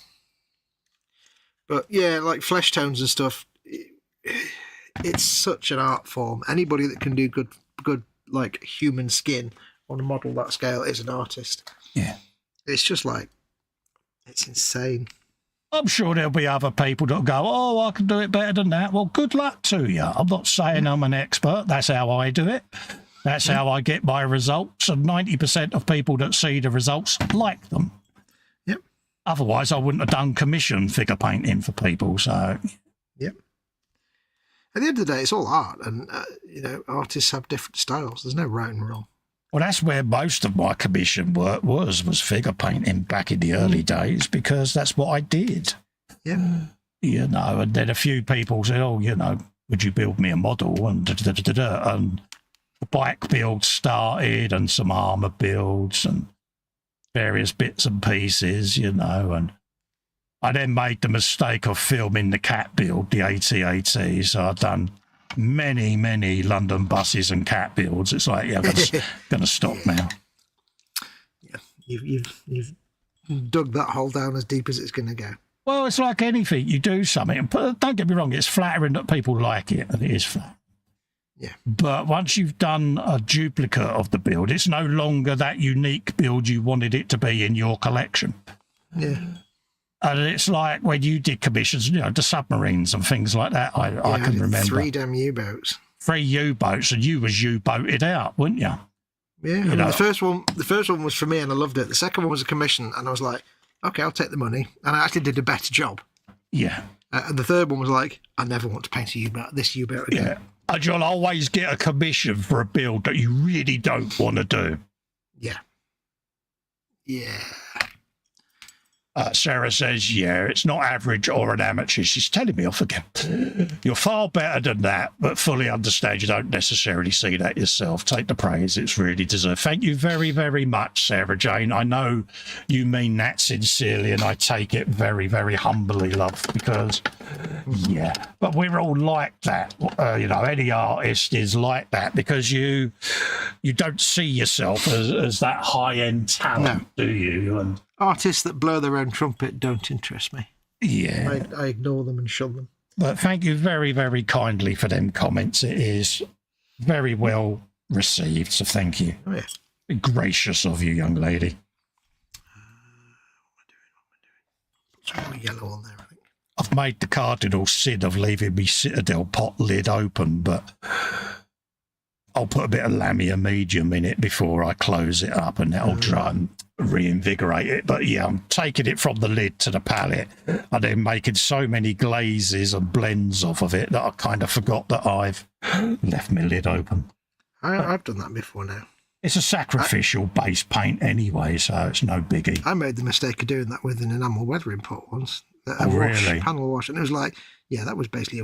But yeah, like flesh tones and stuff, it's such an art form. Anybody that can do good like human skin on a model that scale is an artist. Yeah. It's just like, it's insane. I'm sure there'll be other people that'll go, oh, I can do it better than that. Well, good luck to you. I'm not saying I'm an expert. That's how I do it. That's how I get my results. And 90% of people that see the results like them. Otherwise, I wouldn't have done commission figure painting for people. So, yep. At the end of the day, it's all art, and artists have different styles. There's no right and wrong. Well, that's where most of my commission work was figure painting back in the early days, because that's what I did. Yeah. And then a few people said, "Oh, would you build me a model?" And and the bike build started, and some armor builds, and various bits and pieces, and I then made the mistake of filming the cat build, the AT-AT, so I've done many, many London buses and cat builds. It's like, I'm going to stop now. Yeah, you've dug that hole down as deep as it's going to go. Well, it's like anything. You do something, and don't get me wrong, it's flattering that people like it, and it is flat. Yeah. But once you've done a duplicate of the build, it's no longer that unique build you wanted it to be in your collection. Yeah. And it's like when you did commissions, the submarines and things like that, I can remember. 3 damn U-boats. 3 U-boats, and you was U-boated out, weren't you? Yeah, I mean, the first one was for me, and I loved it. The second one was a commission, and I was like, okay, I'll take the money, and I actually did a better job. Yeah. And the third one was like, I never want to paint this U-boat again. Yeah. And you'll always get a commission for a build that you really don't want to do. Yeah. Yeah. Sarah says, yeah, it's not average or an amateur. She's telling me off again. You're far better than that, but fully understand you don't necessarily see that yourself. Take the praise. It's really deserved. Thank you very, very much, Sarah Jane. I know you mean that sincerely, and I take it very, very humbly, love, because, yeah, but we're all like that. Any artist is like that because you don't see yourself as that high-end talent, do you? And artists that blow their own trumpet don't interest me. Yeah. I ignore them and shun them. But thank you very, very kindly for them comments. It is very well received, so thank you. Oh, yeah. Be gracious of you, young lady. What am I doing? Some yellow on there, I think. I've made the cardinal sin of leaving me Citadel pot lid open, but I'll put a bit of Lamia medium in it before I close it up, and that'll try and reinvigorate it. But yeah, I'm taking it from the lid to the palette and then making so many glazes and blends off of it that I kind of forgot that I've left my lid open. I've done that before now. It's a sacrificial base paint anyway, so it's no biggie. I made the mistake of doing that with an enamel weathering pot once. Really? Panel wash, and it was like, yeah, that was basically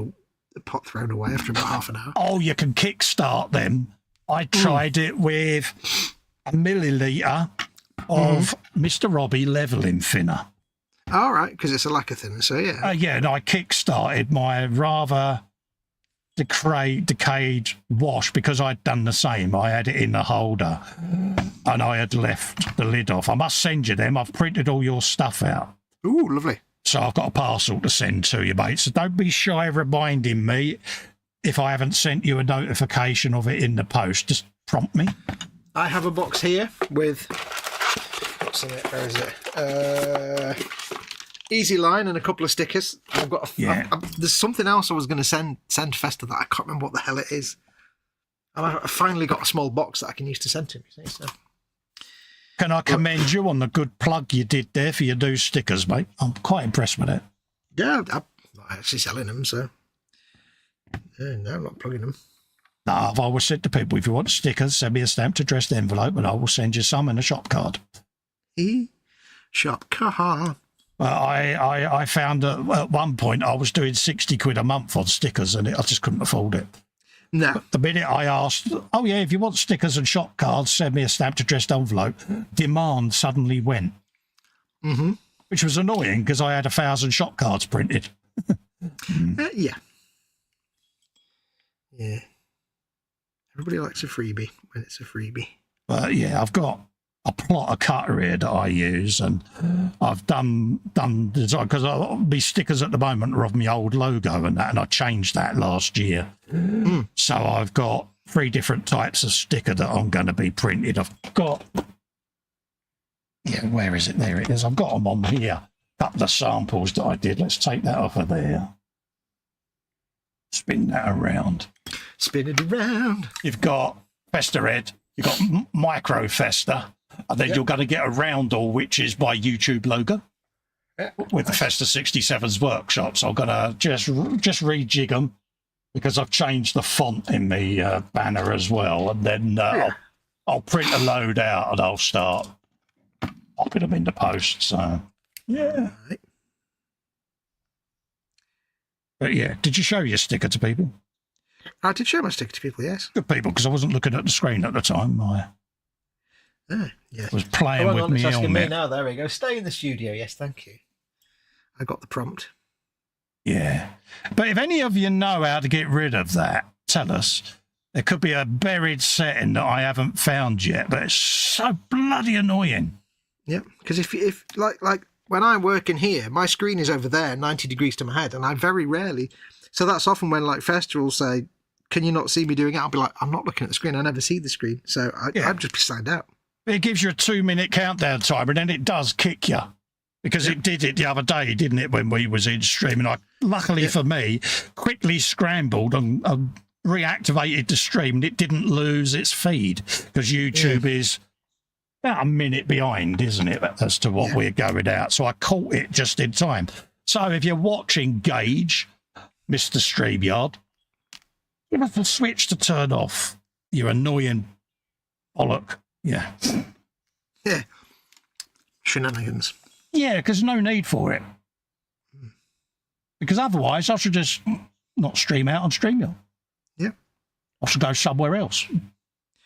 a pot thrown away after about half an hour. Oh, you can kickstart them. I tried it with a milliliter of Mr. Robbie leveling thinner. All right, because it's a lacquer thinner, so yeah. Yeah, and I kick-started my rather decayed wash because I'd done the same. I had it in the holder and I had left the lid off. I must send you them. I've printed all your stuff out. Ooh, lovely. So I've got a parcel to send to you, mate. So don't be shy of reminding me if I haven't sent you a notification of it in the post. Just prompt me. I have a box here with... what's in it? Where is it? Easy line and a couple of stickers. I've got there's something else I was going to send Festa that I can't remember what the hell it is. And I finally got a small box that I can use to send to him. So. Can I commend you on the good plug you did there for your new stickers, mate? I'm quite impressed with it. Yeah, I'm not actually selling them, so... no, I'm not plugging them. No, I've always said to people, if you want stickers, send me a stamped addressed envelope and I will send you some in a shop card. Shop card. Well, I found that at one point I was doing 60 quid a month on stickers and I just couldn't afford it. No. But the minute I asked, oh yeah, if you want stickers and shop cards, send me a stamped addressed envelope, demand suddenly went. Mm-hmm. Which was annoying because I had 1,000 shop cards printed. Yeah. Yeah. Everybody likes a freebie when it's a freebie. But yeah, I've got a plot of cutter here that I use, and I've done design because my stickers at the moment are of my old logo and that, and I changed that last year. So I've got 3 different types of sticker that I'm going to be printed. I've got, yeah, where is it? There it is. I've got them on here. A couple of samples that I did. Let's take that off of there. Spin that around. Spin it around. You've got Festa Red. You've got Micro Festa. And then you're going to get a roundel, which is my YouTube logo, with the Festa 67's workshops. I'm going to just rejig them because I've changed the font in the banner as well. And then I'll print a load out and I'll start popping them in the post. So, yeah. Right. But yeah, did you show your sticker to people? I did show my sticker to people, yes. Good people, because I wasn't looking at the screen at the time. I was playing with me on me now. There we go. Stay in the studio. Yes, thank you. I got the prompt. Yeah. But if any of you know how to get rid of that, tell us. There could be a buried setting that I haven't found yet, but it's so bloody annoying. Yeah, because if like when I work in here, my screen is over there, 90 degrees to my head, and I very rarely... So that's often when, like, Festa will say, can you not see me doing it? I'll be like, I'm not looking at the screen. I never see the screen. So I'd just be signed out. It gives you a 2-minute countdown timer, and then it does kick you. Because it did it the other day, didn't it, when we was in stream? And I, luckily for me, quickly scrambled and reactivated the stream and it didn't lose its feed because YouTube is about a minute behind, isn't it, as to what we're going out. So I caught it just in time. So if you're watching Gage, Mr. StreamYard, give us a switch to turn off. You annoying bollock. Yeah. Yeah. Shenanigans. Yeah, because no need for it. Because otherwise I should just not stream out on StreamYard. Yeah. I should go somewhere else.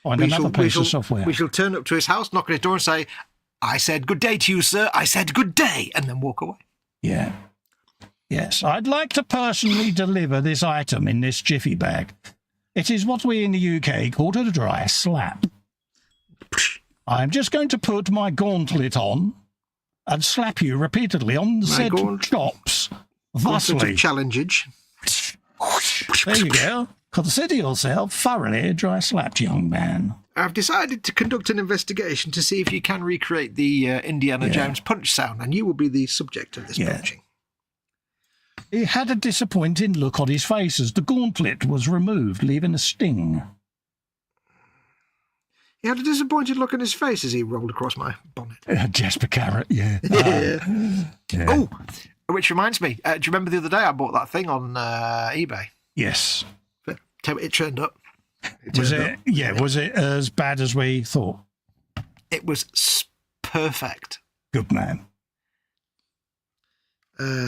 Find another piece of software. We shall turn up to his house, knock on his door and say, I said good day to you, sir. I said good day. And then walk away. Yeah. Yes. I'd like to personally deliver this item in this jiffy bag. It is what we in the UK call a dry slap. I'm just going to put my gauntlet on and slap you repeatedly on the said chops. Thusly. Challengage. There you go. Consider yourself thoroughly dry slapped, young man. I've decided to conduct an investigation to see if you can recreate the Indiana Jones punch sound, and you will be the subject of this punching. He had a disappointing look on his face as the gauntlet was removed, leaving a sting. He had a disappointed look on his face as he rolled across my bonnet. Jasper Carrot, yeah. Oh, which reminds me, do you remember the other day I bought that thing on eBay? Yes. It turned up. Was it as bad as we thought? It was perfect. Good man.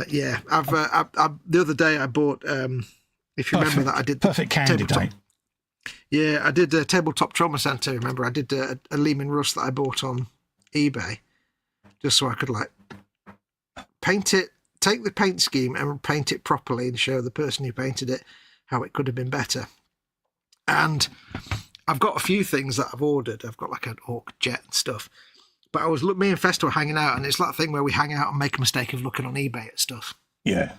Yeah, I've the other day I bought. If you remember that, I did perfect candidate. Yeah, I did a tabletop trauma center. Remember, I did a Lehman Russ that I bought on eBay, just so I could like paint it, take the paint scheme and paint it properly, and show the person who painted it how it could have been better. And I've got a few things that I've ordered. I've got like an Orc jet and stuff. But me and Festa were hanging out, and it's that thing where we hang out and make a mistake of looking on eBay at stuff. Yeah.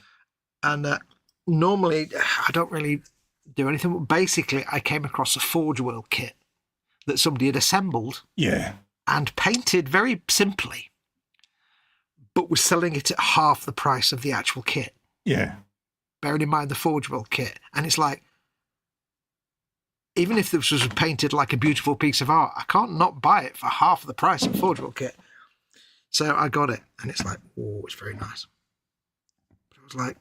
And normally I don't really do anything. But basically, I came across a Forge World kit that somebody had assembled. Yeah. And painted very simply, but was selling it at half the price of the actual kit. Yeah. Bearing in mind the Forge World kit. And it's like, even if this was painted like a beautiful piece of art, I can't not buy it for half the price of Forge World kit. So I got it, and it's like, oh, it's very nice. But I was like,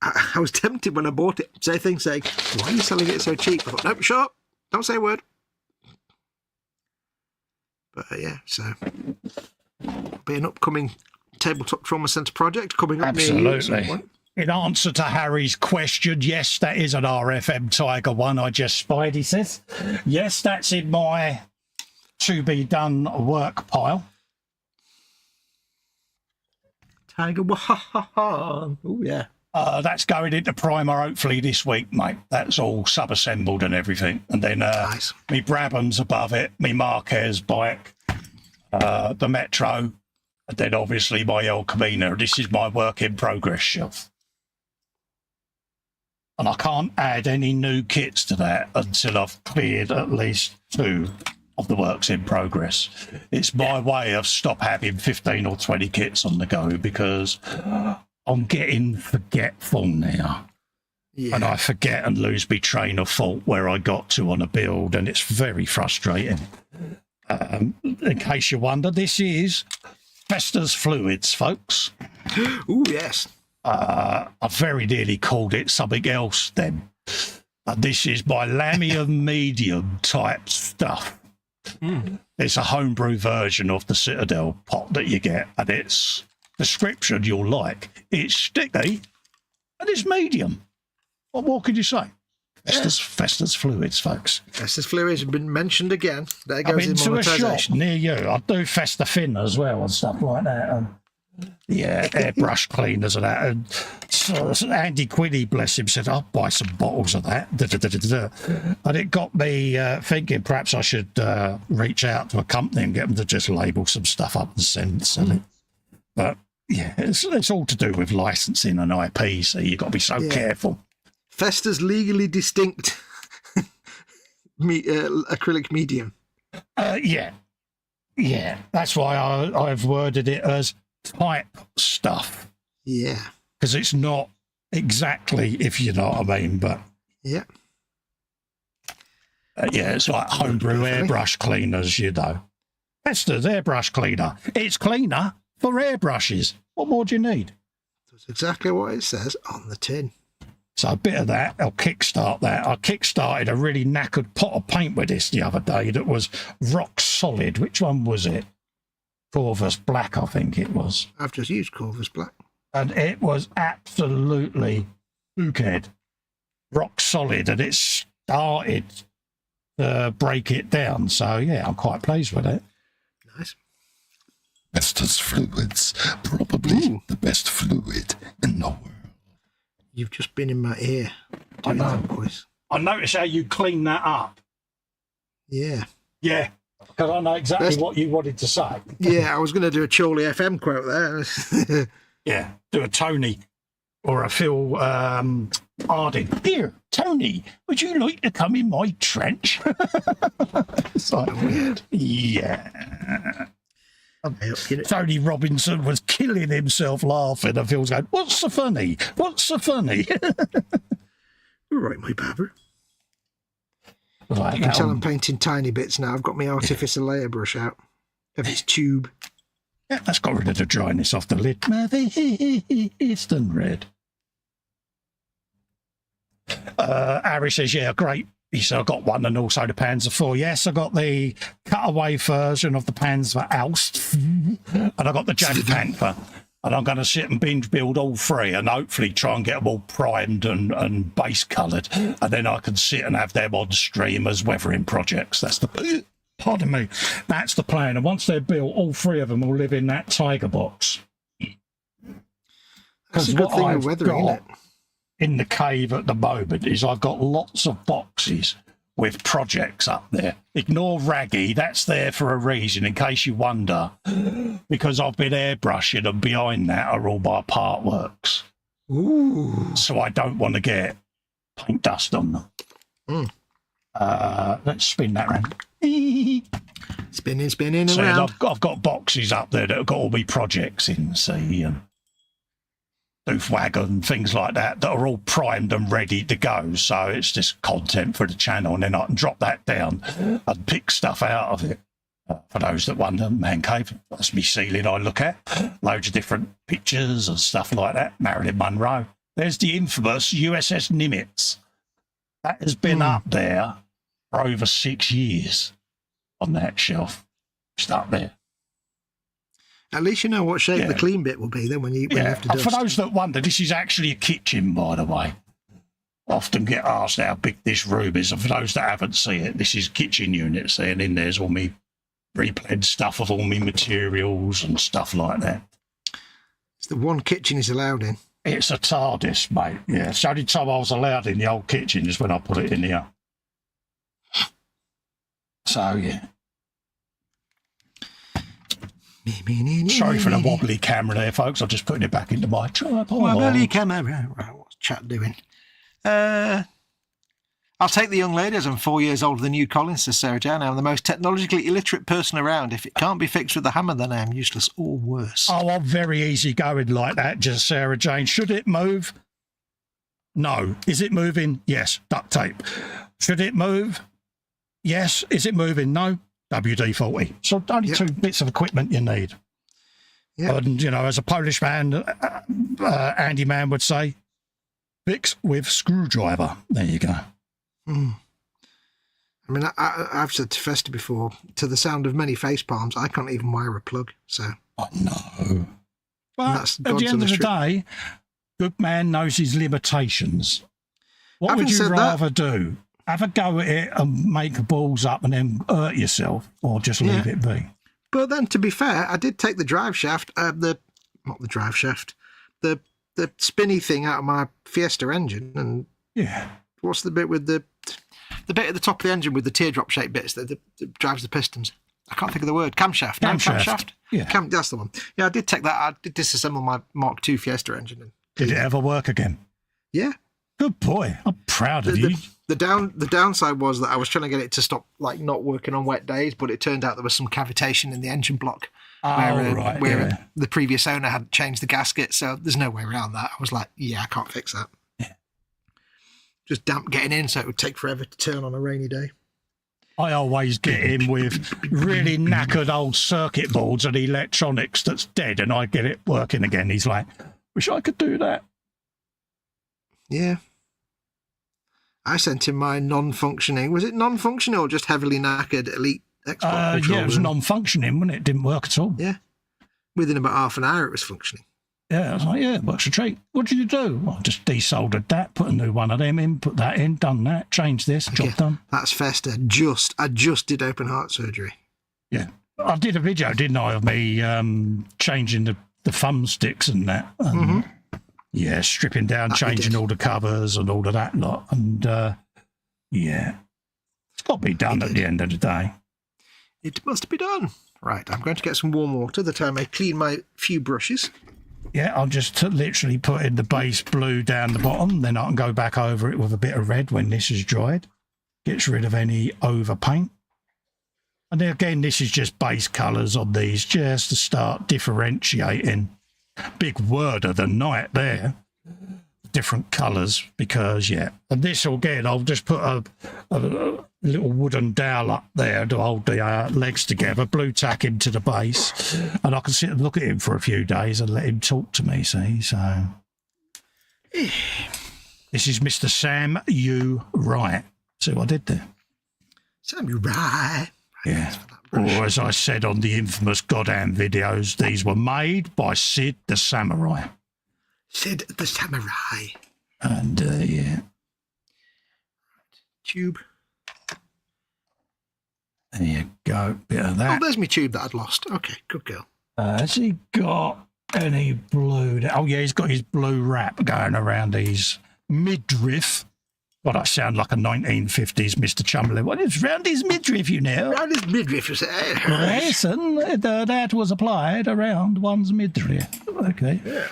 I was tempted when I bought it. Say things saying, why are you selling it so cheap? I thought, nope, shut up. Don't say a word. But yeah, so be an upcoming Tabletop Trauma Centre project coming up. Absolutely. In answer to Harry's question, yes, that is an RFM Tiger one I just spied, he says. Yes, that's in my to-be-done work pile. Tiger, oh yeah. That's going into primer hopefully this week, mate. That's all sub-assembled and everything. And then nice. Me Brabham's above it, me Marquez bike, the Metro, and then obviously my El Camino. This is my work in progress shelf. And I can't add any new kits to that until I've cleared at least 2 of the works in progress. It's my way of stop having 15 or 20 kits on the go because I'm getting forgetful now. Yeah. And I forget and lose my train of thought where I got to on a build, and it's very frustrating. In case you wonder, this is Festas Fluids, folks. Oh, yes. I very nearly called it something else then. This is my Lamium medium type stuff. It's a homebrew version of the Citadel pot that you get, and its description you'll like. It's sticky and it's medium. What more could you say? Festas Fluids, folks. Festas Fluids have been mentioned again. There goes I'm into a shop monetisation. near you. I do Festa Fin as well and stuff like that. Yeah, airbrush cleaners and that. And so Andy Quinney, bless him, said, I'll buy some bottles of that. And it got me thinking perhaps I should reach out to a company and get them to just label some stuff up and sell it. But yeah, it's all to do with licensing and IP, so you've got to be so careful. Festa's legally distinct acrylic medium. Yeah. That's why I've worded it as type stuff. Yeah. Because it's not exactly, if you know what I mean, but Yeah. Yeah, it's like homebrew airbrush cleaners, you know. Festas airbrush cleaner. It's cleaner for airbrushes. What more do you need? That's exactly what it says on the tin. So a bit of that, I'll kickstart that. I kickstarted a really knackered pot of paint with this the other day that was rock solid. Which one was it? Corvus Black, I think it was. I've just used Corvus Black. And it was absolutely spookhead. Rock solid, and it started to break it down. So, yeah, I'm quite pleased with it. Nice. Festas fluids, probably the best fluid in the world. You've just been in my ear. I know. Voice. I noticed how you cleaned that up. Yeah. Yeah, because I know exactly what you wanted to say. Yeah, I was going to do a Chorley FM quote there. Yeah, do a Tony or a Phil Harding. Here, Tony, would you like to come in my trench? It's like, weird. Yeah. Tony Robinson was killing himself laughing, and Phil's going, "What's so funny? What's so funny?" All right, my barber. Like, You can tell I'm painting tiny bits now. I've got my artificial layer brush out of its tube. yeah, that's got rid of the dryness off the lid. It's done red. Harry says, yeah, great. He said, I got one and also the Panzer 4. Yes, I got the cutaway version of the Panzer Aust and I got the Jag Panther. And I'm going to sit and binge build all three and hopefully try and get them all primed and base coloured. And then I can sit and have them on stream as weathering projects. That's the... Pardon me. That's the plan. And once they're built, all three of them will live in that tiger box. That's a good thing with weathering, isn't it? In the cave at the moment is I've got lots of boxes with projects up there. Ignore Raggy, that's there for a reason, in case you wonder, because I've been airbrushing and behind that are all my part works. Ooh. So I don't want to get paint dust on them. Let's spin that round. Spinning So around. I've got boxes up there that have got all my projects in, see, and Doof Wagon, things like that are all primed and ready to go. So it's just content for the channel, and then I can drop that down and pick stuff out of it. For those that wonder, Man Cave, that's me ceiling I look at. Loads of different pictures and stuff like that. Marilyn Monroe. There's the infamous USS Nimitz. That has been up there for over 6 years on that shelf. Just up there. At least you know what shape the clean bit will be then when you have to dust. For those that wonder, this is actually a kitchen, by the way. I often get asked how big this room is, and for those that haven't seen it, this is kitchen units, and in there's all me reblend stuff of all me materials and stuff like that. It's the one kitchen is allowed in. It's a TARDIS, mate. Yeah, it's the only time I was allowed in the old kitchen is when I put it in here. So, yeah. Sorry for the wobbly camera there, folks. I'm just putting it back into my tripod. Wobbly camera. Right, what's chat doing? I'll take the young lady as I'm 4 years older than you, Collins, says Sarah Jane. I'm the most technologically illiterate person around. If it can't be fixed with a hammer, then I am useless or worse. Oh, I'm very easy going like that, just Sarah Jane. Should it move? No. Is it moving? Yes. Duct tape. Should it move? Yes. Is it moving? No. WD-40. So only two bits of equipment you need. Yeah. And, you know, as a Polish man, Andy man would say, fix with screwdriver. There you go. I mean, I've said to Festa before, to the sound of many face palms, I can't even wire a plug. So I know. But at the end of the day, good man knows his limitations. What would you rather do? Have a go at it and make balls up and then hurt yourself, or just leave it be? But then, to be fair, I did take the drive shaft, the spinny thing out of my Fiesta engine, and what's the bit with the bit at the top of the engine with the teardrop shaped bits that drives the pistons? I can't think of the word. Camshaft. Camshaft. Yeah, that's the one. Yeah, I did take that. I did disassemble my Mark II Fiesta engine. Did it ever work again? Yeah. Good boy. I'm proud of you. The downside was that I was trying to get it to stop like not working on wet days, but it turned out there was some cavitation in the engine block where the previous owner had changed the gasket, so there's no way around that. I was like, I can't fix that. Yeah. just damp getting in, so it would take forever to turn on a rainy day. I always get in with really knackered old circuit boards and electronics that's dead, and I get it working again. He's like, wish I could do that. Yeah. I sent him my non-functioning. Was it non-functioning or just heavily knackered Elite Xbox controller? Yeah, it was non-functioning, wasn't it? It didn't work at all. Yeah. Within about half an hour, it was functioning. Yeah, I was like, yeah, it works a treat. What did you do? Well, I just desoldered that, put a new one of them in, put that in, done that, changed this, job done. That's Festa. I just did open heart surgery. Yeah. I did a video, didn't I, of me changing the thumbsticks and that. And, yeah, stripping down, changing all the covers and all of that lot. And, yeah, it's got to be done at the end of the day. It must be done. Right, I'm going to get some warm water that I may clean my few brushes. Yeah, I'll just literally put in the base blue down the bottom, then I can go back over it with a bit of red when this is dried. Gets rid of any overpaint. And then again, this is just base colours on these, just to start differentiating. Big word of the night there. Different colours, because, yeah. And this, again, I'll just put a little wooden dowel up there to hold the legs together, blue tack into the base, and I can sit and look at him for a few days and let him talk to me, see? So, this is Mr. Sam U. Wright. See what I did there? Sam U. Wright. Yeah. Or as I said on the infamous Goddamn videos, these were made by Sid the Samurai. Sid the Samurai. And, yeah. Tube. There you go. Bit of that. Oh, there's my tube that I'd lost. Okay, good girl. Has he got any blue? Oh, yeah, he's got his blue wrap going around his midriff. God, I sound like a 1950s Mr. Chumley. What is round his midriff, you know? Round his midriff, you say? Yes, and that was applied around one's midriff. Okay. Yeah.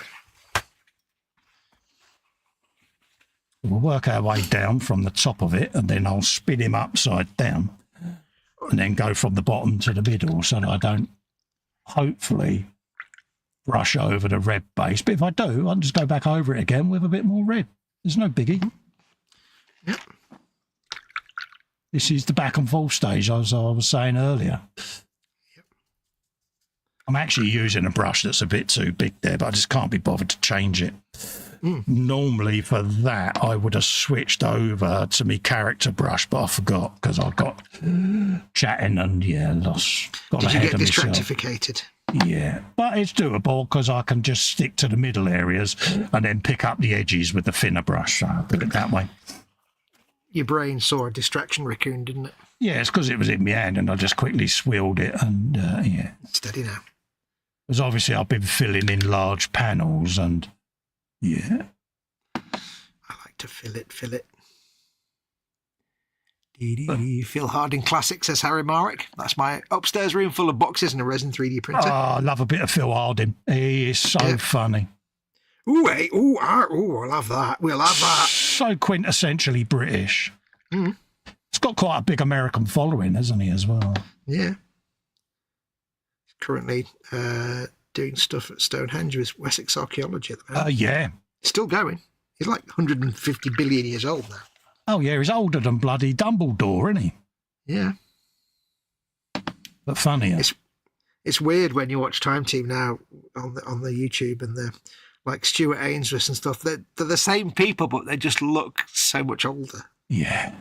We'll work our way down from the top of it, and then I'll spin him upside down, and then go from the bottom to the middle, so that I don't, hopefully, brush over the red base. But if I do, I'll just go back over it again with a bit more red. There's no biggie. Yep. This is the back and forth stage, as I was saying earlier. Yep. I'm actually using a brush that's a bit too big there, but I just can't be bothered to change it. Normally for that, I would have switched over to my character brush, but I forgot because I got chatting and, yeah, got Did you ahead get of myself. distractificated? Yeah. But it's doable because I can just stick to the middle areas and then pick up the edges with the thinner brush. So I'll put it that way. Your brain saw a distraction raccoon, didn't it? Yeah, it's because it was in my hand and I just quickly swilled it and, yeah. Steady now. Because obviously I've been filling in large panels and, yeah. I like to fill it. Phil Harding Classic, says Harry Marek. That's my upstairs room full of boxes and a resin 3D printer. Oh, I love a bit of Phil Harding. He is so funny. Ooh, hey, I'll have that. We'll have that. So quintessentially British. Mm. He's got quite a big American following, hasn't he, as well? Yeah. Currently doing stuff at Stonehenge with Wessex Archaeology at the moment. Yeah. Still going. He's like 150 billion years old now. Oh, yeah, he's older than bloody Dumbledore, isn't he? Yeah. But funnier. It's weird when you watch Time Team now on the YouTube and the like Stuart Ainsworth and stuff. They're the same people, but they just look so much older. Yeah.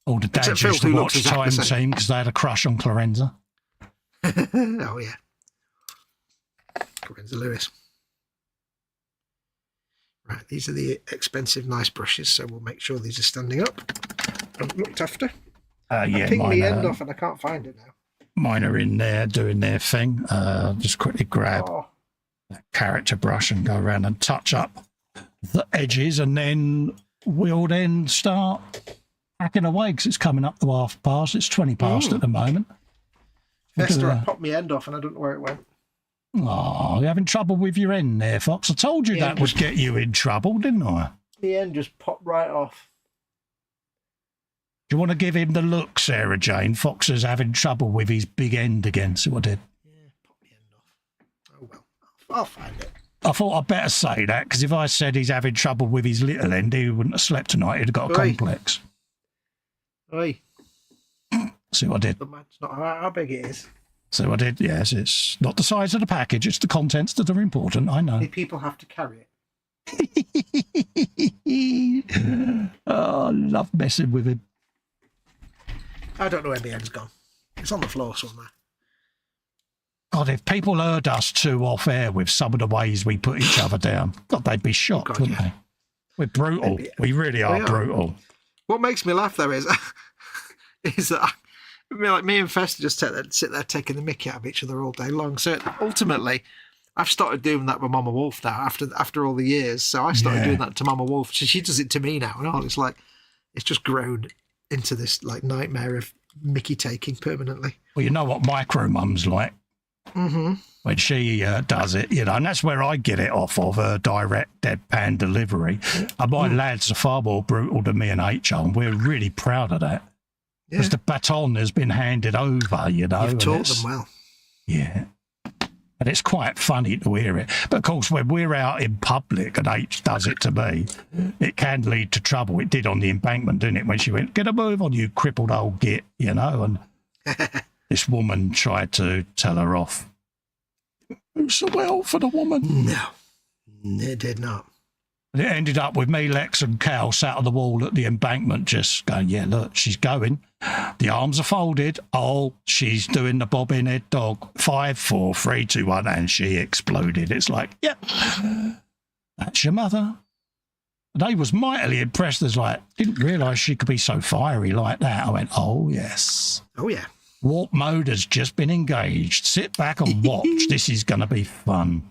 All the dads used to watch Time Team because they had a crush on Clorenza. Oh, yeah. Clorenza Lewis. Right, these are the expensive, nice brushes, so we'll make sure these are standing up and looked after. Yeah, I pinged the end off and I can't find it now. Mine are in there doing their thing. Just quickly grab that character brush and go around and touch up the edges, and then we'll then start hacking away because it's coming up to half past. It's 20 past at the moment. Festa, I popped my end off and I don't know where it went. Oh, you're having trouble with your end there, Fox. I told you that would get you in trouble, didn't I? The end just popped right off. Do you want to give him the look, Sarah Jane? Fox is having trouble with his big end again. See what I did? Yeah, pop the end off. Oh, well. I'll find it. I thought I'd better say that, because if I said he's having trouble with his little end, he wouldn't have slept tonight. He'd have got a complex. Oi. See what I did? It's not how big it is. See what I did? Yes, it's not the size of the package, it's the contents that are important, I know. People have to carry it. Oh, I love messing with him. I don't know where my head's gone. It's on the floor somewhere. God, if people heard us two off air with some of the ways we put each other down, God, they'd be shocked, wouldn't they? We're brutal. We really are brutal. What makes me laugh, though, is that me and Festa just sit there taking the mickey out of each other all day long. So ultimately, I've started doing that with Mama Wolf now after all the years. So I started doing that to Mama Wolf. So she does it to me now. And it's like, it's just grown into this like nightmare of mickey taking permanently. Well, you know what Micro Mum's like. Mm-hmm. When she does it, and that's where I get it off of, direct deadpan delivery. And my lads are far more brutal than me and HR, and we're really proud of that. Because the baton has been handed over, You've taught them well. Yeah. And it's quite funny to hear it. But of course, when we're out in public and H does it to me, it can lead to trouble. It did on the embankment, didn't it? When she went, "Get a move on, you crippled old git," and this woman tried to tell her off. Who's so well for the woman? No, it did not. And it ended up with me, Lex and Cal sat on the wall at the embankment just going, yeah, look, she's going. The arms are folded. Oh, she's doing the bobbing head dog. 5, 4, 3, 2, 1, and she exploded. It's like, yep, that's your mother. And they was mightily impressed. As like, didn't realise she could be so fiery like that. I went, oh, yes. Oh, yeah. Warp mode has just been engaged. Sit back and watch. This is going to be fun.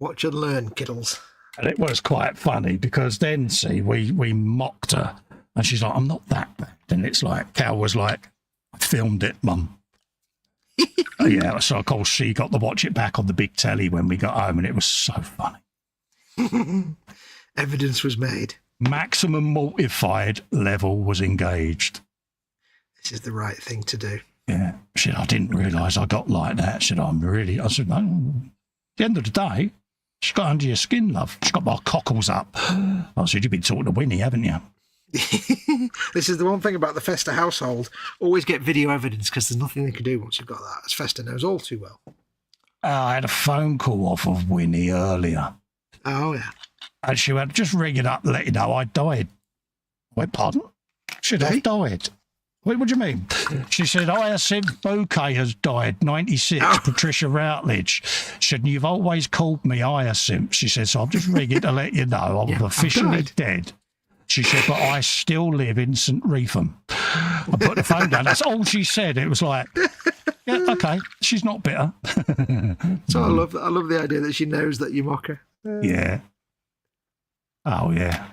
Watch and learn, kiddles. And it was quite funny because then, see, we mocked her. And she's like, I'm not that bad. And it's like, Cal was like, I filmed it, Mum. Yeah, so of course she got to watch it back on the big telly when we got home, and it was so funny. Evidence was made. Maximum mortified level was engaged. This is the right thing to do. Yeah. She said, I didn't realise I got like that. She said, I said, no. At the end of the day, she's got under your skin, love. She's got my cockles up. I said, you've been talking to Winnie, haven't you? This is the one thing about the Festa household. Always get video evidence because there's nothing they can do once you've got that, as Festa knows all too well. I had a phone call off of Winnie earlier. Oh, yeah. And she went, just ring it up and let you know I died. I went, pardon? Should I have died? Wait, what do you mean? She said, Hyacinth Bouquet has died, 96, Patricia Routledge. She said, you've always called me Hyacinth. She said, so I'm just ringing to let you know I'm officially dead. She said, but I still live in St. Reetham. I put the phone down. That's all she said. It was like, yeah, okay, she's not bitter. So I love the idea that she knows that you mock her. Yeah. Oh, yeah.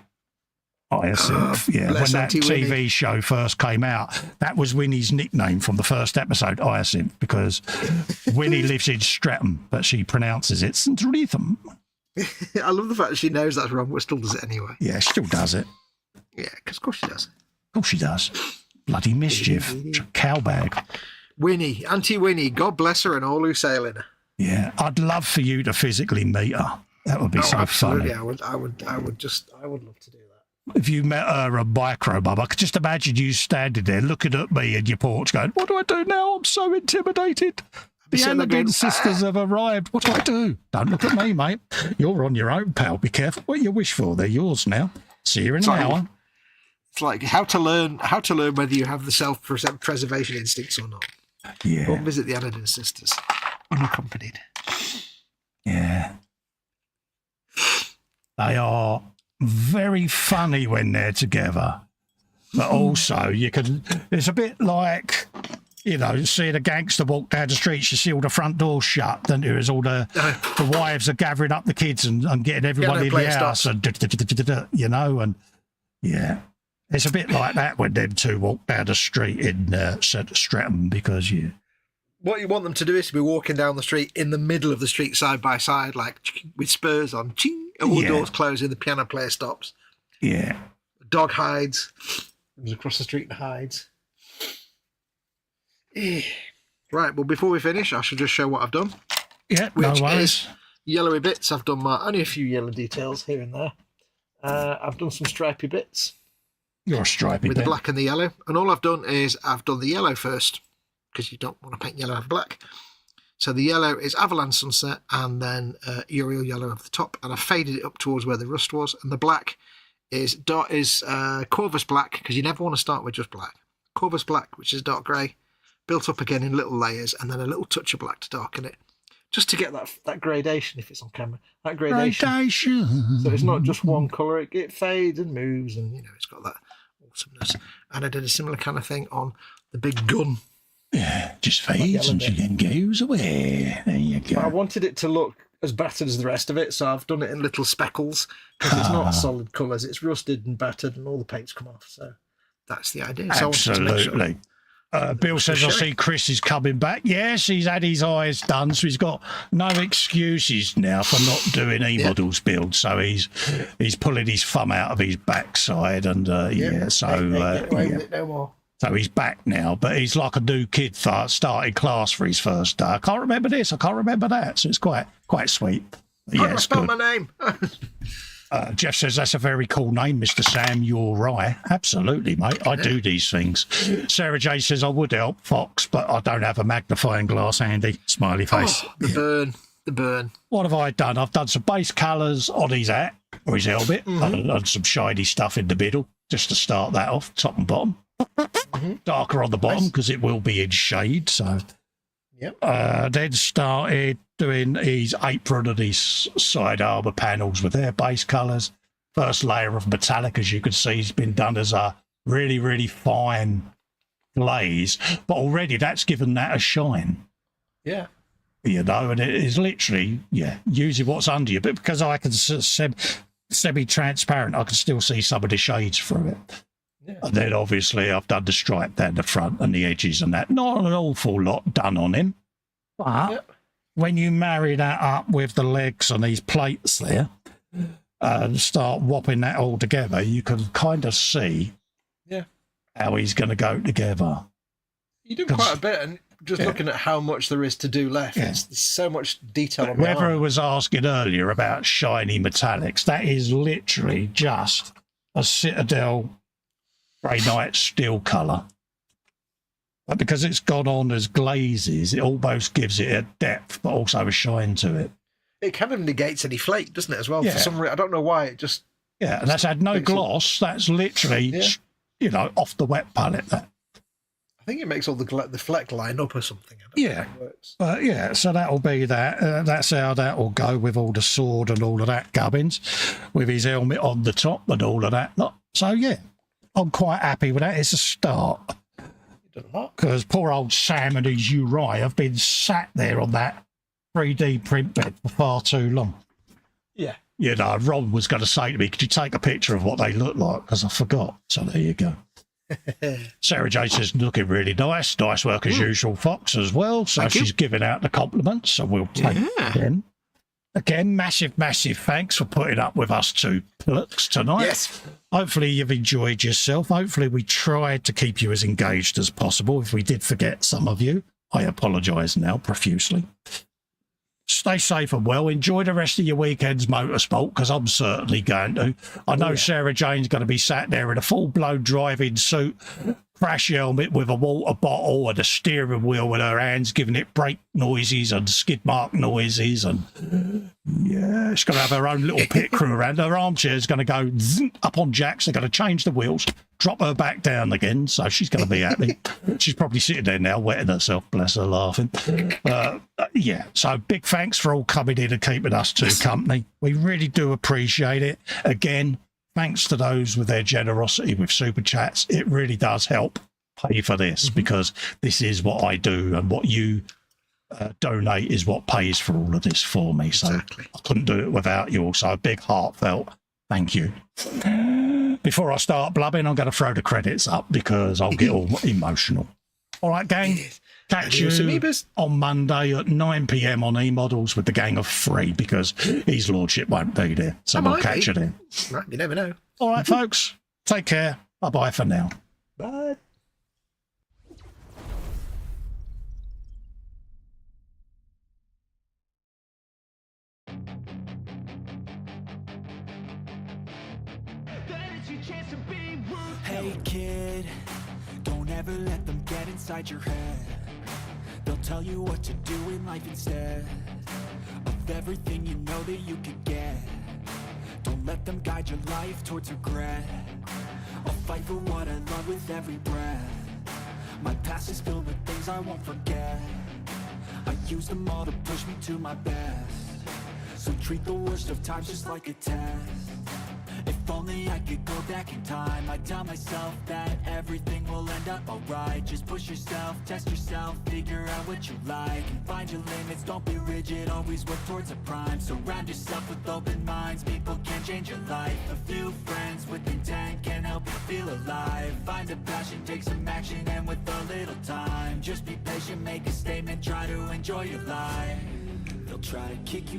Hyacinth, yeah. When that TV Winnie. Show first came out, that was Winnie's nickname from the first episode, Hyacinth, because Winnie lives in Streatham, but she pronounces it St. Reetham. I love the fact that she knows that's wrong, but still does it anyway. Yeah, she still does it. Yeah, because of course she does. Of course she does. Bloody mischief. Cowbag. Winnie, Auntie Winnie, God bless her and all who sail in her. Yeah, I'd love for you to physically meet her. That would be so absolutely. funny. I would love to do that. If you met her a Micro Mum, I could just imagine you standing there looking at me in your porch going, what do I do now? I'm so intimidated. The Hannigan sisters have arrived. What do I do? Don't look at me, mate. You're on your own, pal. Be careful what you wish for. They're yours now. See you in an hour. It's like how to learn whether you have the self-preservation instincts or not. Yeah. Go and visit the Hannigan sisters, unaccompanied. Yeah. They are very funny when they're together. But also, it's a bit like, seeing a gangster walk down the street, you see all the front doors shut, then there's all the wives are gathering up the kids and getting everyone in the house, and and yeah. It's a bit like that when them two walk down the street in Streatham, because what you want them to do is to be walking down the street in the middle of the street side by side, like with spurs on, ching, all the doors closing, the piano player stops. Yeah. The dog hides, comes across the street and hides. Right, well, before we finish, I should just show what I've done. Yeah, no worries. Yellowy bits, I've done only a few yellow details here and there. I've done some stripy bits. You're a stripy with bit. the black and the yellow. And all I've done is I've done the yellow first, because you don't want to paint yellow over black. So the yellow is Avalanche Sunset and then Uriel Yellow over the top. And I faded it up towards where the rust was. And the black is Corvus Black, because you never want to start with just black. Corvus Black, which is dark grey, built up again in little layers, and then a little touch of black to darken it. Just to get that gradation, if it's on camera. That gradation. So it's not just one colour, it fades and moves, and it's got that awesomeness. And I did a similar kind of thing on the big gun. Yeah, just fades and then goes away. There you go. But I wanted it to look as battered as the rest of it, so I've done it in little speckles, because it's not solid colours, it's rusted and battered, and all the paint's come off. So that's the idea. So absolutely. Bill says, I see Chris is coming back. Yes, he's had his eyes done, so he's got no excuses now for not doing E-Models build. So he's pulling his thumb out of his backside, and no more. So he's back now, but he's like a new kid started class for his first day. I can't remember this, I can't remember that. So it's quite sweet. I spelled my name. Jeff says, that's a very cool name, Mr. Sam. You're right. Absolutely, mate. I do these things. Sarah J says, I would help Fox, but I don't have a magnifying glass handy. Smiley face. Oh, the burn. What have I done? I've done some base colours on his hat or his helmet. I've done some shiny stuff in the middle, just to start that off, top and bottom. Darker on the bottom, because it will be in shade. So, then started doing his apron and his side armour panels with their base colours. First layer of metallic, as you can see, has been done as a really, really fine glaze, but already that's given that a shine. Yeah. And it is literally, using what's under you, but because I can semi-transparent, I can still see some of the shades through it. Yeah. And then obviously I've done the stripe down the front and the edges and that. Not an awful lot done on him, but when you marry that up with the legs and these plates there and start whopping that all together, you can kind of see how he's going to go together. You do quite a bit, and just looking at how much there is to do left, there's so much detail on Whoever was asking earlier about shiny metallics, that is literally just a Citadel Grey Knight steel colour. But because it's gone on as glazes, it almost gives it a depth, but also a shine to it. It kind of negates any flake, doesn't it, as well? For some reason, I don't know why, it just... Yeah, and that's had no gloss. That's literally, off the wet palette. That. I think it makes all the fleck line up or something. So that'll be that. That's how that will go with all the sword and all of that gubbins, with his helmet on the top and all of that. So, I'm quite happy with that. It's a start. Because poor old Sam and his Uri have been sat there on that 3D print bed for far too long. Yeah. Ron was going to say to me, could you take a picture of what they look like? Because I forgot. So there you go. Sarah J says, looking really nice. Nice work as usual, Fox, as well. So she's giving out the compliments, so we'll take them. Again, massive, massive thanks for putting up with us two plucks tonight. Yes. Hopefully you've enjoyed yourself. Hopefully we tried to keep you as engaged as possible. If we did forget some of you, I apologise now profusely. Stay safe and well. Enjoy the rest of your weekend's motorsport, because I'm certainly going to. I know Sarah Jane's going to be sat there in a full-blown driving suit, crash helmet with a water bottle and a steering wheel with her hands, giving it brake noises and skid mark noises. And she's going to have her own little pit crew around. Her armchair's going to go up on jacks. They're going to change the wheels, drop her back down again. So she's going to be happy. She's probably sitting there now, wetting herself, bless her, laughing. So big thanks for all coming in and keeping us two company. We really do appreciate it. Again, thanks to those with their generosity with super chats. It really does help pay for this, because this is what I do, and what you donate is what pays for all of this for me. So I couldn't do it without you all. So a big heartfelt thank you. Before I start blubbing, I'm going to throw the credits up because I'll get all emotional. All right, gang. Catch you on Monday at 9 p.m. on E-Models with the gang of 3, because his lordship won't be there. So we'll catch you then. Right, you never know. All right, folks. Take care. Bye-bye for now. Bye. chance to be ruthless. Hey kid, don't ever let them get inside your head. They'll tell you what to do in life instead of everything you know that you could get. Don't let them guide your life towards regret. I'll fight for what I love with every breath. My past is filled with things I won't forget. I use them all to push me to my best. So treat the worst of times just like a test. If only I could go back in time, I'd tell myself that everything will end up alright. Just push yourself, test yourself, figure out what you like, and find your limits, don't be rigid, always work towards a prime. Surround yourself with open minds, people can change your life. A few friends with intent can help you feel alive. Find a passion, take some action, and with a little time, just be patient, make a statement, try to enjoy your life. They'll try to kick you